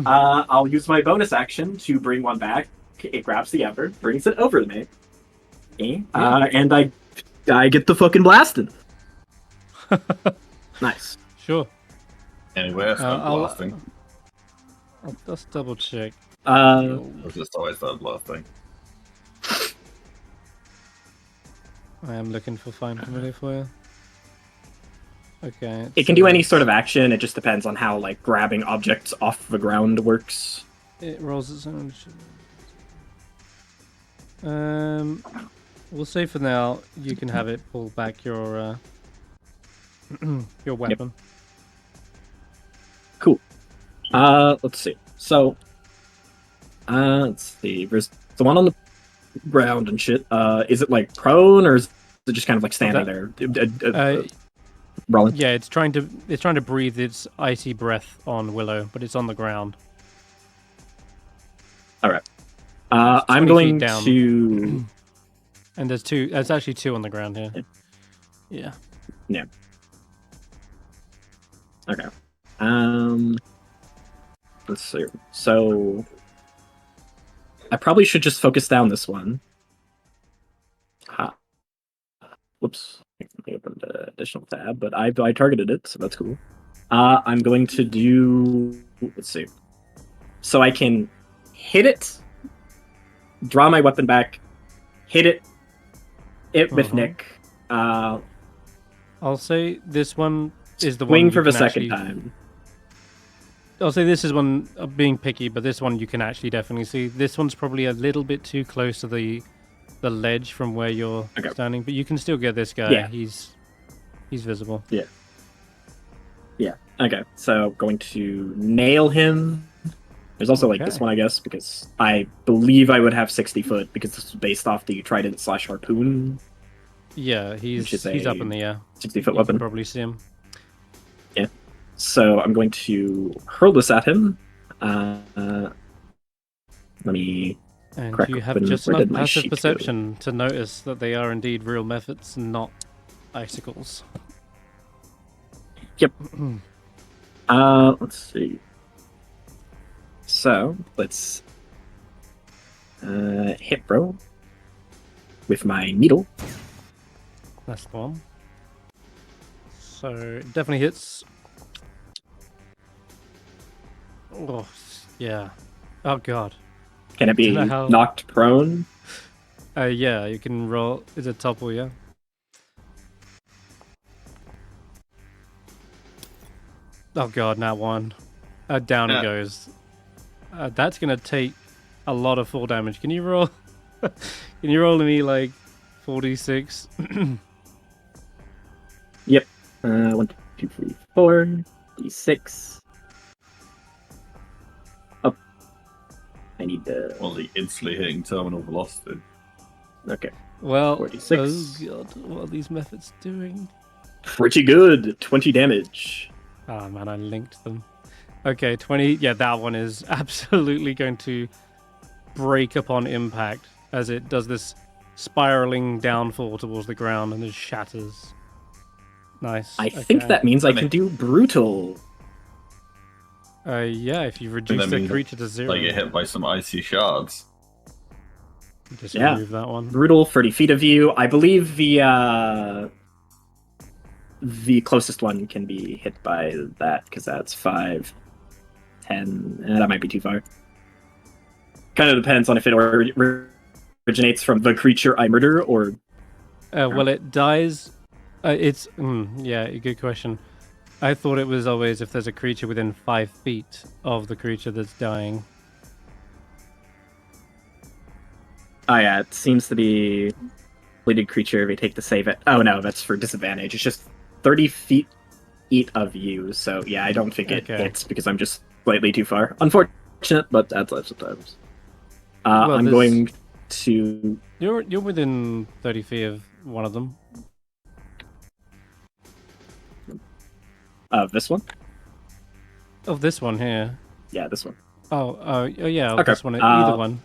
I'll use my bonus action to bring one back. It grabs the other, brings it over to me. And I get the fucking blasted. Nice. Sure. Anyway, I start I'll- blasting. I'll just double check. I just always start blasting. I am looking for Find Familiar for you. Okay. It can do any sort of action. It just depends on how like grabbing objects off the ground works. It rolls its own. We'll say for now you can have it pull back your your weapon. Cool. Let's see. So, let's see. There's the one on the ground and shit. Is it like prone or is it just kind of like standing there? Roland. Yeah, it's trying to breathe its icy breath on Willow, but it's on the ground. All right. It's I'm 20 going feet down. to. And there's two. There's actually two on the ground here. Yeah. Yeah. Okay. Let's see. So, I probably should just focus down this one. Whoops. I opened an additional tab, but I targeted it, so that's cool. I'm going to do... Let's see. So I can hit it, draw my weapon back, hit it with Nick. I'll say this one is the one. Swing you for the can second actually- time. I'll say this is one being picky, but this one you can actually definitely see. This one's probably a little bit too close to the ledge from where you're standing, but you can still get this guy. Yeah. He's visible. Yeah. Yeah. Okay. So going to nail him. There's also like this Okay. one, I guess, because I believe I would have 60 foot because this is based off the trident / harpoon. Yeah, Which he's is up a in the air. 60 foot You weapon. can probably see him. Yeah. So I'm going to hurl this at him. Let me. And Crack you have open. just Where enough did my passive sheet go? perception to notice that they are indeed real mephits and not icicles. Yep. Let's see. So let's hit roll with my needle. That's the one. So it definitely hits. Oh, yeah. Oh, God. Can it be Dunno how- knocked prone? Yeah, you can roll. Is it topple, yeah? Oh, God, not one. Down it Yeah. goes. That's going to take a lot of full damage. Can you roll? Can you roll me, like, 46? Yep. 1, 2, 3, 4. D6. Oh. I need the. Well, the instantly hitting terminal velocity. Okay. Well, 46. oh, God, what are these methods doing? Pretty good. 20 damage. Oh man, I linked them. Okay, 20. Yeah, that one is absolutely going to break upon impact as it does this spiraling downfall towards the ground and it shatters. Nice. I think that means I can do brutal. Yeah, if you reduce that the means, creature to 0. Like get hit by some icy shards. Just Yeah. remove that one. Brutal, 30 feet of you. I believe the closest one can be hit by that, because that's 5, 10. That might be too far. Kind of depends on if it originates from the creature I murder, or... Well, it dies. Yeah, good question. I thought it was always if there's a creature within 5 feet of the creature that's dying. Oh yeah, it seems to be completed creature. We take the save it. Oh no, that's for disadvantage. It's just 30 feet of you. So yeah, I don't think it hits because I'm just slightly too far. Unfortunate, but that's life sometimes. Well, I'm going to. You're within 30 feet of one of them. This one. Of this one here. Yeah, this one. Oh yeah. Okay. This one. Either one.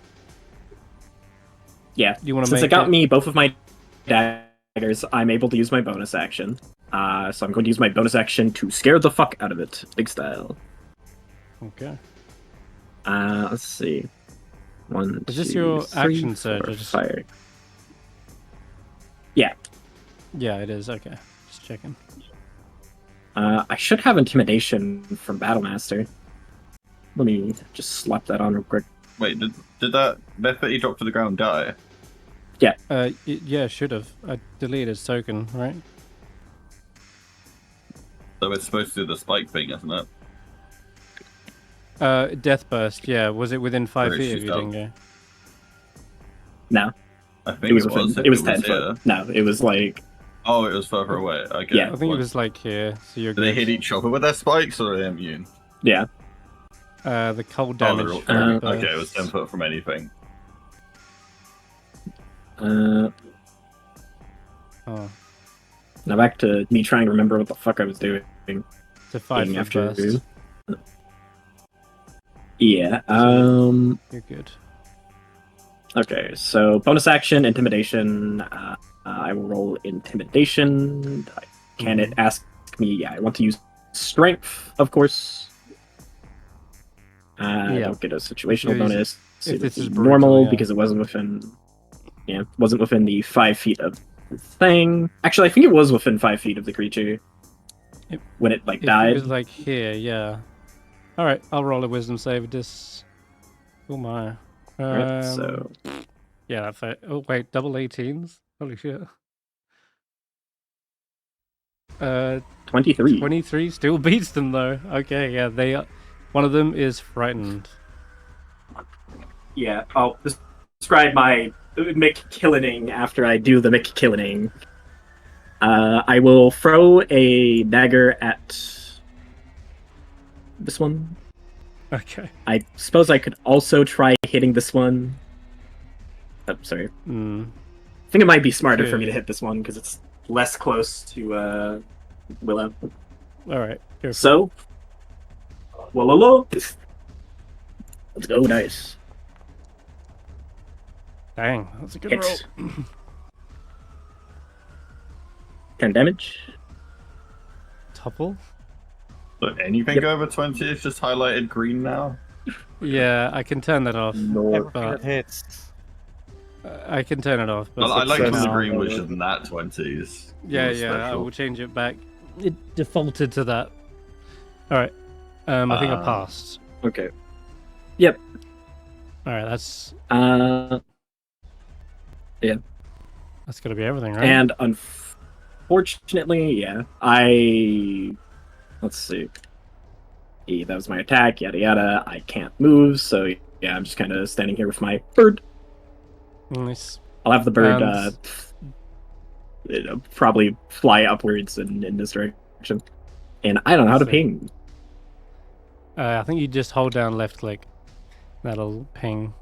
Yeah. You want to Since make it got it... me both of my daggers, I'm able to use my bonus action. So I'm going to use my bonus action to scare the fuck out of it, big style. Okay. Let's see. 1, Is this 2, your 3, action 4, surge? 5. Yeah. Yeah, it is. Okay. Just checking. I should have intimidation from Battlemaster. Let me just slap that on real quick. Wait, did that Mephit he dropped to the ground die? Yeah. Yeah, should have. I deleted his token, right? So it's supposed to do the spike thing, isn't it? Death burst. Yeah, was it within 5 Or feet of she's you, down. Dingo? No, I think it was within. It was 10 here. foot. No, it was like. Oh, it was further away. Okay. Yeah. I think it was like here. So you're Do they good. hit each other with their spikes, or are they immune? Yeah. The cold Oh, damage. they're all- from okay, it was bursts. 10 foot from anything. Oh. Now back to me trying to remember what the fuck I was doing. To 5 foot after. burst. Yeah. You're good. Okay, so bonus action, intimidation. I will roll intimidation. Can it ask me? Yeah, I want to use strength, of course. I don't get a situational Yeah, bonus. if It this was is brutal, normal yeah. because it wasn't within. Yeah, wasn't within the 5 feet of the thing. Actually, I think it was within 5 feet of the creature when it If died. it was like here, yeah. Alright, I'll roll a wisdom save with this. Oh my. Right, so Yeah, that's it. Oh wait, double 18s? Holy shit. 23. 23 still beats them though. Okay, yeah, they are. One of them is frightened. Yeah, I'll describe my McKillening after I do the McKillening. I will throw a dagger at this one. Okay. I suppose I could also try hitting this one. Oh, sorry. I think it might be smarter for me to hit this one because it's less close to Willow. Alright. So, Willow. Let's go, nice. Dang, that's a good Hit. roll. 10 damage. Topple? So anything Yep. over 20 is just highlighted green now. Yeah, I can turn that off. No. Everything but- that hits. I can turn it off. But Well, I like for when the now- green was just nat 20s. Yeah, It was yeah, I special. will change it back. It defaulted to that. Alright. I think I passed. Okay. Alright, that's Uh, that's gotta be everything, right? and unfortunately, yeah, let's see. That was my attack, yada yada. I can't move, so yeah, I'm just kind of standing here with my bird. Nice. I'll have the bird And- probably fly upwards in this direction. And I don't know how to So- ping. I think you just hold down left click. That'll ping.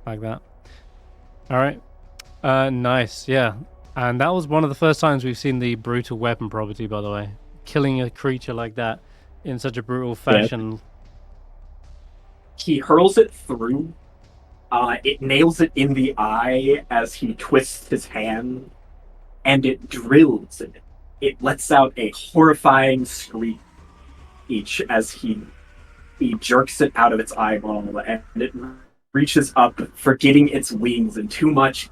Like that. Alright. Nice, yeah. And that was one of the first times we've seen the brutal weapon property, by the way. Killing a creature like that in such a brutal fashion. He hurls it through. It nails it in the eye as he twists his hand, and it drills in it. It lets out a horrifying screech as he jerks it out of its eyeball, and it reaches up, forgetting its wings and too much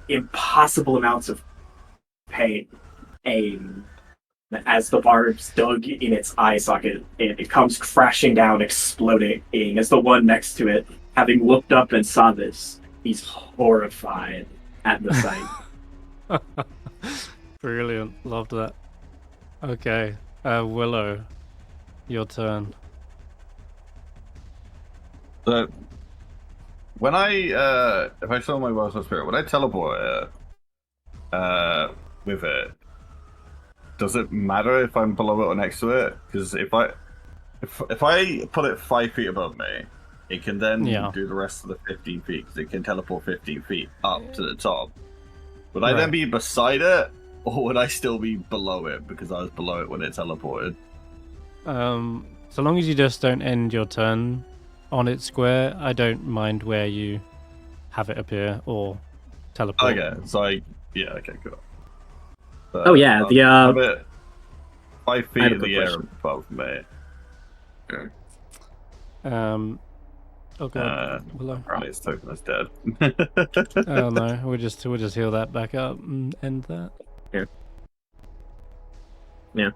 impossible amounts of pain. And as the barbs dug in its eye socket, it comes crashing down, exploding, as the one next to it, having looked up and saw this, he's horrified at the sight. Brilliant. Loved that. Okay. Willow, your turn. So, when if I saw my Wildstorm Spirit, when I teleport it, with it, does it matter if I'm below it or next to it? Because if I put it 5 feet above me, it can then do the rest of the 15 feet, because it can teleport 15 feet up to the top. Would I then be beside it, or would I still be below it because I was below it when it teleported? So long as you just don't end your turn on its square, I don't mind where you have it appear or teleport. Okay, so okay, cool. But, Oh yeah, the have it 5 feet I have a in the quick air question. above me. Oh god, Willow. Apparently its token is dead. Oh no, we'll just heal that back up and end that. Yeah.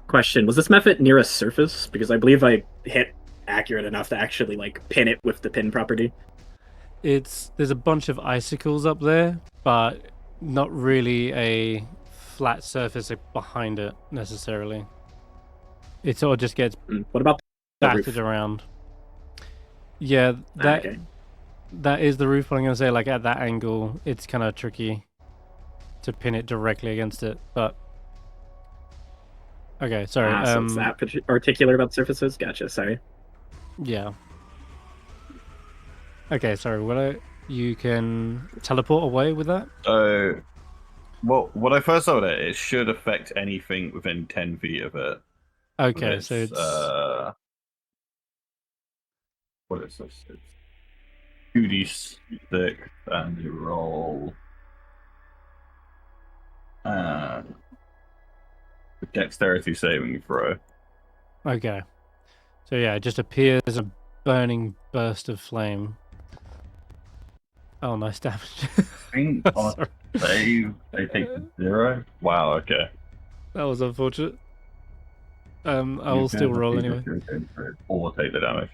Question: was this method near a surface? Because I believe I hit accurate enough to actually like pin it with the pin property. There's a bunch of icicles up there, but not really a flat surface behind it necessarily. It sort of just gets What about the battered roof? around. Yeah, Okay. that is the roof. But I'm gonna say, like, at that angle, it's kind of tricky to pin it directly against it. But okay, sorry. So it's that particular about surfaces. Gotcha. Sorry. Yeah. Okay, sorry. You can teleport away with that? Well, when I first saw it should affect anything within 10 feet of it. Okay, so it's what is this? It's 2d6 and you roll a dexterity saving throw. okay. So yeah, it just appears as a burning burst of flame. Oh, nice damage. Sorry. They take 0. Wow. Okay. That was unfortunate. I will still roll anyway. Or take the damage.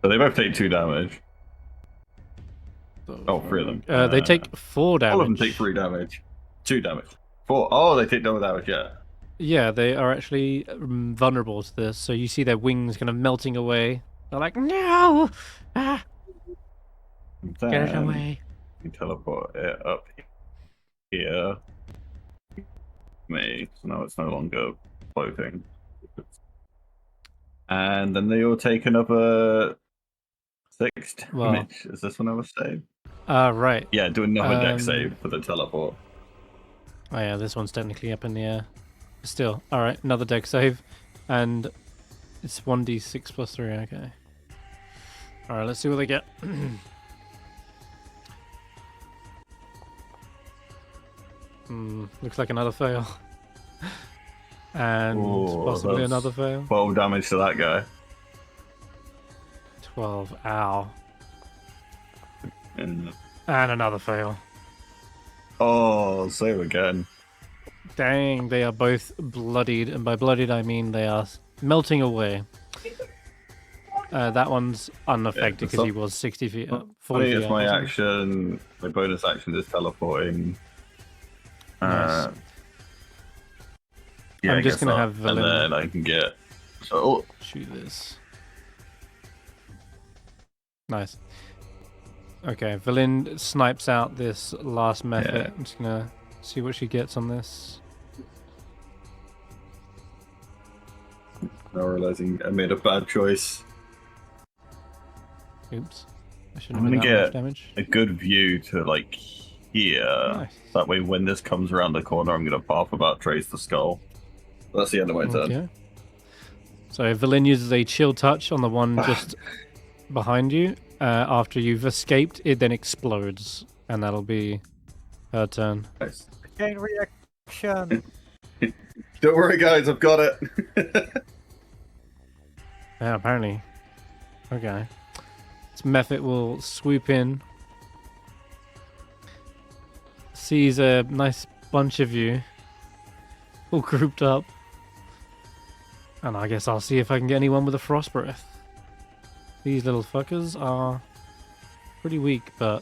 So they both take 2 damage. Oh, 3 of them. They take 4 damage. All of them take 3 damage. 2 damage. 4. Oh, they take double damage. Yeah. Yeah, they are actually vulnerable to this. So you see their wings kind of melting away. They're like, no! Ah, get it away. You teleport it up here. Me. So now it's no longer floating. And then they all take another 6 Wow. damage. Is this one I was saved? Right. Yeah, do another deck save for the teleport. Oh yeah, this one's technically up in the air. Still, alright, another deck save. And it's 1d6 plus 3, okay. All right, let's see what they get. Looks like another fail. And Ooh, possibly that's another fail. 12 damage to that guy. 12. Ow. And And another fail. oh, save again. Dang, they are both bloodied. And by bloodied, I mean they are melting away. That one's unaffected because he was 60 feet up. 40 I think feet it's up, my wasn't he? action. My bonus action is teleporting. Nice. Yeah, I'm I just guess gonna not. have Villain And then I can get. Oh, shoot this. Nice. Okay, Valen snipes out this last method. Yeah. I'm just gonna see what she gets on this. now realizing I made a bad choice. Oops. I shouldn't I'm have gonna done that much get damage. a good view to like here. Nice. That way, when this comes around the corner, I'm gonna pop about trace the skull. That's the end of my turn. Okay. So Valen uses a chill touch on the one just behind you. After you've escaped, it then explodes, and that'll be her turn. Nice. Chain reaction. Don't worry, guys, I've got it. Yeah, apparently. Okay. This method will swoop in. Sees a nice bunch of you all grouped up. And I guess I'll see if I can get anyone with a frost breath. These little fuckers are pretty weak, but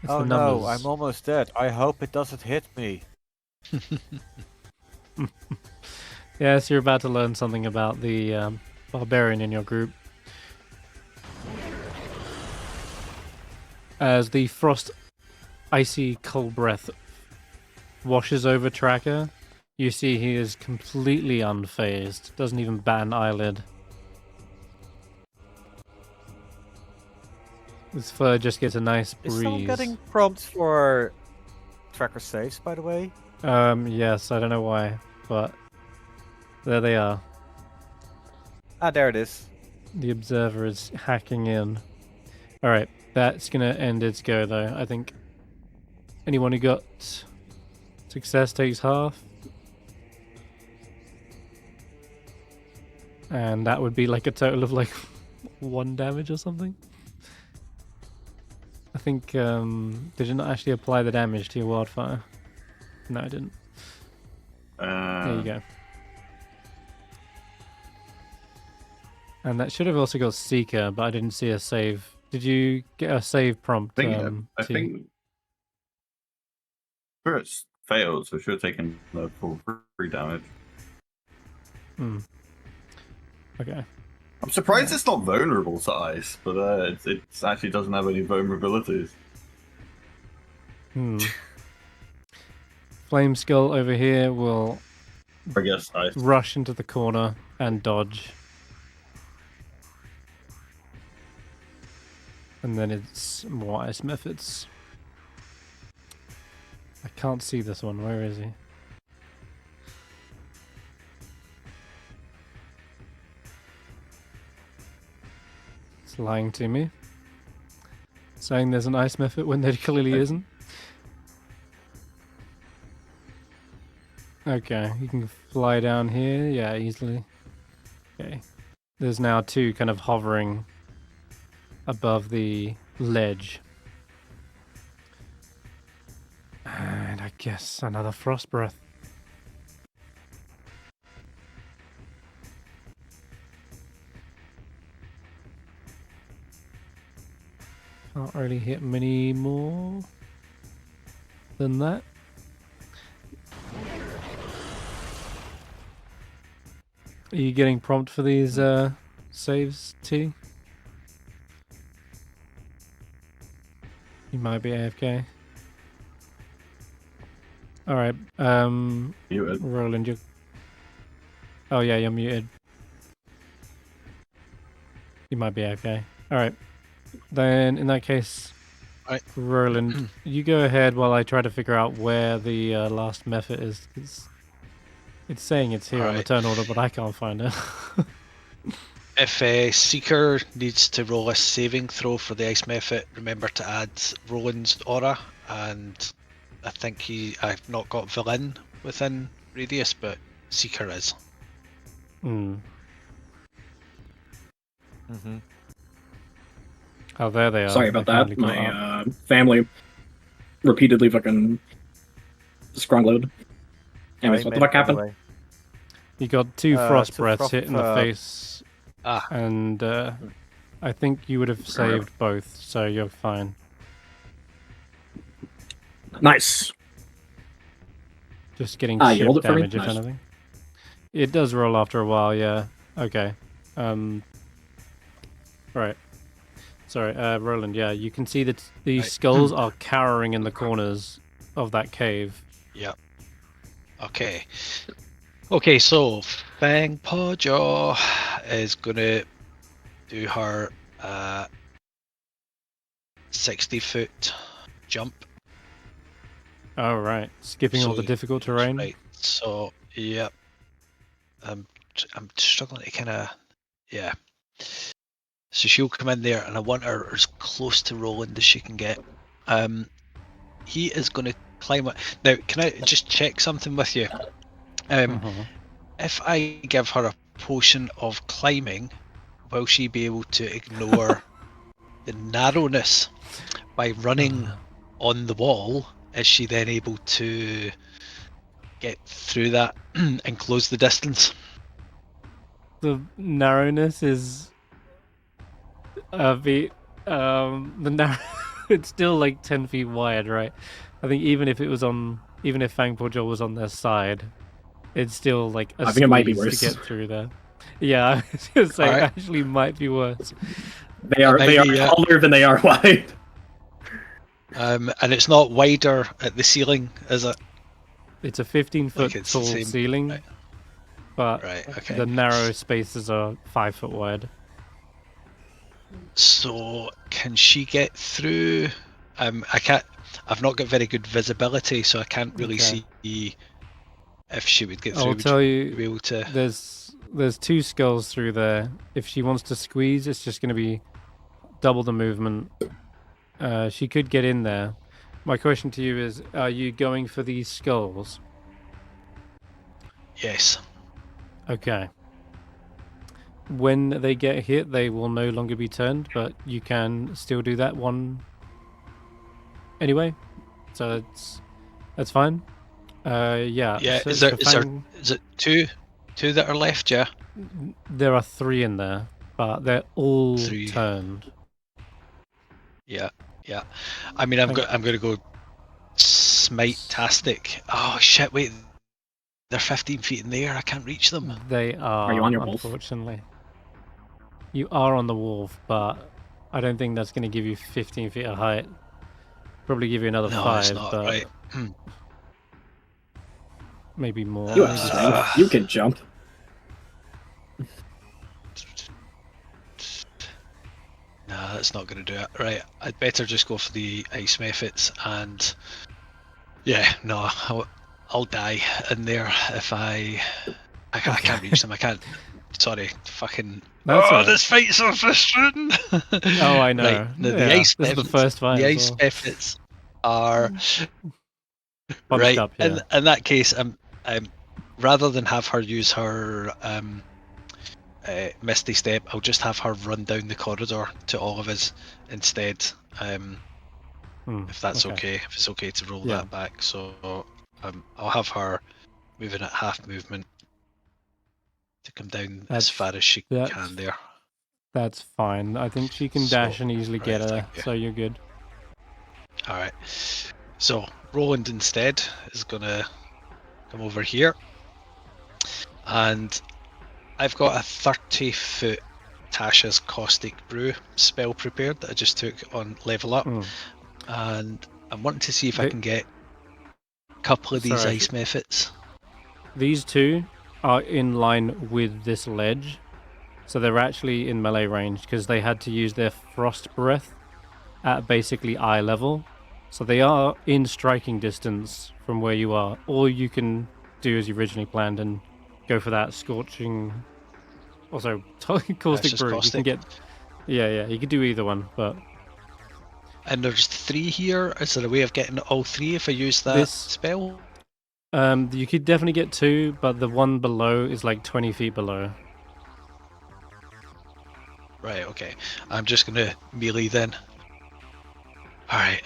it's Oh the no, numbers. I'm almost dead. I hope it doesn't hit me. Yes, you're about to learn something about the barbarian in your group. As the frost icy cold breath washes over Tracker, you see he is completely unfazed, doesn't even bat an eyelid. His fur just gets a nice breeze. Is someone getting prompts for tracker saves, by the way? Yes, I don't know why, but there they are. Ah, there it is. The observer is hacking in. Alright, that's gonna end its go though. I think anyone who got success takes half. And that would be like a total of like 1 damage or something. I think, did it not actually apply the damage to your wildfire? No, it didn't. There you go. And that should have also got Seeker, but I didn't see a save. Did you get a save prompt? I think first failed, so it should have taken the full 3 damage. Okay. I'm surprised it's not vulnerable to ice, but it actually doesn't have any vulnerabilities. Flame Skull over here will I guess ice. rush into the corner and dodge. And then it's more ice methods. I can't see this one. Where is he? It's lying to me. Saying there's an ice method when there clearly isn't. Okay, you can fly down here. Yeah, easily. Okay. There's now 2 kind of hovering above the ledge. And I guess another frost breath. Can't really hit many more than that. Are you getting prompt for these saves, T? You might be AFK. Alright, Muted. Roland, you... Oh yeah, you're muted. You might be AFK. Alright. Then, in that case, Right. Roland, you go ahead while I try to figure out where the last method is. It's saying it's here on the Alright. turn order, but I can't find it. If Seeker needs to roll a saving throw for the ice method, remember to add Roland's aura, and I think I've not got Villain within radius, but Seeker is. Hmm. Mm-hmm. Oh, there they are. Sorry about They finally that. caught up. My family repeatedly fucking scrungled. Anyways, what the fuck happened? You got two frost two breaths frost- hit in the face, Ah, and I think you would have saved both, so you're fine. Nice. Just getting You shift rolled it for me? damage, if Nice. anything. It does roll after a while, yeah. Okay. Right. Sorry, Roland, yeah, you can see that these Right. skulls are cowering in the corners of that cave. yep. Okay. Okay, so Fang Pawjaw is gonna do her 60-foot jump. Oh, right. Skipping all the So- difficult terrain. Right. So yep. I'm struggling to kind of yeah. So she'll come in there, and I want her as close to Roland as she can get. He is going to climb it. Now, can I just check something with you? Mhm. If I give her a potion of climbing, will she be able to ignore the narrowness by running on the wall? Is she then able to get through that and close the distance? The narrowness is a bit the narrow it's still like 10 feet wide, right? I think even if Fang Pawjaw was on their side, it's still like a I think it might be squeeze to worse. get through there. Yeah, I was gonna say Alright. it actually might be worse. They are Maybe, taller than they are wide. And it's not wider at the ceiling, is it? It's a 15-foot Like it's the tall same- ceiling, right. but Right, okay. the narrow spaces are 5 foot wide. So can she get through? I can't. I've not got very good visibility, so I can't really Okay. see if she would get through. I'll Would tell you you, be able to? there's two skulls through there. If she wants to squeeze, it's just going to be double the movement. She could get in there. My question to you is, are you going for these skulls? Yes. Okay. When they get hit, they will no longer be turned, but you can still do that one anyway. So that's fine. Yeah. Yeah. so- Is so there Fang- is it two that are left? Yeah. There are 3 in there, but they're all 3. turned. Yeah. Yeah. I mean, I'm going to go smite-tastic. Oh shit! Wait, they're 15 feet in the air. I can't reach them. They are. you on your wolf? Unfortunately, you are on the wolf, but I don't think that's going to give you 15 feet of height. Probably give you another No, 5, it's not but right. maybe more. You maybe have 6. strength. You can jump. Nah, that's not going to do it. Right, I'd better just go for the ice methods, and yeah, no, I'll die in there if I can't reach them. I can't. Sorry, fucking. That's all right. This fight's so frustrating. Oh, I know. Right, the Yeah, ice this is the methods. first fight. The as ice well. methods are Bunched right. up, yeah. In that case, rather than have her use her Misty Step, I'll just have her run down the corridor to all of us instead. If that's okay. If it's okay to roll Yeah. that back, so I'll have her moving at half movement to come down as far as she can there. That's fine. I think she can dash and easily get right, her, thank you. so you're good. Alright. So Roland instead is gonna come over here. And I've got a 30-foot Tasha's Caustic Brew spell prepared that I just took on level up. And I'm wanting to see if I can get a couple of these Sorry. ice methods. These two are in line with this ledge, so they're actually in melee range because they had to use their frost breath at basically eye level. So they are in striking distance from where you are, or you can do as you originally planned and go for that scorching Also, caustic just brew. You caustic. can get. Yeah. You could do either one, but And there's 3 here. Is there a way of getting all 3 if I use that This- spell? you could definitely get 2, but the one below is like 20 feet below. Right, okay. I'm just gonna melee then. Alright.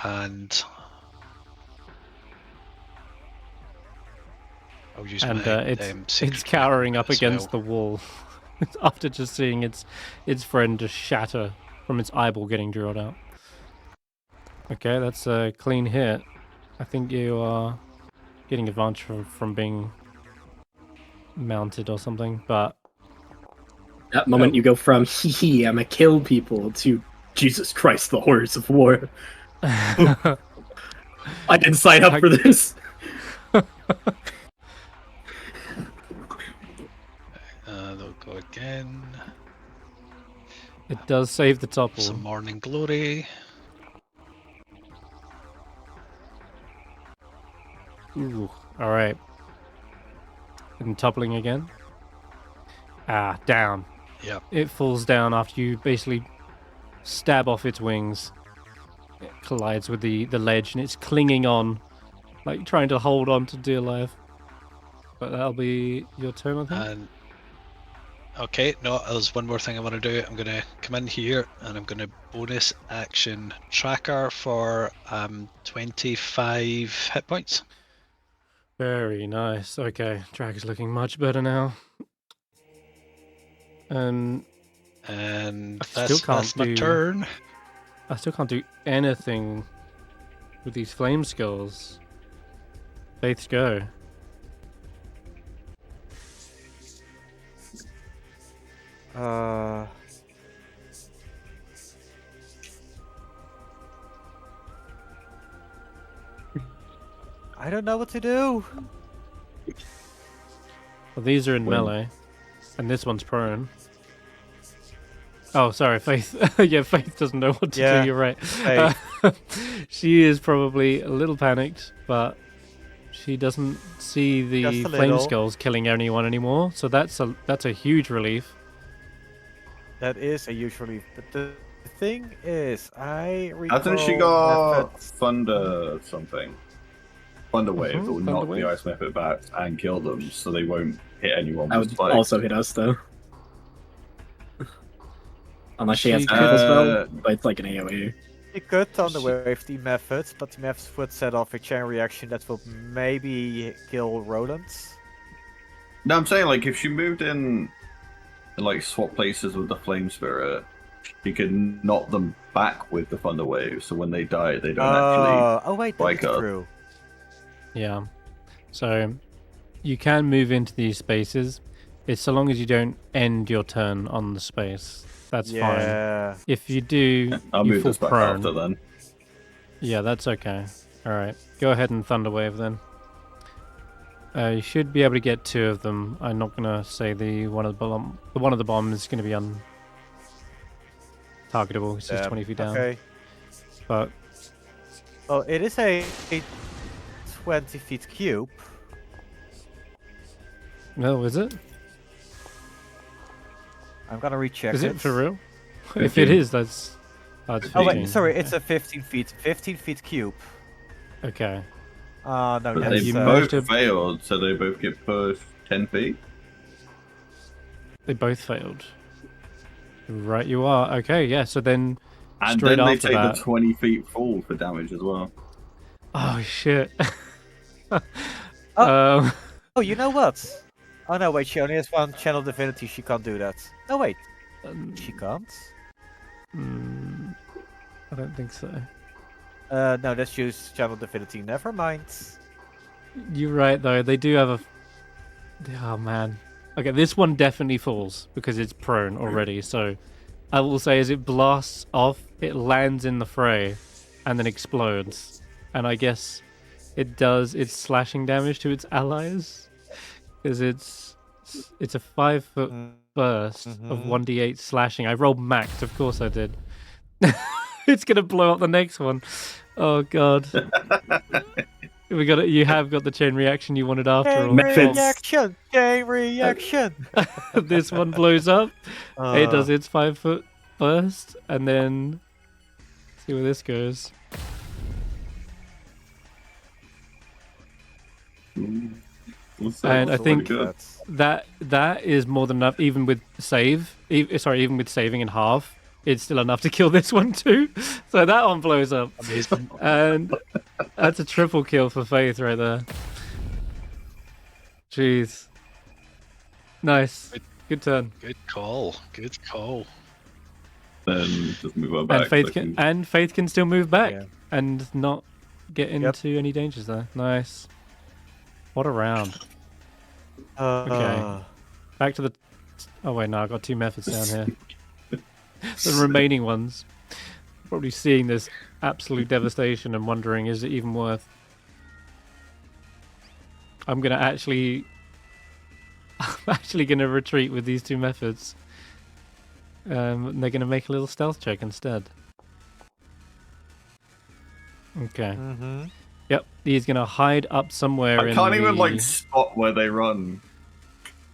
And I'll use And my it's secret cowering up as against well. the wall after just seeing its friend just shatter from its eyeball getting drilled out. Okay, that's a clean hit. I think you are getting advantage from being mounted or something, but That moment you go from hee I'ma kill people to Jesus Christ, the horrors of war. I didn't sign up for this. They'll go again. it does save the topple. Some morning glory. Ooh, all right. And toppling again. Ah, down. Yep. It falls down after you basically stab off its wings. It collides with the ledge and it's clinging on, like trying to hold on to dear life. But that'll be your turn, I think. And okay, no, there's one more thing I want to do. I'm gonna come in here and I'm gonna bonus action tracker for 25 hit points. Very nice. Okay, track is looking much better now. And I still that's can't my do- turn. I still can't do anything with these flame skulls. Faith's go. I don't know what to do. Well, these are in Win. melee, and this one's prone. Oh, sorry, Faith. Yeah, Faith doesn't know what to Yeah, do. You're right. Faith. She is probably a little panicked, but she doesn't see the Just a flame little. skulls killing anyone anymore. So that's a huge relief. That is a huge relief. But the thing is, I recall Hasn't she got methods- Thunder something? Thunder Wave that will Thunder knock Wave. the Ice Method back and kill them so they won't hit anyone That with would spikes. also hit us, though. Unless she has She critical could- spell, but it's like an AoE. You could on the wave the methods, but the methods would set off a chain reaction that will maybe kill Roland. No, I'm saying, like, if she moved in and, like, swap places with the Flame Spirit, she could knock them back with the Thunder Wave, so when they die, they don't actually... Oh wait, like that's us. true. Yeah. So you can move into these spaces. It's so long as you don't end your turn on the space. That's fine. Yeah. If you do, I'll you move fall this back prone. after then. Yeah, that's okay. Alright, go ahead and Thunderwave then. You should be able to get 2 of them. I'm not gonna say the one of the bomb is gonna be targetable. It's just 20 feet down. Okay. But Well, it is a 20 feet cube. no, is it? I'm gonna recheck Is it. it for real? If it 15. is, that's 15. Oh wait, sorry, it's a 15 feet cube. Okay. No, But that's they you both managed to- failed, so they both get pushed 10 feet. They both failed. Right, you are. Okay, yeah. So then, And straight then they after take that. the 20 feet fall for damage as well. Oh shit. Oh. Um, Oh, you know what? Oh no, wait, she only has one channel divinity, she can't do that. No, wait, she can't? I don't think so. No, let's use channel divinity, never mind. You're right, though. They do have a. Oh man. Okay, this one definitely falls because it's prone already. So, I will say, as it blasts off, it lands in the fray, and then explodes. And I guess it does its slashing damage to its allies, because it's a 5-foot burst of 1d8 slashing. I rolled maxed, of course I did. It's gonna blow up the next one. Oh god. We got it. You have got the chain reaction you wanted after Chain all. reaction! Chain reaction! This one blows up. It does Uh, its 5-foot burst, and then see where this goes. And I think that is more than enough, even with even with saving in half, it's still enough to kill this one too. So that one blows up, Amazing. and that's a triple kill for Faith right there. Jeez, nice, good turn. Good call. Good call. Then just move on back. And Faith can still move back Yeah. and not get into any dangers there. Nice. What a round. Okay. Back to the. Oh wait, no, I got 2 methods down here. The remaining ones. Probably seeing this absolute devastation and wondering, is it even worth? I'm actually gonna retreat with these 2 methods. And they're gonna make a little stealth check instead. Okay. Yep, he's gonna hide up somewhere. I can't even like spot where they run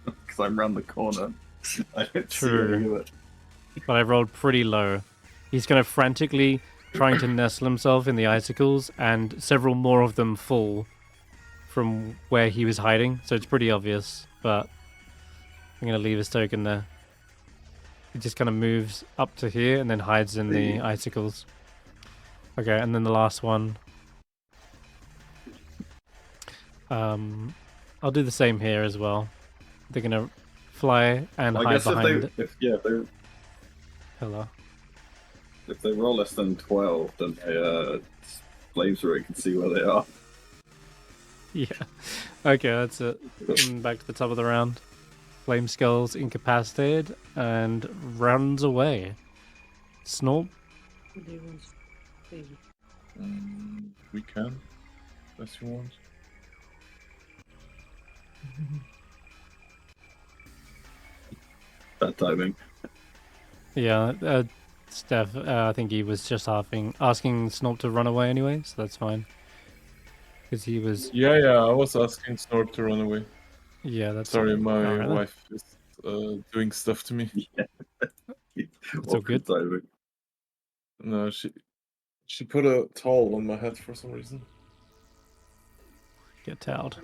because I'm around the corner. I don't see where they do it. But I rolled pretty low. He's gonna frantically trying to nestle himself in the icicles, and several more of them fall from where he was hiding. So it's pretty obvious. But I'm gonna leave his token there. He just kind of moves up to here and then hides in the icicles. Okay, and then the last one. I'll do the same here as well. They're gonna fly and Well, I hide guess behind. Hello. If they roll less than 12, then my flames rate can see where they are. Yeah. Okay, that's it. And back to the top of the round. Flame Skull's incapacitated and runs away. Snorp. We can, as you want. Bad timing. Yeah, Stef, I think he was just asking Snorp to run away anyway, so that's fine. Because he was... Yeah, I was asking Snorp to run away. Yeah, that's... Sorry, my Alright, wife is doing stuff to me. It's all good. Timing. No, she put a towel on my head for some reason. Get towed.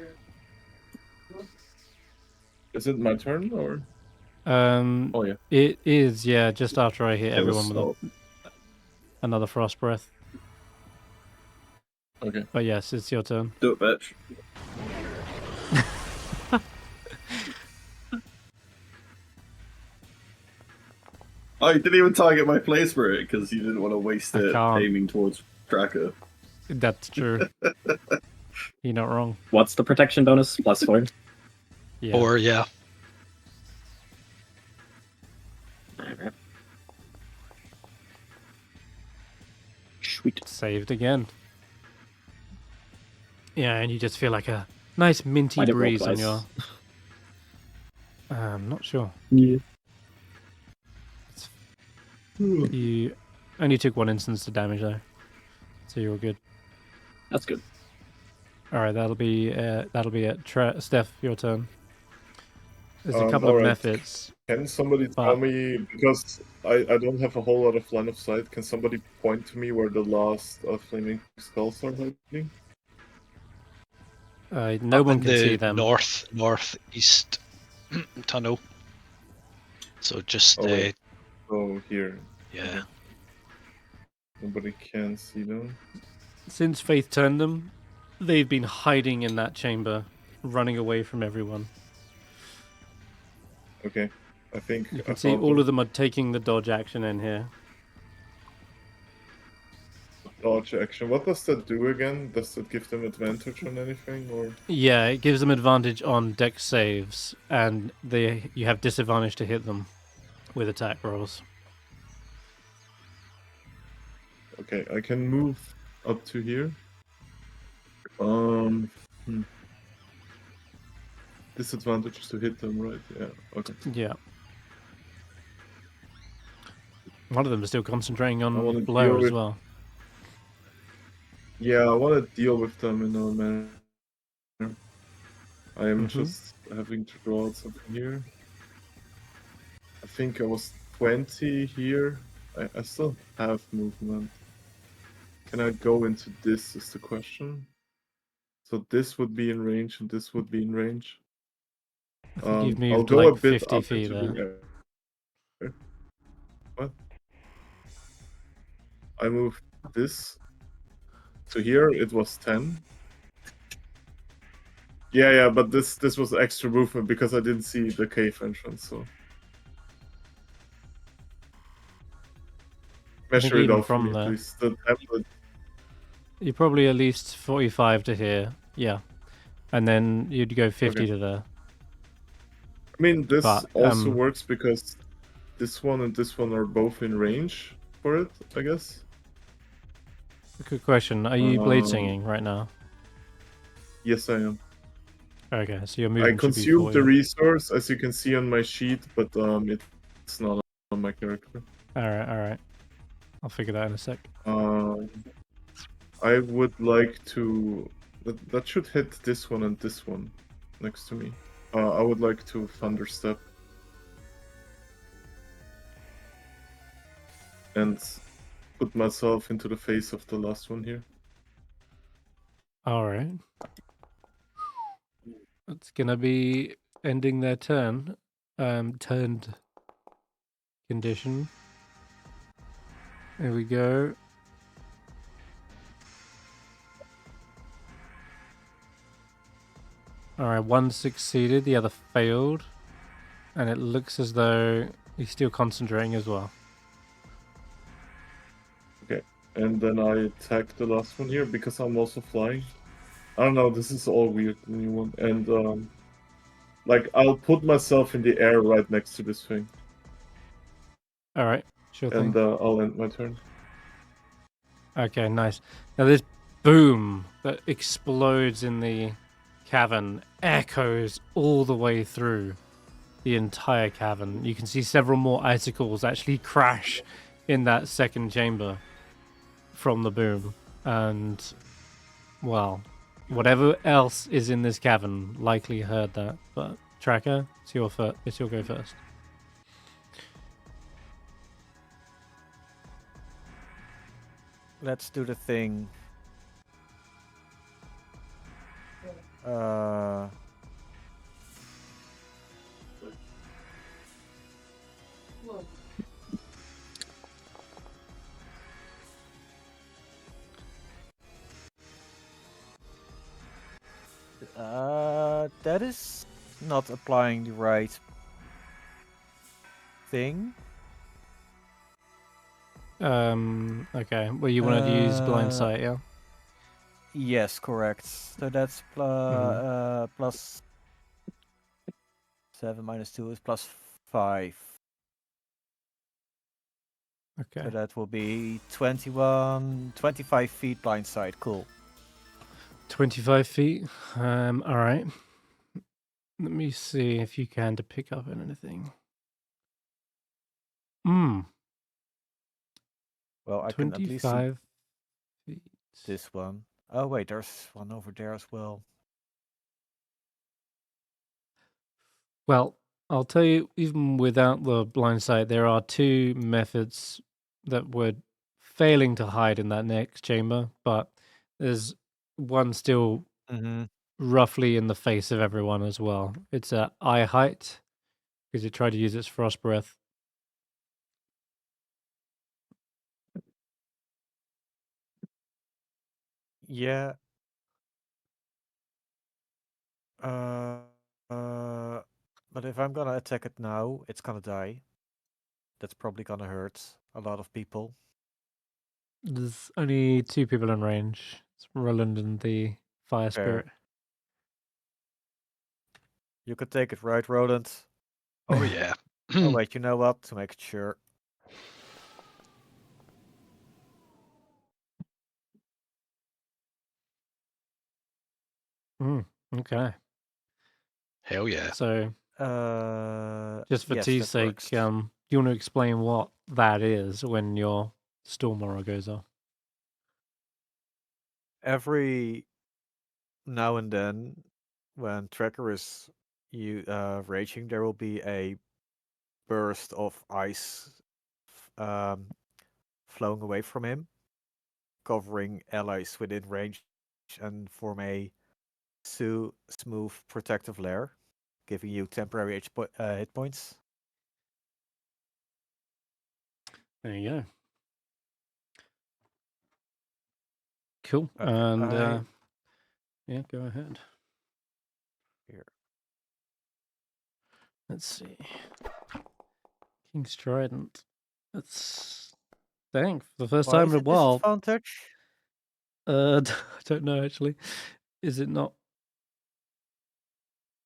Is it my turn or? Oh yeah. It is, yeah, just after I hit everyone with another frost breath. Okay. But yes, it's your turn. Do it, bitch. Oh, you didn't even target my flame spirit because you didn't want to waste it aiming towards Tracker. That's true. You're not wrong. What's the protection bonus? +4? Yeah. 4, yeah. Alright. Sweet. Saved again. Yeah, and you just feel like a nice minty Might it roll breeze on twice? your... I'm not sure. Yeah. You only took 1 instance to damage though, so you're all good. That's good. All right, that'll be it. Stef, your turn. There's a couple of alright. methods. Can somebody tell me, because I don't have a whole lot of line of sight, can somebody point to me where the last flaming skulls are hiding? No one in can the see them. northeast tunnel. So just Oh, here. yeah. Nobody can see them. Since Faith turned them, they've been hiding in that chamber, running away from everyone. Okay, I think You can see all of them are taking the dodge action in here. dodge action. What does that do again? Does it give them advantage on anything, or? Yeah, it gives them advantage on dex saves, and you have disadvantage to hit them with attack rolls. Okay, I can move up to here. Disadvantage to hit them, right? Yeah. Okay. Yeah. One of them is still concentrating I on wanna Blair deal as with- well. Yeah, I want to deal with them in a manner. I am Mhm. just having to draw out something here. I think I was 20 here. I still have movement. Can I go into this is the question. So this would be in range and this would be in range. I think you've I'll moved go a like bit 50 up feet into there. the air. What? I moved this to here. It was 10. Yeah, but this was extra movement because I didn't see the cave entrance. So I think measure it even out for from me, there, please. The template. you're probably at least 45 to here. Yeah. And then you'd go 50 Okay. to there. I mean, this But also works because this one and this one are both in range for it, I guess. good question. Are you blade singing right now? Yes, I am. Okay, so your I movement should be consumed the 40. resource, as you can see on my sheet, but it's not on my character. Alright. I'll figure that in a sec. I would like to... That should hit this one and this one next to me. I would like to Thunder Step. And put myself into the face of the last one here. Alright. It's gonna be ending their turn. Turned condition. There we go. Alright, one succeeded, the other failed. And it looks as though he's still concentrating as well. Okay, and then I attack the last one here because I'm also flying. I don't know, this is all weird, the new one. And, like, I'll put myself in the air right next to this thing. Alright, sure And thing. I'll end my turn. Okay, nice. Now this boom that explodes in the cavern echoes all the way through the entire cavern. You can see several more icicles actually crash in that second chamber from the boom. And, well, whatever else is in this cavern likely heard that. But, Tracker, it's your go first. Let's do the thing. That is not applying the right thing. Okay. Well, you wanted to use blind sight, yeah? Yes, correct. So that's plus 7 minus 2 is plus 5. Okay. So that will be 25 feet blind sight. Cool. 25 feet. All right. Let me see if you can to pick up on anything. Well, I can at least see 25 feet. this one. Oh wait, there's one over there as well. Well, I'll tell you, even without the blind sight, there are two methods that were failing to hide in that next chamber, but there's one still roughly in the face of everyone as well. It's at eye height because it tried to use its frost breath. Yeah. But if I'm gonna attack it now, it's gonna die. That's probably gonna hurt a lot of people. There's only two people in range. It's Roland and the fire spirit. You could take it, right, Roland? Oh yeah. Oh wait, you know what? To make sure. Okay. Hell yeah. So, just for yes, T's that sake, works. you want to explain what that is when your Storm Aura goes off? every now and then, when Tracker is raging, there will be a burst of ice flowing away from him, covering allies within range and form a smooth protective layer, giving you temporary hit points. There you go. Cool. Okay, And yeah, go ahead. Here. Let's see. King's Trident. That's dang, for the first Why time is in a it while. disadvantage? I don't know actually. Is it not?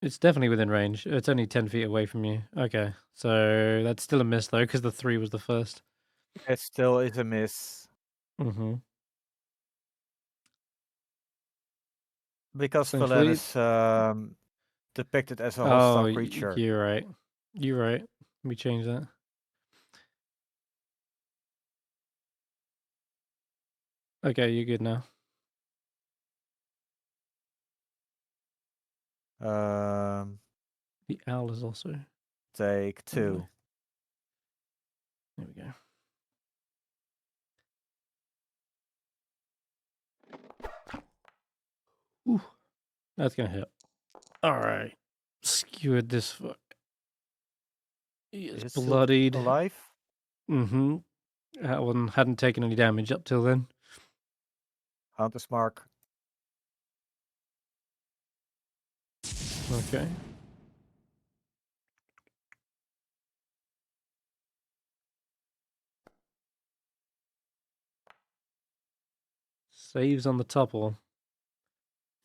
It's definitely within range. It's only 10 feet away from you. Okay, so that's still a miss though, because the 3 was the first. It still is a miss. Mm-hmm. Because So Velen we- is depicted as a Oh, hostile creature. you're right. You're right. Let me change that. Okay, you're good now. The owl is also. Take 2. There we go. Ooh, that's gonna hit. All right, skewered this fuck. He is still bloodied. alive? Mm-hmm. That one hadn't taken any damage up till then. Hunter's mark. Okay. Saves on the topple.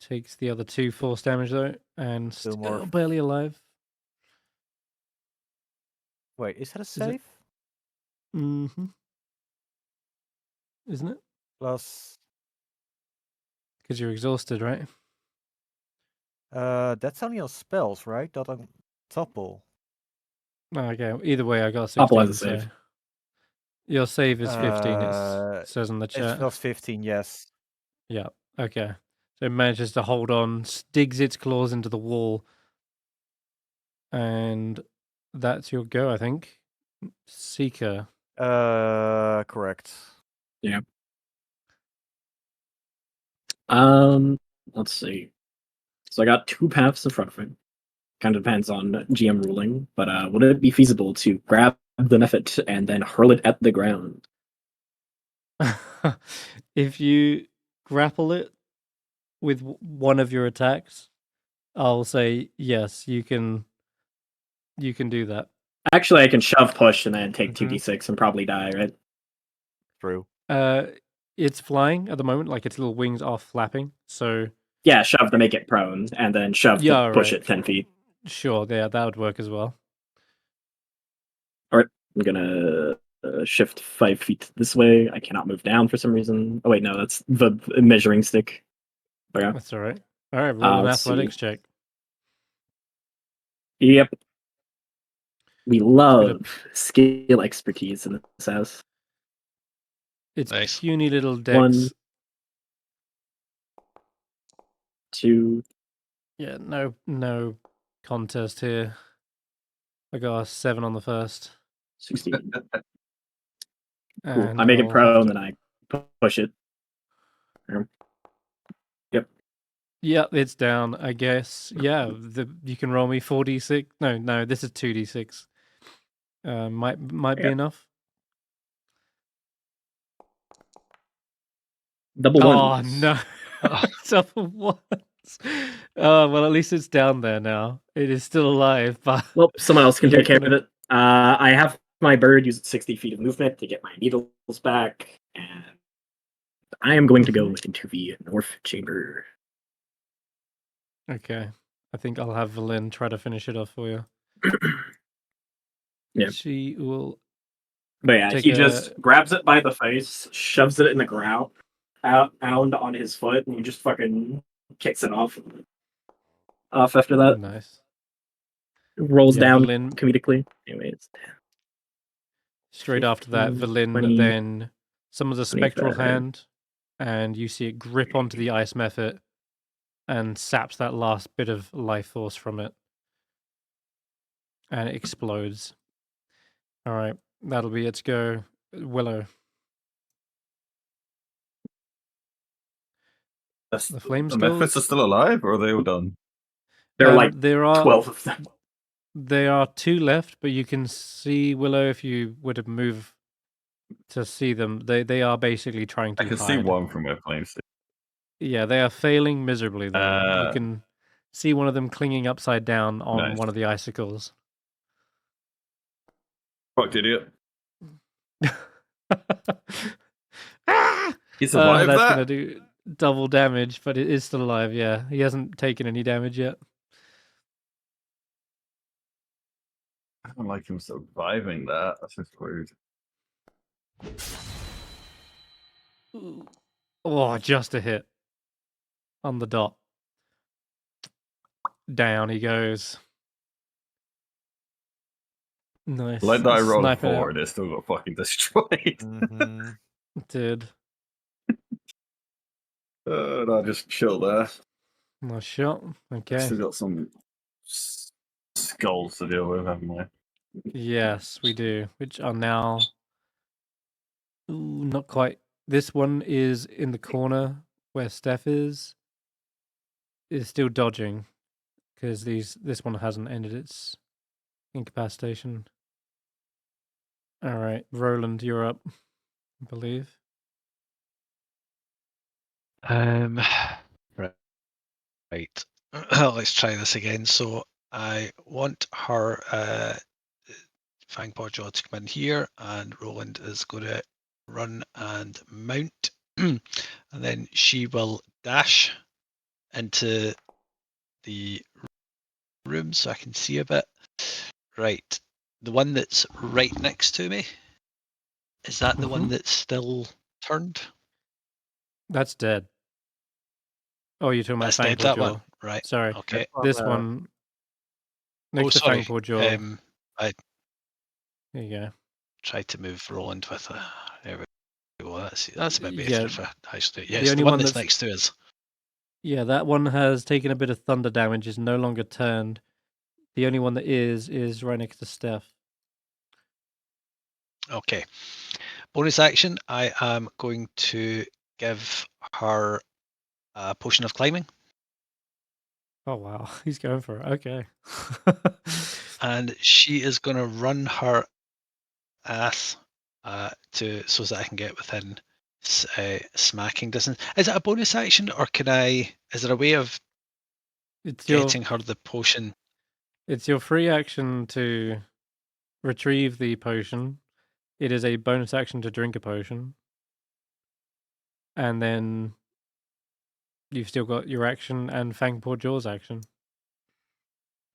Takes the other 2 force damage though, and Two still more. barely alive. Wait, is that a it- save? Mm-hmm. Isn't it? Plus. Because you're exhausted, right? That's only on spells, right? Not on topple. Oh, okay. Either way, I got 16. Topple has a save. So your save is 15. It says in the It's chat. plus 15, yes. Yeah. Okay. So it manages to hold on, digs its claws into the wall, and that's your go, I think. Seeker. Correct. Yeah. Let's see. So I got 2 paths in front of me. Kind of depends on GM ruling, but would it be feasible to grab the Mephit and then hurl it at the ground? If you grapple it with one of your attacks, I'll say yes, you can do that. Actually, I can shove push and then take Mhm. 2d6 and probably die, right? True. It's flying at the moment, like its little wings are flapping. So Yeah, shove to make it prone, and then shove Yeah, to push right. it 10 feet. Sure, yeah, that would work as well. Alright, I'm gonna shift 5 feet this way. I cannot move down for some reason. Oh wait, no, that's the measuring stick. Okay. That's all right. All right, roll an let's see. athletics check. Yep. We love of- skill expertise in this house. It's Nice. puny little dex. 1, 2. Yeah, no contest here. I got a 7 on the first. 16. Cool. And I make it I'll prone, have to- then I push it. Yep. Yeah, it's down, I guess. Yeah, you can roll me 4d6. No, this is 2d6. Might be Yep. enough. Double Oh ones. no. Double ones. Well, at least it's down there now. It is still alive, but Well, someone else can You're take care of gonna- it. I have my bird use 60 feet of movement to get my needles back, and I am going to go into the north chamber. Okay. I think I'll have Valin try to finish it off for you. Yeah. She will. But yeah, Take he a- just grabs it by the face, shoves it in the ground, out on his foot, and he just fucking kicks it off. Off after that, Nice. rolls Yeah, down Valin- comedically. Anyways, Straight after that, 15, Valin 20, then summons a spectral 25. hand and you see it grip onto the ice mephit and saps that last bit of life force from it. And it explodes. Alright, that'll be its go. Willow. The flame The Memphis skulls. are still alive, or are they all done? There are like there are 12 of them. There are 2 left, but you can see Willow if you were to move to see them. They are basically trying to I can hide. see one from where flames. Yeah, they are failing miserably though. You Uh, can see one of them clinging upside down on Nice. one of the icicles. Fucked idiot. Ah! He survived that's that? gonna do double damage, but it is still alive. Yeah, he hasn't taken any damage yet. I don't like him surviving that. That's just weird. Oh, just a hit on the dot. Down he goes. Nice. Like that I rolled a Sniping 4 out. and it still got fucking destroyed. Mm-hmm. Did. No, just chill there. Nice shot. Okay. Still got some skulls to deal with, haven't we? Yes, we do. Which are now. Ooh, not quite. This one is in the corner where Stef is still dodging because this one hasn't ended its incapacitation. All right, Roland, you're up, I believe. Right. Let's try this again. So I want her Fangpaw to come in here, and Roland is going to run and mount, and then she will dash into the room so I can see a bit. Right. The one that's right next to me, is that the one that's still turned? That's dead. Oh, you're talking about That's dead, Fangpaw that Jaw. one. Right. Sorry. Okay. This one next to sorry. Fangpaw Jaw. I There you go. tried to move Roland with a. There we go. That's a bit better Yeah, if I actually. the Yes, only the one one that's that's- next to us. Yeah, that one has taken a bit of thunder damage, is no longer turned. The only one that is right next to Stef. Okay. Bonus action. I am going to give her a potion of climbing, Oh wow, he's going for it. Okay. and she is going to run her ass so that I can get within smacking distance. Is it a bonus action, or can I? Is there a way of It's getting her the potion? It's your free action to retrieve the potion. It is a bonus action to drink a potion. And then you've still got your action and Fangpaw Jaw's action.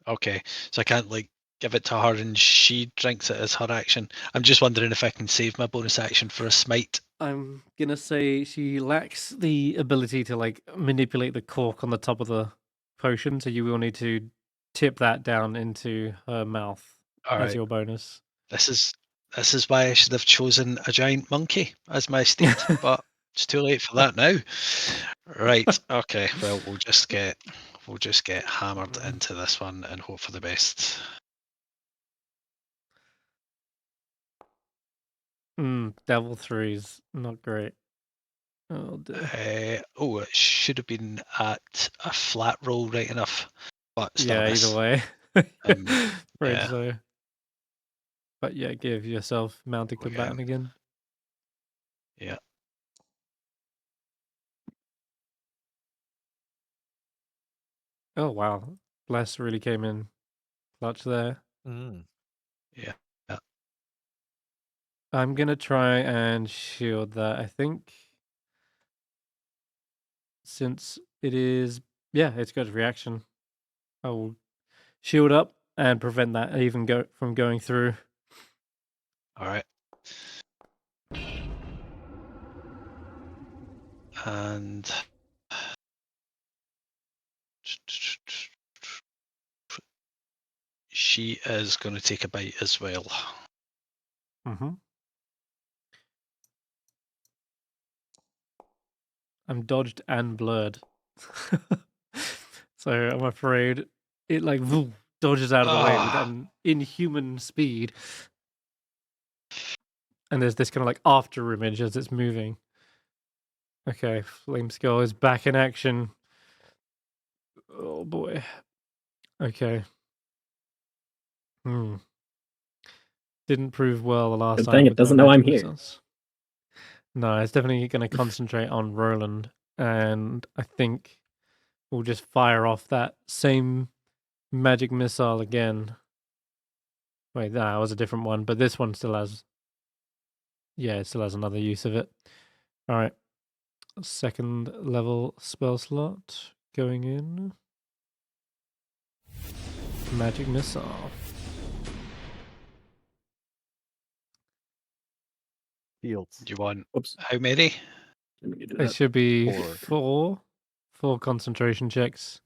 Okay, so I can't like give it to her and she drinks it as her action. I'm just wondering if I can save my bonus action for a smite. I'm gonna say she lacks the ability to like manipulate the cork on the top of the potion, so you will need to tip that down into her mouth All as right, your bonus. this is why I should have chosen a giant monkey as my steed, but it's too late for that now. Right. Okay. Well, we'll just get hammered into this one and hope for the best. Devil 3's not great. Oh dear. It should have been at a flat roll right enough, but still Yeah, miss. either way. Afraid yeah. so. But yeah, give yourself mounted Okay. combatant again. Yeah. Oh wow. Bless really came in clutch there. Yeah. I'm gonna try and shield that, I think. Since it is it's got a reaction. I will shield up and prevent that even from going through. All right. And she is going to take a bite as well. Mm-hmm. I'm dodged and blurred. So I'm afraid it like dodges out of the way with an inhuman speed. And there's this kind of like after image as it's moving. Okay, Flame Skull is back in action. Oh boy. Okay. Didn't prove well the last Good time. thing it with no doesn't know I'm magic here. missiles. No, it's definitely going to concentrate on Roland, and I think we'll just fire off that same magic missile again. Wait, that was a different one, but this one still has. Yeah, it still has another use of it. All right, second level spell slot going in. Magic missile. Fields. Do you want Oops. how many? Let me do It that. should be 4. four concentration checks.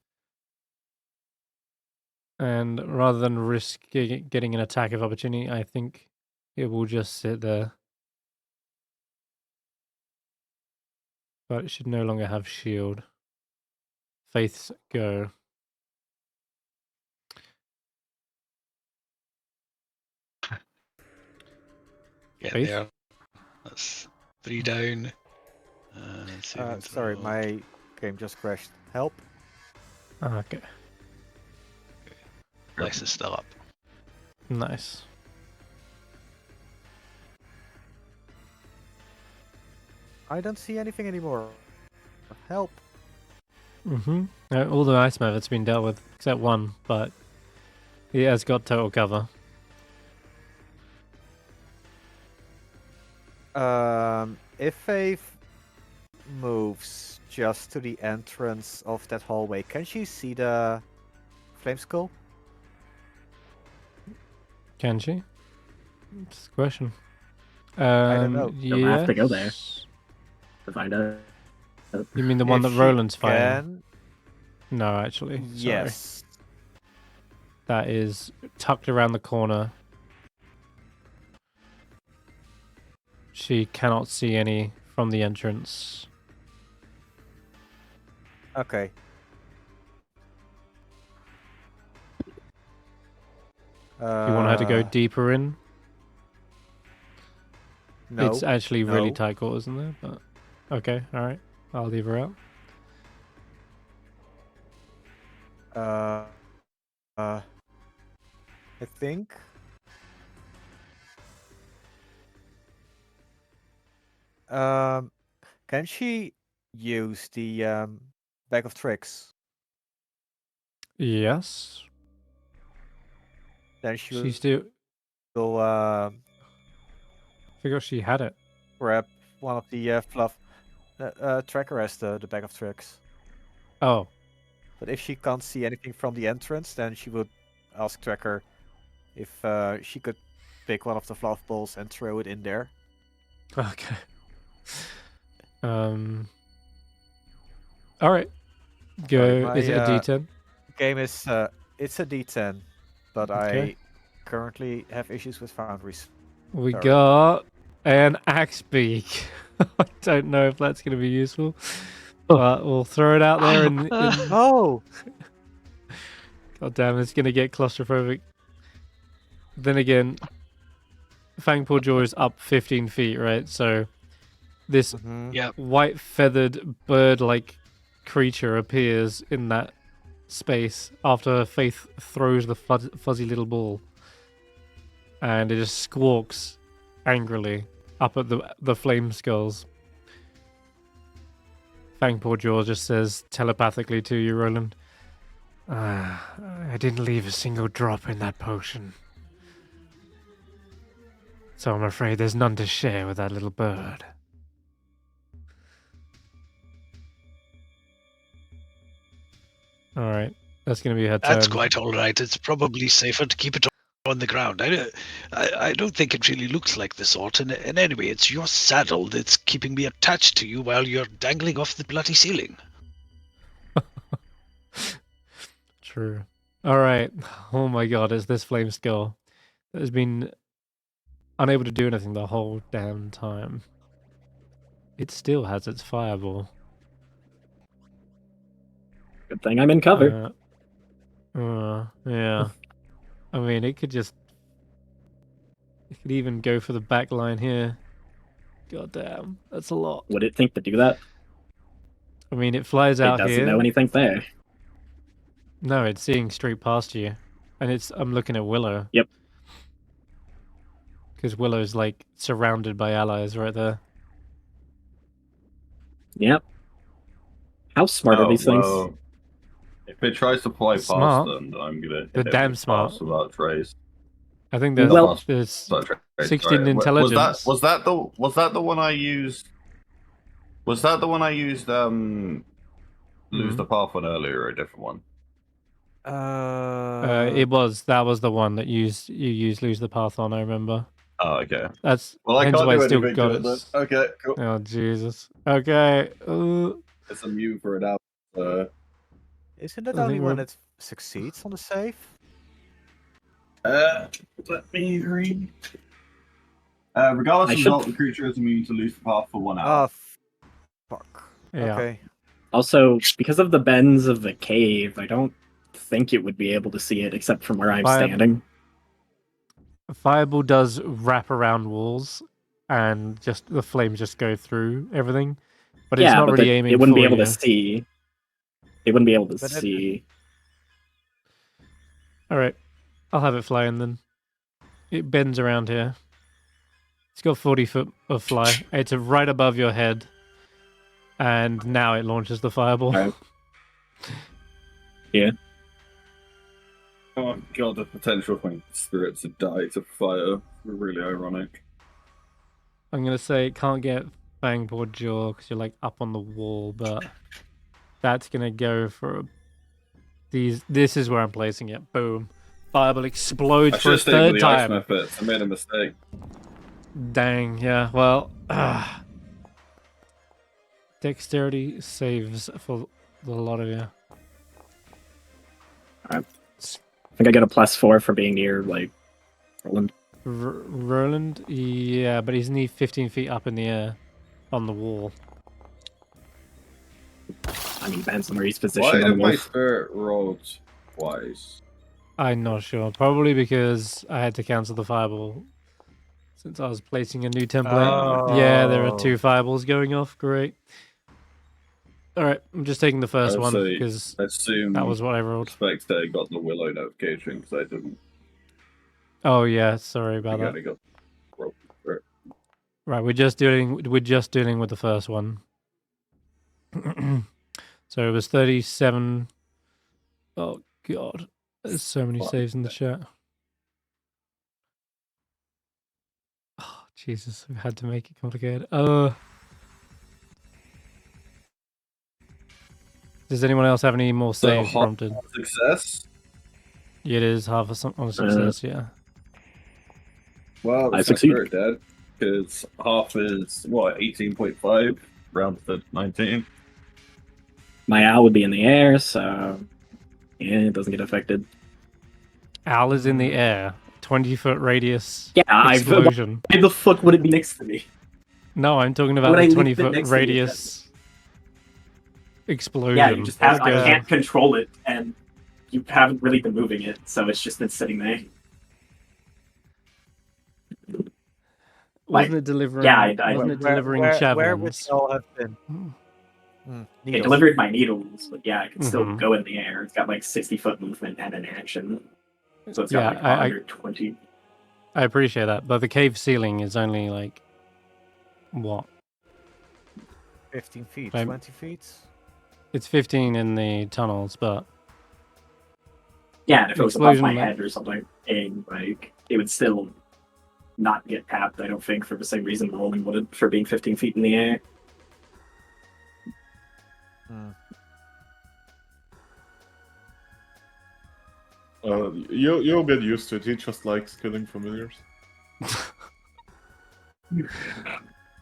And rather than risk getting an attack of opportunity, I think it will just sit there. But it should no longer have shield. Faith's go. Get Faith? there. That's 3 down. Saving Sorry, throw. my game just crashed. Help. Okay, Lex is still up. nice. I don't see anything anymore. Help. All the ice method has been dealt with, except one, but he has got total cover. If Faith moves just to the entrance of that hallway, can she see the flame skull? Can she? That's the question. don't know. You'll have to go there. Yes. To find out. You mean the one If that she Roland's fighting? can, No, actually. Sorry. yes. That is tucked around the corner. She cannot see any from the entrance. Okay. You want her to go Uh, deeper in? No. It's actually really no. tight quarters in there, but okay, alright. I'll leave her out. I think. Can she use the bag of tricks? Yes. Then she She still will figure she had it. grab one of the fluff. Tracker has the bag of tricks. Oh. But if she can't see anything from the entrance, then she would ask Tracker if she could pick one of the fluff balls and throw it in there. Okay. Alright. Go. Sorry, Is it a D10? Game is it's a D10, but Okay. I currently have issues with Foundries. We Sorry. got an axe beak. I don't know if that's going to be useful, but we'll throw it out there. And Oh, God damn, it's going to get claustrophobic. Then again, Fangpaw Jaw is up 15 feet, right? So this Yep. white feathered bird-like creature appears in that space after Faith throws the fuzzy little ball, and it just squawks angrily up at the flame skulls. Fangpaw Jaw just says telepathically to you, Roland, I didn't leave a single drop in that potion, so I'm afraid there's none to share with that little bird. Alright, that's going to be her turn. That's quite all right. It's probably safer to keep it on the ground. I don't think it really looks like the sort. And anyway, it's your saddle that's keeping me attached to you while you're dangling off the bloody ceiling. True. Alright. Oh my god, it's this flame skull that has been unable to do anything the whole damn time. It still has its fireball. Good thing I'm in cover. Yeah. I mean, it could even go for the back line here. God damn, that's a lot. Would it think to do that? I mean, it flies It out doesn't here. know anything there. No, it's seeing straight past you, and I'm looking at Willow. Yep. Because Willow's like surrounded by allies right there. Yep. How smart are these things? Well, if it tries to fly past Smart. them, then I'm gonna hit They're it damn with smart. pass without trace. I think there's Well- there's Without trace, 16 sorry. intelligence. Was that the one I used? Was that the one I used? Lose the path one earlier, or a different one? That was the one that you used lose the path on. I remember. Oh, okay. That's Well, I hence can't why do I still anything got to it. it. Then. Okay, cool. Oh Jesus. Okay. It's a mute for it out. Isn't it I only think when we're- it succeeds on the save? Let me read. Regardless I of should- result, the creature is immune to lose the path for 1 hour. Oh, fuck. Yeah. Okay. Also, because of the bends of the cave, I don't think it would be able to see it except from where I'm standing. Fireball does wrap around walls, and just the flames just go through everything, but it's not but really aiming. it wouldn't be for able you. to see. It wouldn't be able to But it- see. All right, I'll have it fly in then. It bends around here. It's got 40 foot of fly. It's right above your head, and now it launches the fireball. Alright. Oh god, the potential for spirits to die to fire. Really ironic. I'm gonna say it can't get Fangpaw Jaw because you're like up on the wall, but that's gonna go for these. This is where I'm placing it. Boom! Fireball explodes I for should a have stayed with third the time. ice methods. I made a mistake. Dang, yeah. Well, dexterity saves for a lot of you. I think I get a +4 for being near, like, Roland. Roland, yeah, but he's only 15 feet up in the air on the wall. I mean, depends on where he's Why positioned on did the my wolf. spirit roll twice? I'm not sure. Probably because I had to cancel the fireball since I was placing a new template. Yeah, there are 2 fireballs going off. Great. All right, I'm just taking the first I'd one say- because I assume that was what I rolled. Spectre got the Willow notification because I didn't. Oh yeah, sorry about I that. only got roll for it. Right, we're just dealing with the first one. So it was 37. Oh god, there's so many Fuck. saves in the chat. Oh Jesus, we had to make it complicated. Does anyone else have any more So saves hot prompted? success. It is half on a success, yeah. Well, I it's my succeed. spirit dead because half is what 18.5 round to 19. My owl would be in the air, so yeah, it doesn't get affected. Owl is in the air. 20-foot radius Yeah, explosion. why the fuck would it be next to me? No, I'm talking about Would I the leave it 20-foot next to me? radius explosion. Yeah, you just have. I Let's go. can't control it, and you haven't really been moving it, so it's just been sitting there. Wasn't it delivering? Yeah, wasn't it Where- delivering where would javelins? it all have been? Hmm. It Needles. delivered my needles, but yeah, it can still Mhm. go in the air. It's got like 60-foot movement and an action, so it's Yeah, got like I- 120. I appreciate that, but the cave ceiling is only like what? 15 feet, I'm- 20 feet? It's 15 in the tunnels, but Yeah, and if it was above Explosion, my like- head or something, like it would still not get tapped. I don't think for the same reason rolling would for being 15 feet in the air. You'll get used to it. He just likes killing familiars.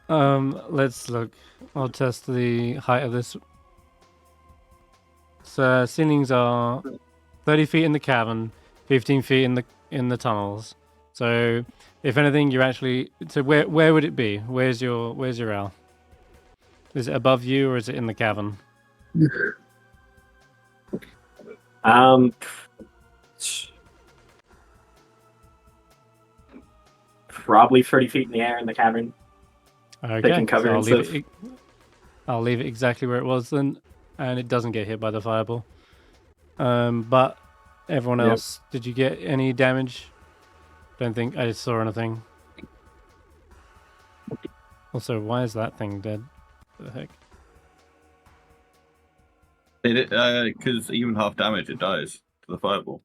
let's look. I'll test the height of this. So ceilings are 30 feet in the cavern, 15 feet in the tunnels. So if anything, you're actually. So where would it be? Where's your owl? Is it above you or is it in the cavern? Probably 30 feet in the air in the cavern. Okay, Taking cover so and stuff. I'll leave it exactly where it was then, and it doesn't get hit by the fireball. But everyone Yep. else, did you get any damage? Don't think I saw anything. Also, why is that thing dead? What the heck? Because even half damage, it dies to the fireball.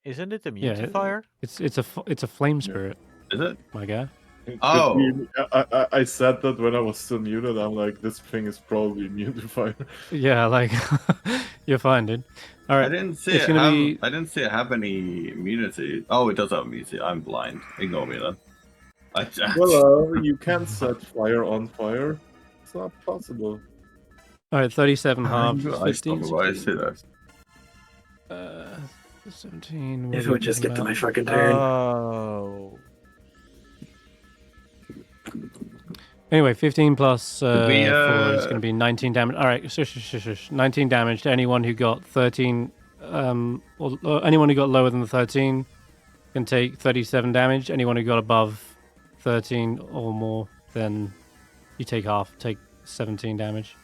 Isn't it immune to Yeah, fire? it's a flame spirit, Is it? my guy. It Oh. could be- I said that when I was still muted. I'm like, this thing is probably immune to fire. Yeah, like you're fine, dude. All right, I didn't see it's it gonna have. be I didn't see it have any immunity. Oh, it does have immunity. I'm blind. Ignore me then. Well, you can't set fire on fire. It's not possible. all right. 37 halves, I 15, stop I see that. 17. If it would just get to my fucking turn. Oh. Anyway, 15 plus 4 we, is going to be 19 damage. All right, shush. 19 damage to anyone who got 13, or anyone who got lower than the 13 can take 37 damage. Anyone who got above 13 or more, then you take half, take 17 damage.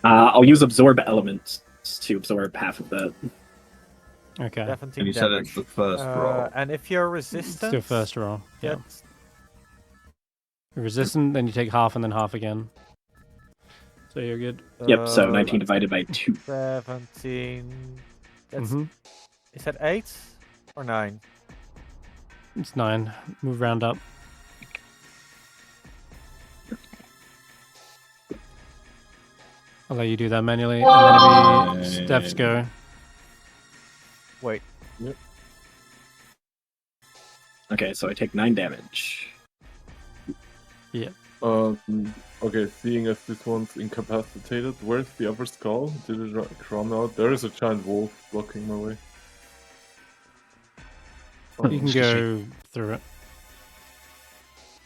I'll use absorb elements to absorb half of that. Okay, 17 And you said damage. it's the first roll. And if you're it's resistant, your first roll. Yeah, that's you're resistant, then you take half and then half again. So you're good. Yep, so 19 divided by 2. 17. That's Mhm. Is that 8 or 9? It's 9. Move round up. I'll let you do that manually, and then it'll be Stef's go. Wait. Okay, so I take 9 damage. Okay, seeing as this one's incapacitated, where's the other skull? Did it run out? There is a giant wolf blocking my way. You can go through it.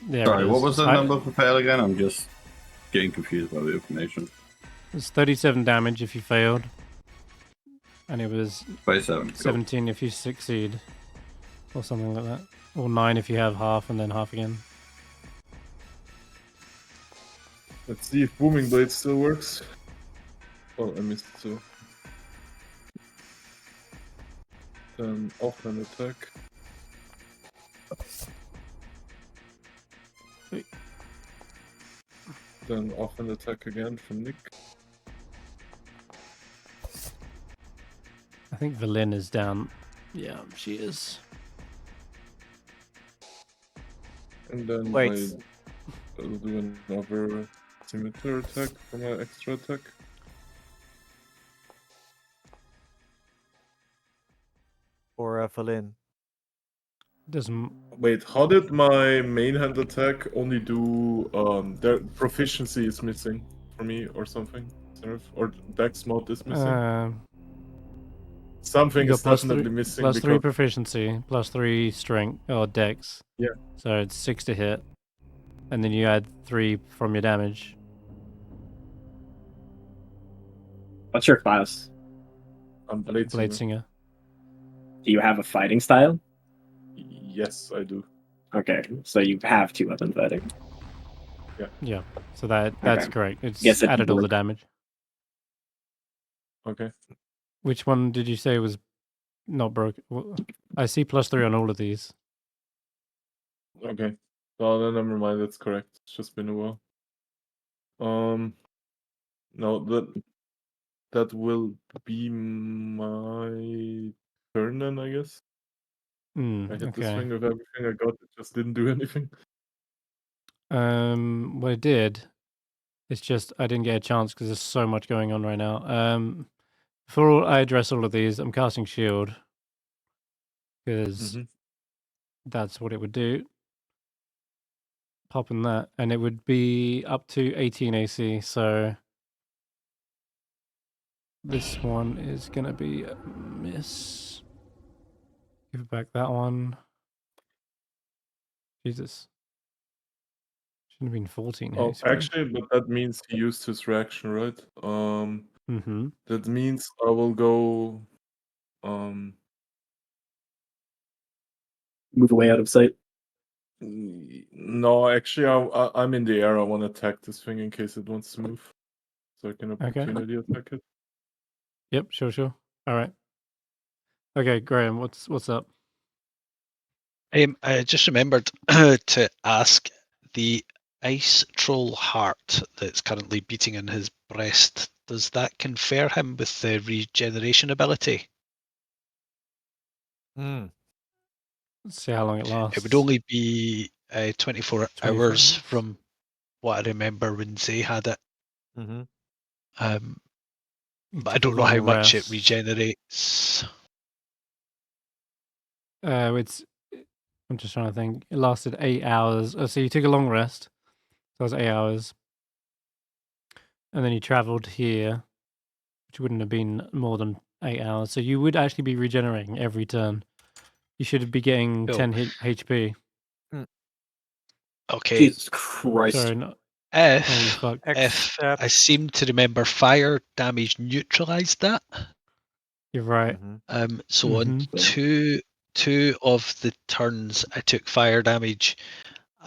There Sorry, it what is. was the number for fail again? I'm just getting confused by the information. It's 37 damage if you failed, and it was 27. Cool. 17 if you succeed, or something like that, or 9 if you have half and then half again. Let's see if Booming Blade still works. Oh, I missed two. Then offhand attack. Wait. Then offhand attack again from Nick. I think Valin is down. Yeah, she is. And then Wait. I'll do another scimitar attack for my extra attack. Or Valin? Doesn't. Wait, how did my main hand attack only do their proficiency is missing for me or something? Or Dex mod is missing? Something You is got definitely missing plus 3 because proficiency, plus 3 strength or dex. Yeah. So it's 6 to hit, and then you add 3 from your damage. What's your class? I'm Blade Singer. Bladesinger. Do you have a fighting style? Yes, I do. Okay, so you have 2 weapon fighting. Yeah. So that's Okay. correct. It's Guess it added all the worked. damage. Okay. Which one did you say was not broken? I see plus 3 on all of these. Okay. No, then never mind. That's correct. It's just been a while. No, that will be my turn then, I guess. I hit this Okay. thing with everything I got. It just didn't do anything. What it did, it's just I didn't get a chance because there's so much going on right now. Before I address all of these, I'm casting shield because that's what it would do. Popping that, and it would be up to 18 AC. So this one is gonna be a miss. Give it back that one. Jesus. Shouldn't have been 14 Oh, AC. Right? actually, but that means he used his reaction, right? Mm-hmm. That means I will go. Move away out of sight. No, actually, I'm in the air. I want to attack this thing in case it wants to move, so I can opportunity attack it. Yep, sure. All right. Okay, Graham, what's up? I just remembered to ask the ice troll heart that's currently beating in his breast. Does that confer him with the regeneration ability? Let's see how long it lasts. It would only be 24 24 hours hours. from what I remember when Zay had it. Mm-hmm. But I don't know how much it regenerates. I'm just trying to think. It lasted 8 hours. Oh, so you took a long rest. So that was 8 hours. And then you traveled here, which wouldn't have been more than 8 hours. So you would actually be regenerating every turn. You should be getting Cool. 10 HP. Okay. Jesus Christ. Sorry, no. If, Holy fuck. if I seem to remember fire damage neutralized that. You're right. So on two of the turns I took fire damage,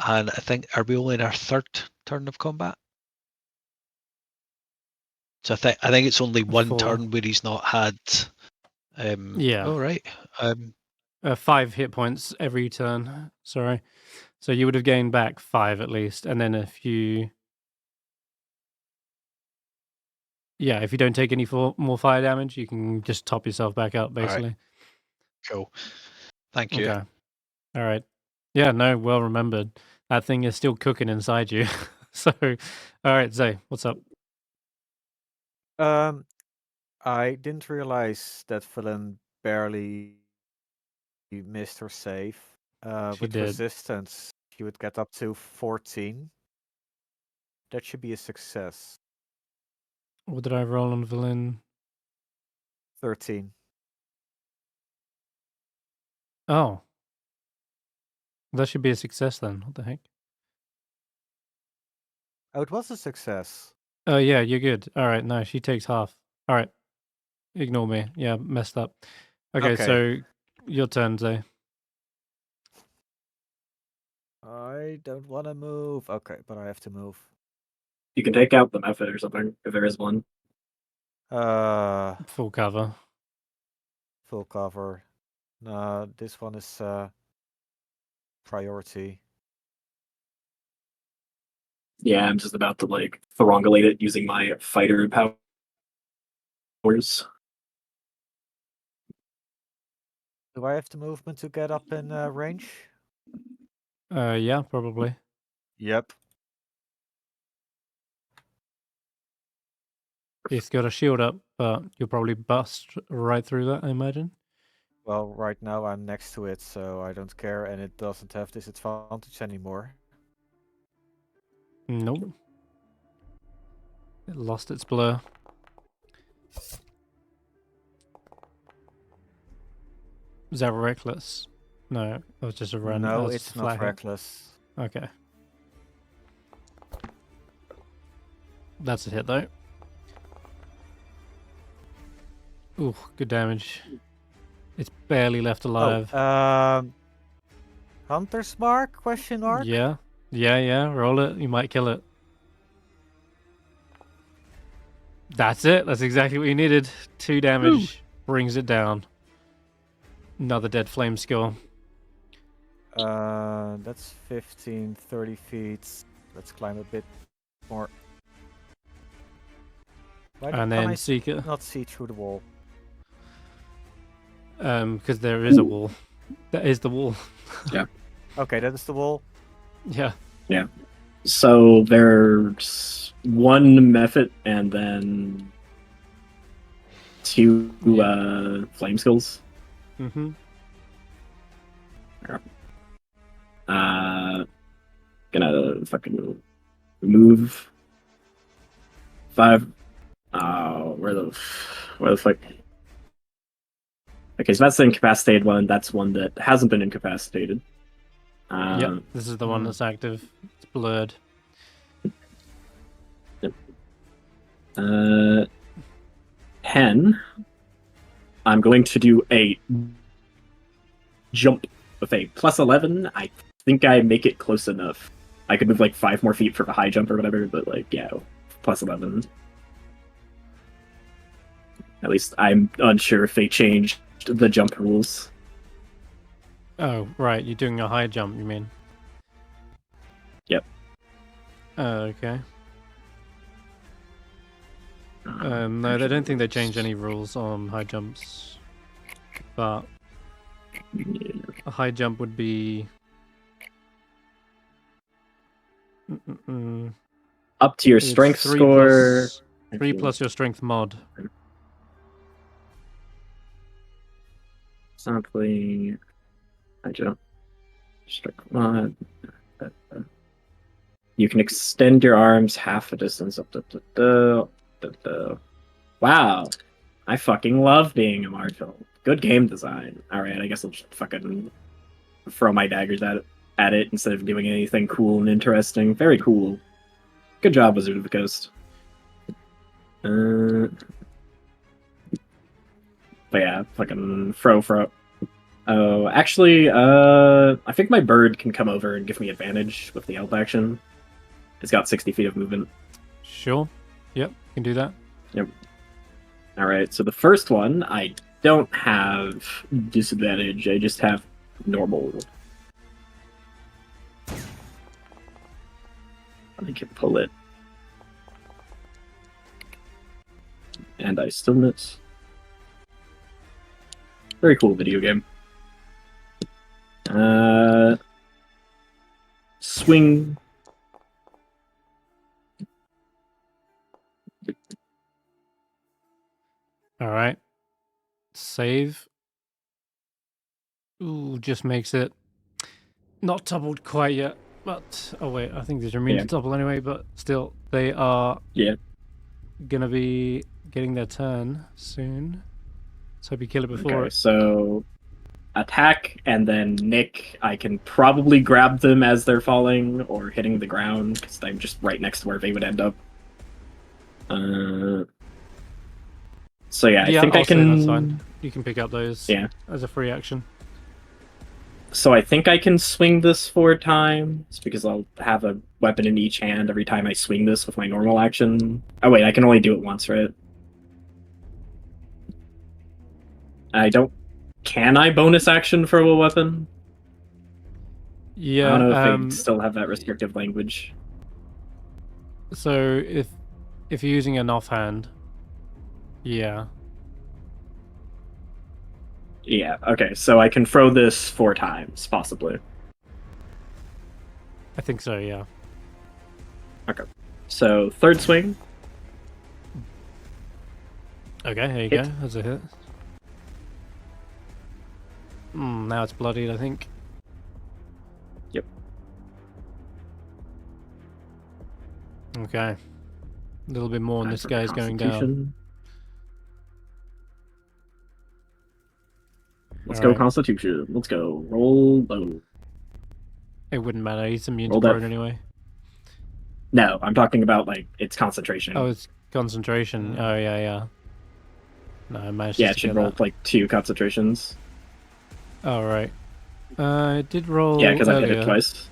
and I think are we only in our third turn of combat? So I think it's only one 4. turn where he's not had. Yeah. Oh right. 5 hit points every turn. Sorry. So you would have gained back 5 at least, and then if you don't take any more fire damage, you can just top yourself back up, basically. Right. Cool. Thank you. Okay. All right. Yeah, no, well remembered. That thing is still cooking inside you. So, all right, Zay, what's up? I didn't realize that Villain barely missed her save. She With did. resistance, she would get up to 14. That should be a success. What did I roll on villain? 13. Oh. That should be a success then. What the heck? Oh, it was a success. Oh, yeah, you're good. All right, no, she takes half. All right. Ignore me. Yeah, messed up. Okay. So your turn, Zay. I don't want to move. Okay, but I have to move. You can take out the method or something if there is one. Full cover. Full cover. No, this one is priority. Yeah, I'm just about to like throngolate it using my fighter powers. Do I have the movement to get up in range? Yeah, probably. Yep. It's got a shield up, but you'll probably bust right through that, I imagine. Well, right now I'm next to it, so I don't care, and it doesn't have disadvantage anymore. Nope. It lost its blur. Is that reckless? No, it was just a run. No, That's it's a flat not hit. reckless. Okay. That's a hit though. Ooh, good damage. It's barely left alive. Hunter's mark? Question mark? Yeah. Roll it. You might kill it. That's it. That's exactly what you needed. 2 damage. Brings it down. Another dead flame skill. That's 15, 30 feet. Let's climb a bit more. And then Seeker. Not see through the wall. Because there is a wall. That is the wall. Yeah. Okay, that is the wall. Yeah. Yeah. So there's one method and then 2 flame skills. Mm-hmm. Gonna fucking move 5. Where the fuck? Okay, so that's the incapacitated one. That's one that hasn't been incapacitated. Yep, this is the one that's active. It's blurred. Yep. 10. I'm going to do a jump with a plus 11. I think I make it close enough. I could move like 5 more feet for the high jump or whatever, but like, yeah, plus 11. At least I'm unsure if they changed the jump rules. Oh, right. You're doing a high jump, you mean? Yep. Okay. No, I don't think they changed any rules on high jumps. But a high jump would be... Up to your It's strength 3 score. 3 plus your strength mod. Simply, I jump. Strength mod. You can extend your arms half a distance up. Wow, I fucking love being a marshal. Good game design. All right, I guess I'll just fucking throw my daggers at it instead of doing anything cool and interesting. Very cool. Good job, Wizard of the Coast. But yeah, fucking fro. Oh, actually, I think my bird can come over and give me advantage with the help action. It's got 60 feet of movement. Sure. Yep, you can do that. Yep. Alright, so the first one, I don't have disadvantage, I just have normal. I can pull it. And I still miss. Very cool video game. Swing. Alright. Save. Ooh, just makes it not doubled quite yet. But, oh wait, I think these are immune to double anyway, but still, they are gonna be getting their turn soon. So hope you kill it before Okay, so attack and then nick. I can probably grab them as they're falling or hitting the ground because I'm just right next to where they would end up. So yeah, I think I can. That's fine. You can pick up those as a free action. So I think I can swing this 4 times because I'll have a weapon in each hand every time I swing this with my normal action. Oh wait, I can only do it once, right? I don't. Can I bonus action for a weapon? Yeah. I don't know if they still have that restrictive language. So if you're using an offhand, yeah. Yeah, okay, so I can throw this 4 times, possibly. I think so, yeah. Okay. So, third swing. Okay, here you go. That's a hit. Now it's bloodied, I think. Yep. Okay. A little bit more and this guy's going down. Let's go Constitution. Let's go. Roll low. It wouldn't matter. He's immune to prone anyway. No, I'm talking about, like, its concentration. Oh, it's concentration. Oh, yeah. No, I managed to it should roll, like, 2 concentrations. Oh, right. It did roll Yeah, because I hit it twice.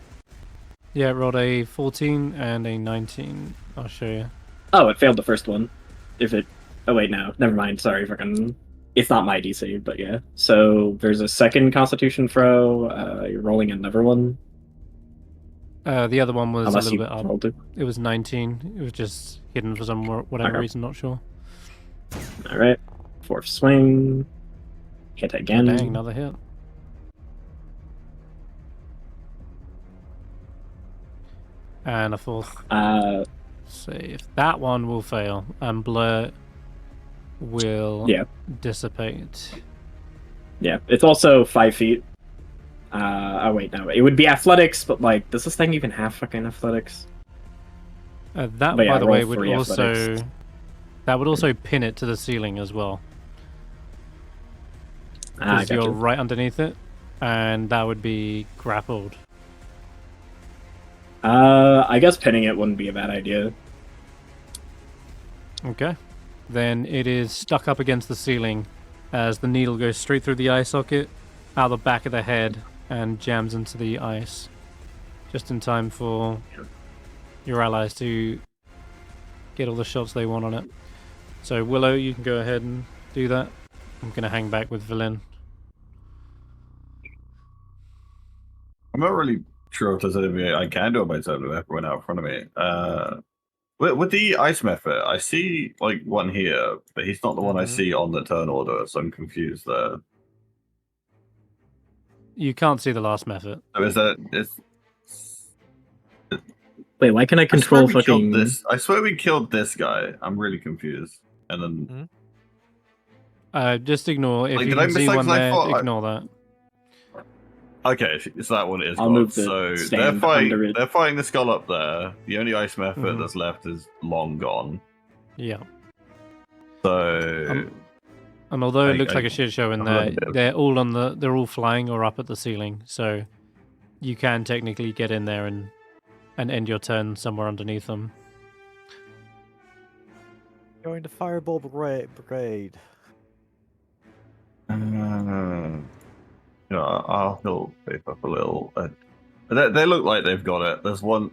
Yeah, it rolled a 14 and a 19. I'll show you. Oh, it failed the first one. If it... Oh, wait, no. Never mind. Sorry, fucking... It's not my DC, but yeah. So there's a second Constitution throw. You're rolling another one. The other one was Unless a little bit up. Rolled it. It was 19. It was just hidden for some whatever reason, not sure. Alright. 4th swing. Hit again. Dang, another hit. And a 4th. Save. That one will fail. And Blur will dissipate. Yeah, it's also 5 feet. Oh wait, no, it would be athletics, but like, does this thing even have fucking athletics? That, by the way, would also pin it to the ceiling as well. Because you're right underneath it, and that would be grappled. I guess pinning it wouldn't be a bad idea. Okay. then it is stuck up against the ceiling as the needle goes straight through the eye socket, out the back of the head, and jams into the ice. Just in time for your allies to get all the shots they want on it. So Willow, you can go ahead and do that. I'm going to hang back with Villain. I'm not really sure if there's anything I can do about myself with everyone out in front of me. With the ice method, I see like one here, but he's not the one I see on the turn order, so I'm confused there. You can't see the last method. So is that Wait, why can I control I swear we killed fucking? this. I swear we killed this guy. I'm really confused. And then Just ignore. If Like, you did I can see miss that? one 'Cause I there, thought ignore that. okay, so that one is I'll gone. move the So they're stand under fighting. it. They're fighting the skull up there. The only ice method Mhm. that's left is long gone. Yeah. So And although it I- looks I- like a shit show in I've there, learned a bit. they're all flying or up at the ceiling. So you can technically get in there and end your turn somewhere underneath them. Join the Fireball Brigade. yeah, I'll heal Faith up a little. They look like they've got it.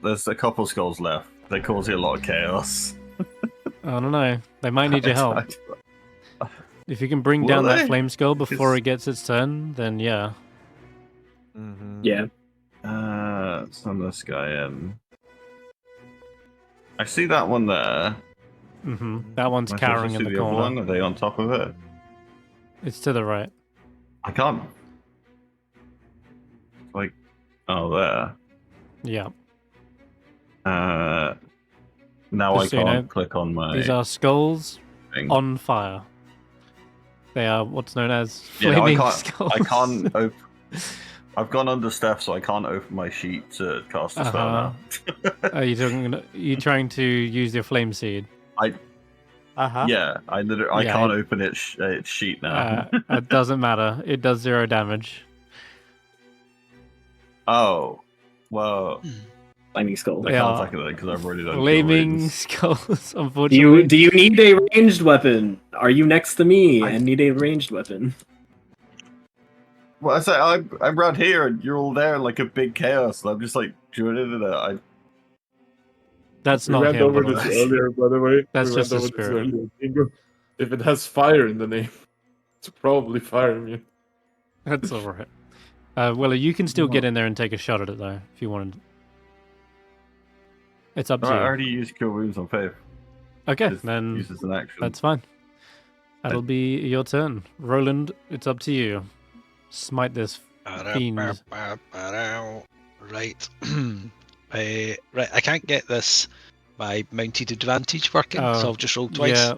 There's a couple skulls left. They're causing a lot of chaos. I don't know. They might need your help. If you can bring Will down that they? flame skull before It's- it gets its turn, then yeah. Yeah. Send this guy in. I see that one there. That one's Am I supposed to cowering see in the the other corner. one? Are they on top of it? It's to the right. I can't. Like, oh, there. Yeah. Now I Just so you can't know, click on my These are skulls thing. on fire. They are what's known as Yeah, no, flaming I skulls. can't open. I've gone under Stef, so I can't open my sheet to cast a spell now. Are you trying to use your flame seed? Yeah, I Yeah, can't open its sheet now. It doesn't matter. It does 0 damage. Oh, well, Flaming skull. I They can't are attack it because I've already done Flaming kill skulls, Do unfortunately. you need a ranged weapon? Are you next to me I- and need a ranged weapon? Well, I say I'm around here and you're all there like a big chaos. And I'm just like joining it. That's We not went him. over by the this way. earlier, by the way. That's we just went a over this spirit. earlier. Dingo. If it has fire in the name, it's probably fire immune. That's all right. Willow, you can still get in there and take a shot at it though, if you wanted. It's up to I you. already used Kill Wounds on Faith. Okay, Just then uses an action. that's fine. That'll be your turn. Roland, it's up to you. Smite this fiend. Right. Right, I can't get my mounted advantage working, Oh, so I'll just roll twice. Yeah.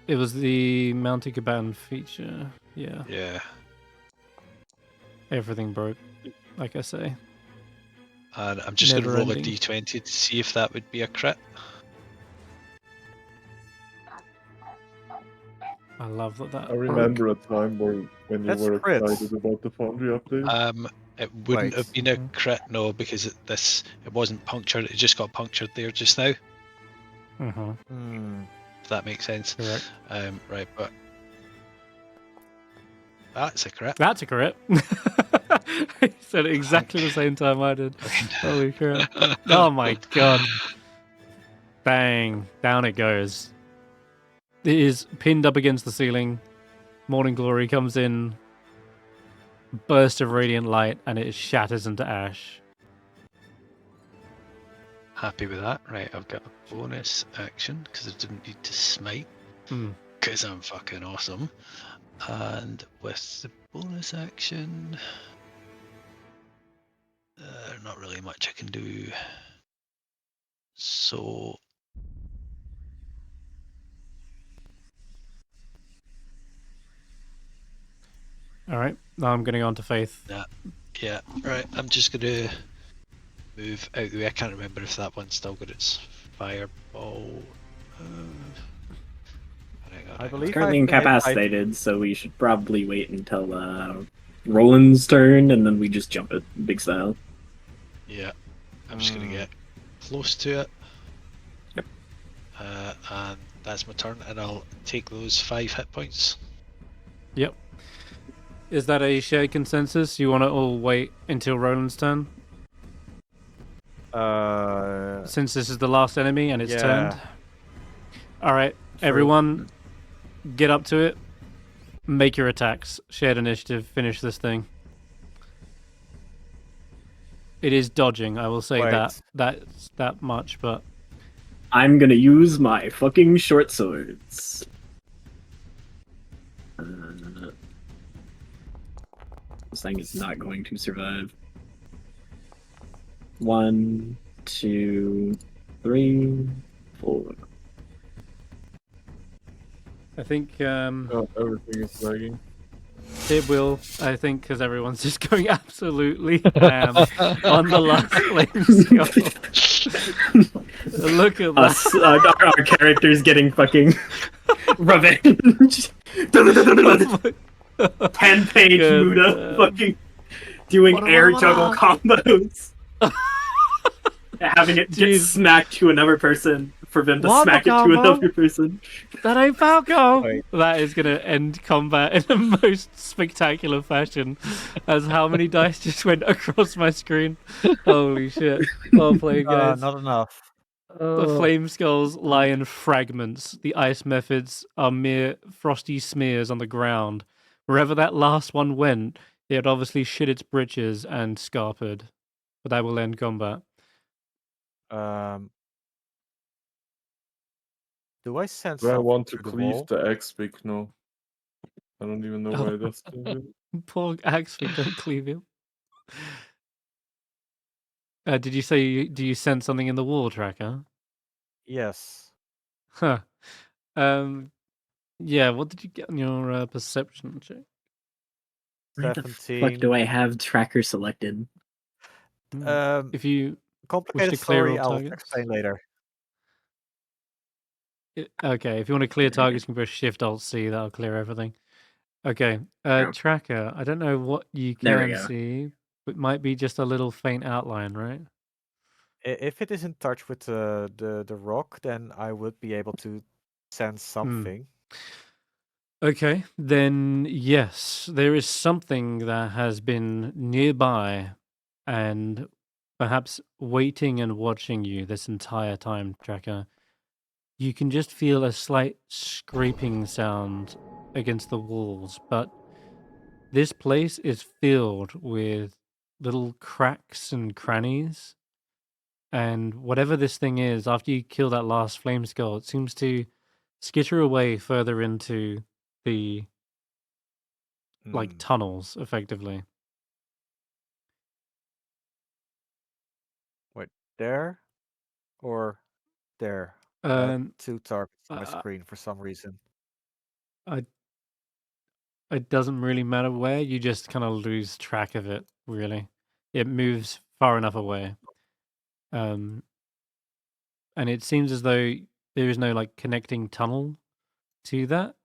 It was the mounted combatant feature. Yeah. Yeah. Everything broke, like I say. And I'm just going to Never roll ending. a d20 to see if that would be a crit. I love that. I broke. remember a time when you That's were crits. excited about the Foundry update. It wouldn't Wait. have been a crit, no, because it wasn't punctured. It just got punctured there just now. Mhm. If that makes sense. Correct. Right, but that's a crit. That's a crit. He said it exactly the same time I did. Holy crap. Oh my god. Bang. Down it goes. It is pinned up against the ceiling. Morning Glory comes in. Burst of radiant light, and it shatters into ash. Happy with that. Right, I've got a bonus action because I didn't need to smite Hmm. because I'm fucking awesome. And with the bonus action, not really much I can do. So Alright, now I'm getting on to Faith. yeah, right. I'm just gonna move out the way. I can't remember if that one's still got its fireball. I believe Currently I've been- incapacitated, so we should probably wait until Roland's turn, and then we just jump it big style. Yeah, I'm just gonna get close to it. and that's my turn, and I'll take those 5 hit points. Yep. Is that a shared consensus? You want to all wait until Roland's turn? Since this is the last enemy and it's turned? Alright, everyone, get up to it. Make your attacks. Shared initiative. Finish this thing. It is dodging, I will say that's that much, but... I'm gonna use my fucking short swords. This thing is not going to survive. 1, 2, 3, 4. I think everything is lagging. it will, I think, because everyone's just going absolutely ham on the last flame skull. Look at that. Our characters getting fucking revenge. 10-page Muda fucking doing air juggle combos. Having it get smacked to another person for them to smack it to another person. That ain't Falco! That is gonna end combat in the most spectacular fashion, as how many dice just went across my screen. Holy shit. Well played, guys. Not enough. The flame skulls lie in fragments. The ice methods are mere frosty smears on the ground. Wherever that last one went, it obviously shit its britches and scarpered. But that will end combat. Do I sense I something want to through the cleave wall? the axe-pick now. I don't even know why that's doing it. Poor Axwind, don't cleave him. Did you say, do you sense something in the wall, Tracker? Yes. Huh. Yeah, what did you get on your perception check? Where the fuck do I have Tracker selected? If you complicated wish to clear story, all I'll targets. explain later. Okay, if you want to clear targets, you can press Shift Alt C. That'll clear everything. Okay, Tracker. I don't know what you can see. It might be just a little faint outline, right? If it is in touch with the rock, then I would be able to sense something. Okay, then yes, there is something that has been nearby and perhaps waiting and watching you this entire time, Tracker. You can just feel a slight scraping sound against the walls, but this place is filled with little cracks and crannies. And whatever this thing is, after you kill that last flame skull, it seems to skitter away further into the like tunnels, effectively. Wait, there or there? Two targets on my screen for some reason. It doesn't really matter where, you just kind of lose track of it, really. It moves far enough away. And it seems as though there is no like connecting tunnel to that.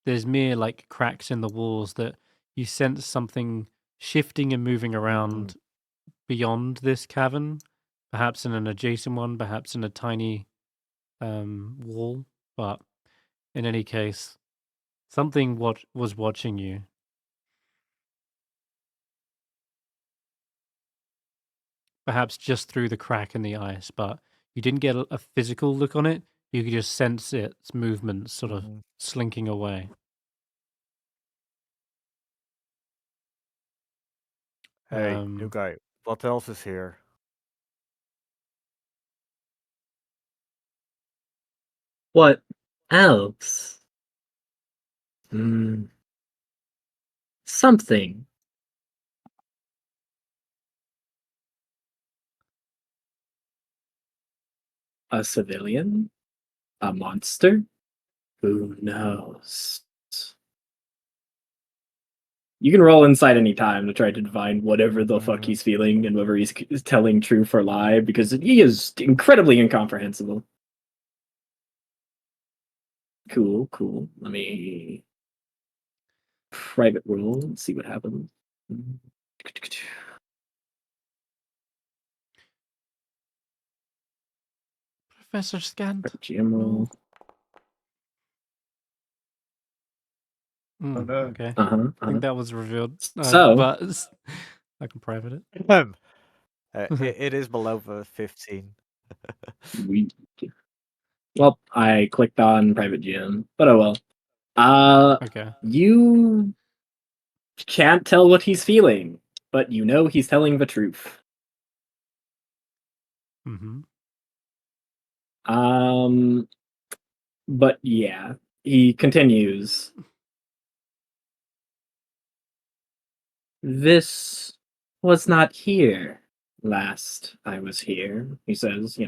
There's mere like cracks in the walls that you sense something shifting and moving around beyond this cavern, perhaps in an adjacent one, perhaps in a tiny wall. But in any case, something was watching you. Perhaps just through the crack in the ice, but you didn't get a physical look on it. You could just sense its movements sort of slinking away. Hey, new guy, what else is here? What else? Something. A civilian? A monster? Who knows? You can roll inside any time to try to divine whatever the fuck he's feeling and whether he's telling truth or lie, because he is incredibly incomprehensible. Cool. Let me private roll and see what happens. Professor Scant. GM roll. Okay. I think that was revealed. So- but I can private it. It is below the 15. Sweet. Well, I clicked on private GM, but oh well. Okay. You can't tell what he's feeling, but you know he's telling the truth. Mm-hmm. But yeah, he continues. This was not here last I was here, he says,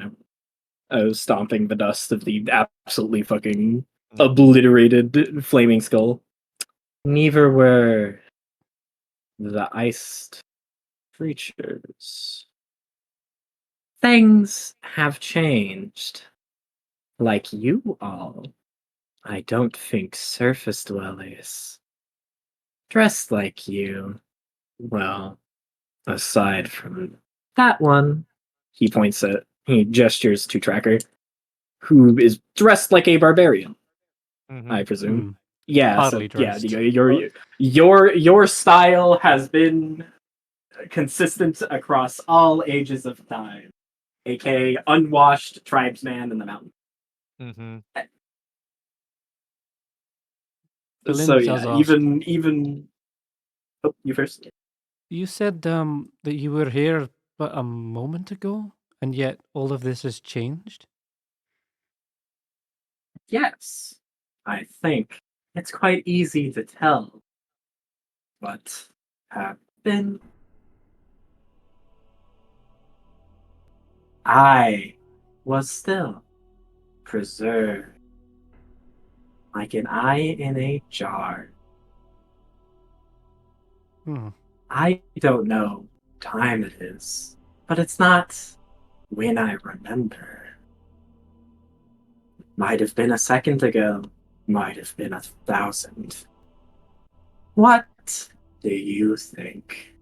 stomping the dust of the absolutely fucking obliterated flaming skull. Neither were the iced creatures. Things have changed. Like you all. I don't think surface dwellers dressed like you. Well, aside from that one, he gestures to Tracker, who is dressed like a barbarian, I presume. Yeah, Hardly so yeah, dressed. your style has been consistent across all ages of time, aka unwashed tribesman in the mountain. Mm-hmm. Berlin So does yeah, ask, even oh, you first. you said that you were here but a moment ago, and yet all of this has changed? Yes, I think it's quite easy to tell what happened. I was still preserved like an eye in a jar. I don't know what time it is, but it's not when I remember. Might have been a second ago, might have been 1,000. What do you think?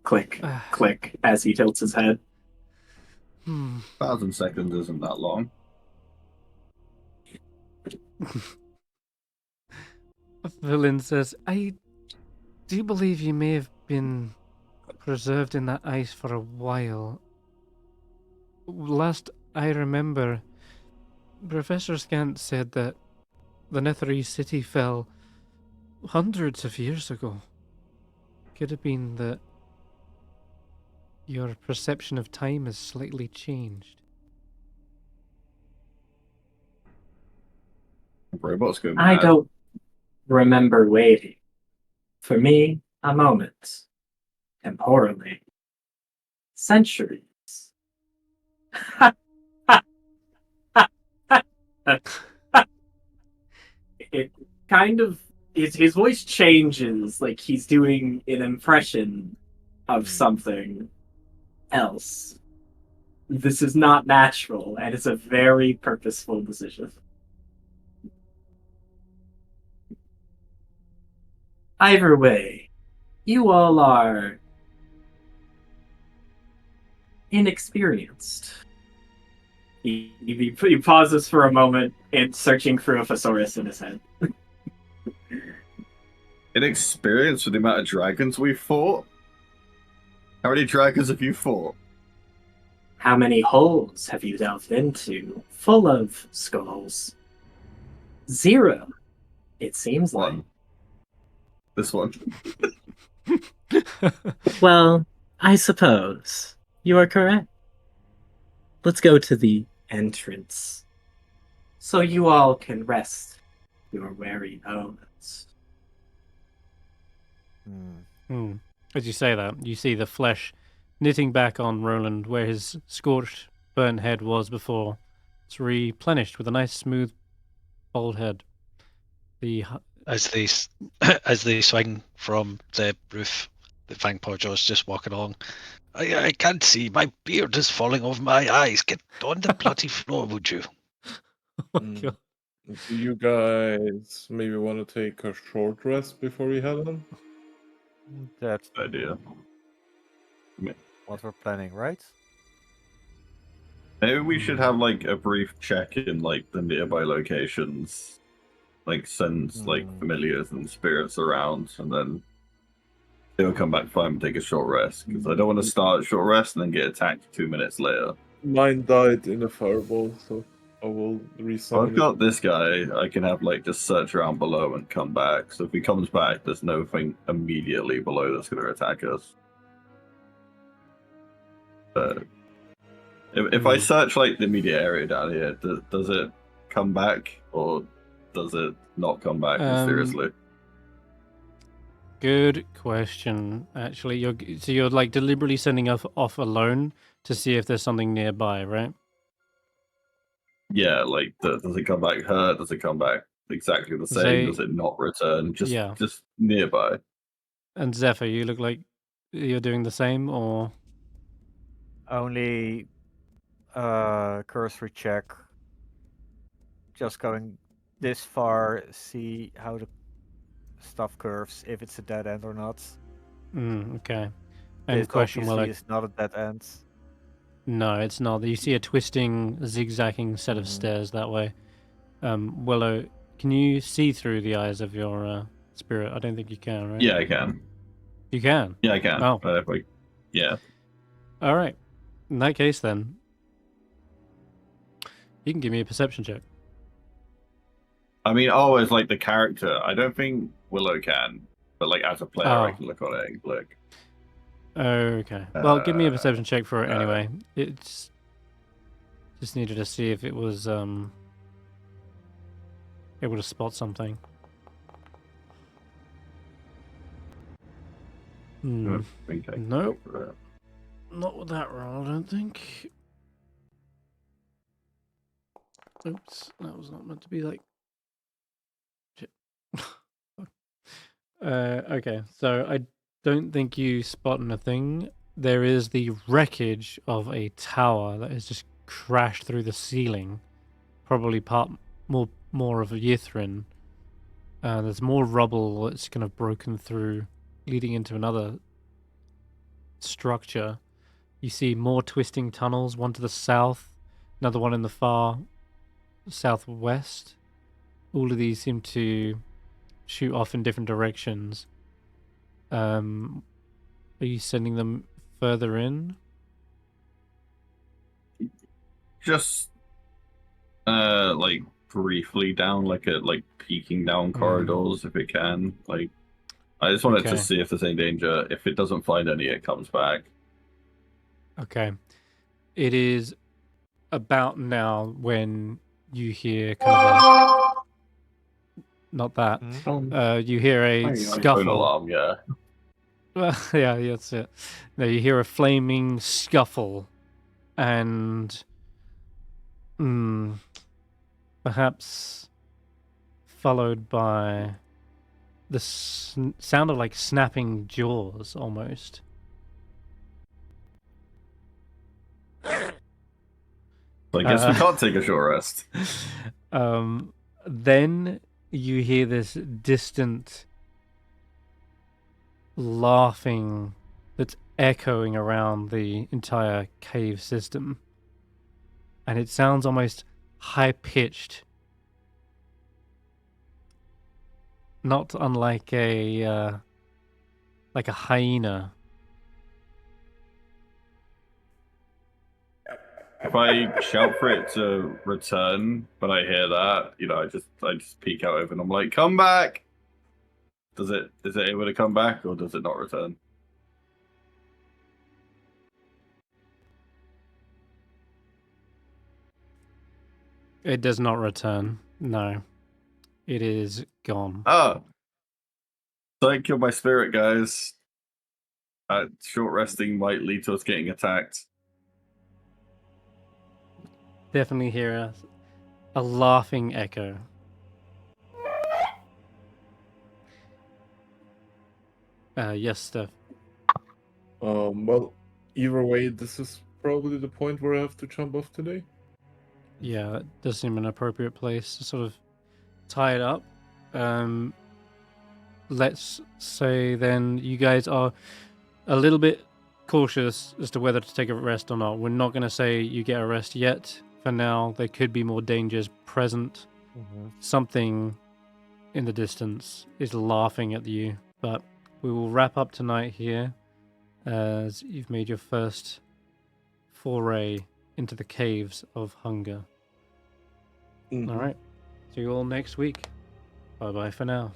Click, click, as he tilts his head. 1,000 seconds isn't that long. Berlin says, I do believe you may have been preserved in that ice for a while. Last I remember, Professor Scant said that the Netherese city fell hundreds of years ago. Could have been that your perception of time has slightly changed. Robots go mad. I don't remember waiting. For me, a moment. Temporally. Centuries. It kind of his voice changes, like he's doing an impression of something else. This is not natural, and it's a very purposeful decision. Either way, you all are inexperienced. He pauses for a moment and searching for a thesaurus in his head. Inexperienced with the amount of dragons we fought? How many dragons have you fought? How many holes have you delved into full of skulls? 0, it seems like. This one. Well, I suppose you are correct. Let's go to the entrance, so you all can rest your weary bones. As you say that, you see the flesh knitting back on Roland where his scorched, burnt head was before. It's replenished with a nice, smooth, bald head. As they swing from the roof, the Fangpawjaw's just walking along. I can't see. My beard is falling over my eyes. Get on the bloody floor, would you? Oh my God. Do you guys maybe want to take a short rest before we head on? That's idea. what we're planning, right? Maybe we should have like a brief check in like the nearby locations, like send like familiars and spirits around, and then they'll come back fine and take a short rest. Because I don't want to start a short rest and then get attacked 2 minutes later. Mine died in a fireball, so I will resummon I've got this guy. I can have like just search around below and come back. So if he comes back, there's nothing immediately below that's going to attack us. If I search like the immediate area down here, does it come back or does it not come back mysteriously? Good question. Actually, you're like deliberately sending off alone to see if there's something nearby, right? Yeah, like does it come back hurt? Does it come back exactly the same? Does it not return? Just nearby. And Zephyr, you look like you're doing the same, or Only cursory check. Just going this far, see how the stuff curves, if it's a dead end or not. Okay. And This question, obviously is not a dead end. No, it's not. You see a twisting, zigzagging set of stairs that way. Willow, can you see through the eyes of your spirit? I don't think you can, right? Yeah, I can. You can? Yeah, I can. Oh. Yeah. All right. In that case, then, you can give me a perception check. I mean, as like the character, I don't think Willow can, but like as a player, I can look on it and click. Okay. Well, give me a perception check for it anyway. It's just needed to see if it was able to spot something. I think I Nope. Not with that roll, I don't think. Oops, that was not meant to be like. Shit. Okay, so I don't think you spot anything. There is the wreckage of a tower that has just crashed through the ceiling. Probably more of a Yithrin. There's more rubble that's kind of broken through, leading into another structure. You see more twisting tunnels, one to the south, another one in the far southwest. All of these seem to shoot off in different directions. Are you sending them further in? Just like briefly down, like peeking down corridors if it can. Like I just wanted to see if there's any danger. If it doesn't find any, it comes back. Okay. It is about now when you hear kind of not that. You hear a scuffle. Phone alarm, yeah. Well, yeah, that's it. No, you hear a flaming scuffle, and perhaps followed by the sound of like snapping jaws almost. I guess we can't take a short rest. Then you hear this distant laughing that's echoing around the entire cave system. And it sounds almost high-pitched. Not unlike a hyena. If I shout for it to return, but I hear that, I just peek out over and I'm like, "Come back!" Is it able to come back or does it not return? It does not return. No, it is gone. Oh, thank you, my spirit guys. Short resting might lead to us getting attacked. Definitely hear a laughing echo. Yes, Stef. Well, either way, this is probably the point where I have to jump off today. Yeah, that does seem an appropriate place to sort of tie it up. Let's say then you guys are a little bit cautious as to whether to take a rest or not. We're not going to say you get a rest yet. For now, there could be more dangers present. Something in the distance is laughing at you, but we will wrap up tonight here as you've made your first foray into the caves of hunger. All right. See you all next week. Bye-bye for now.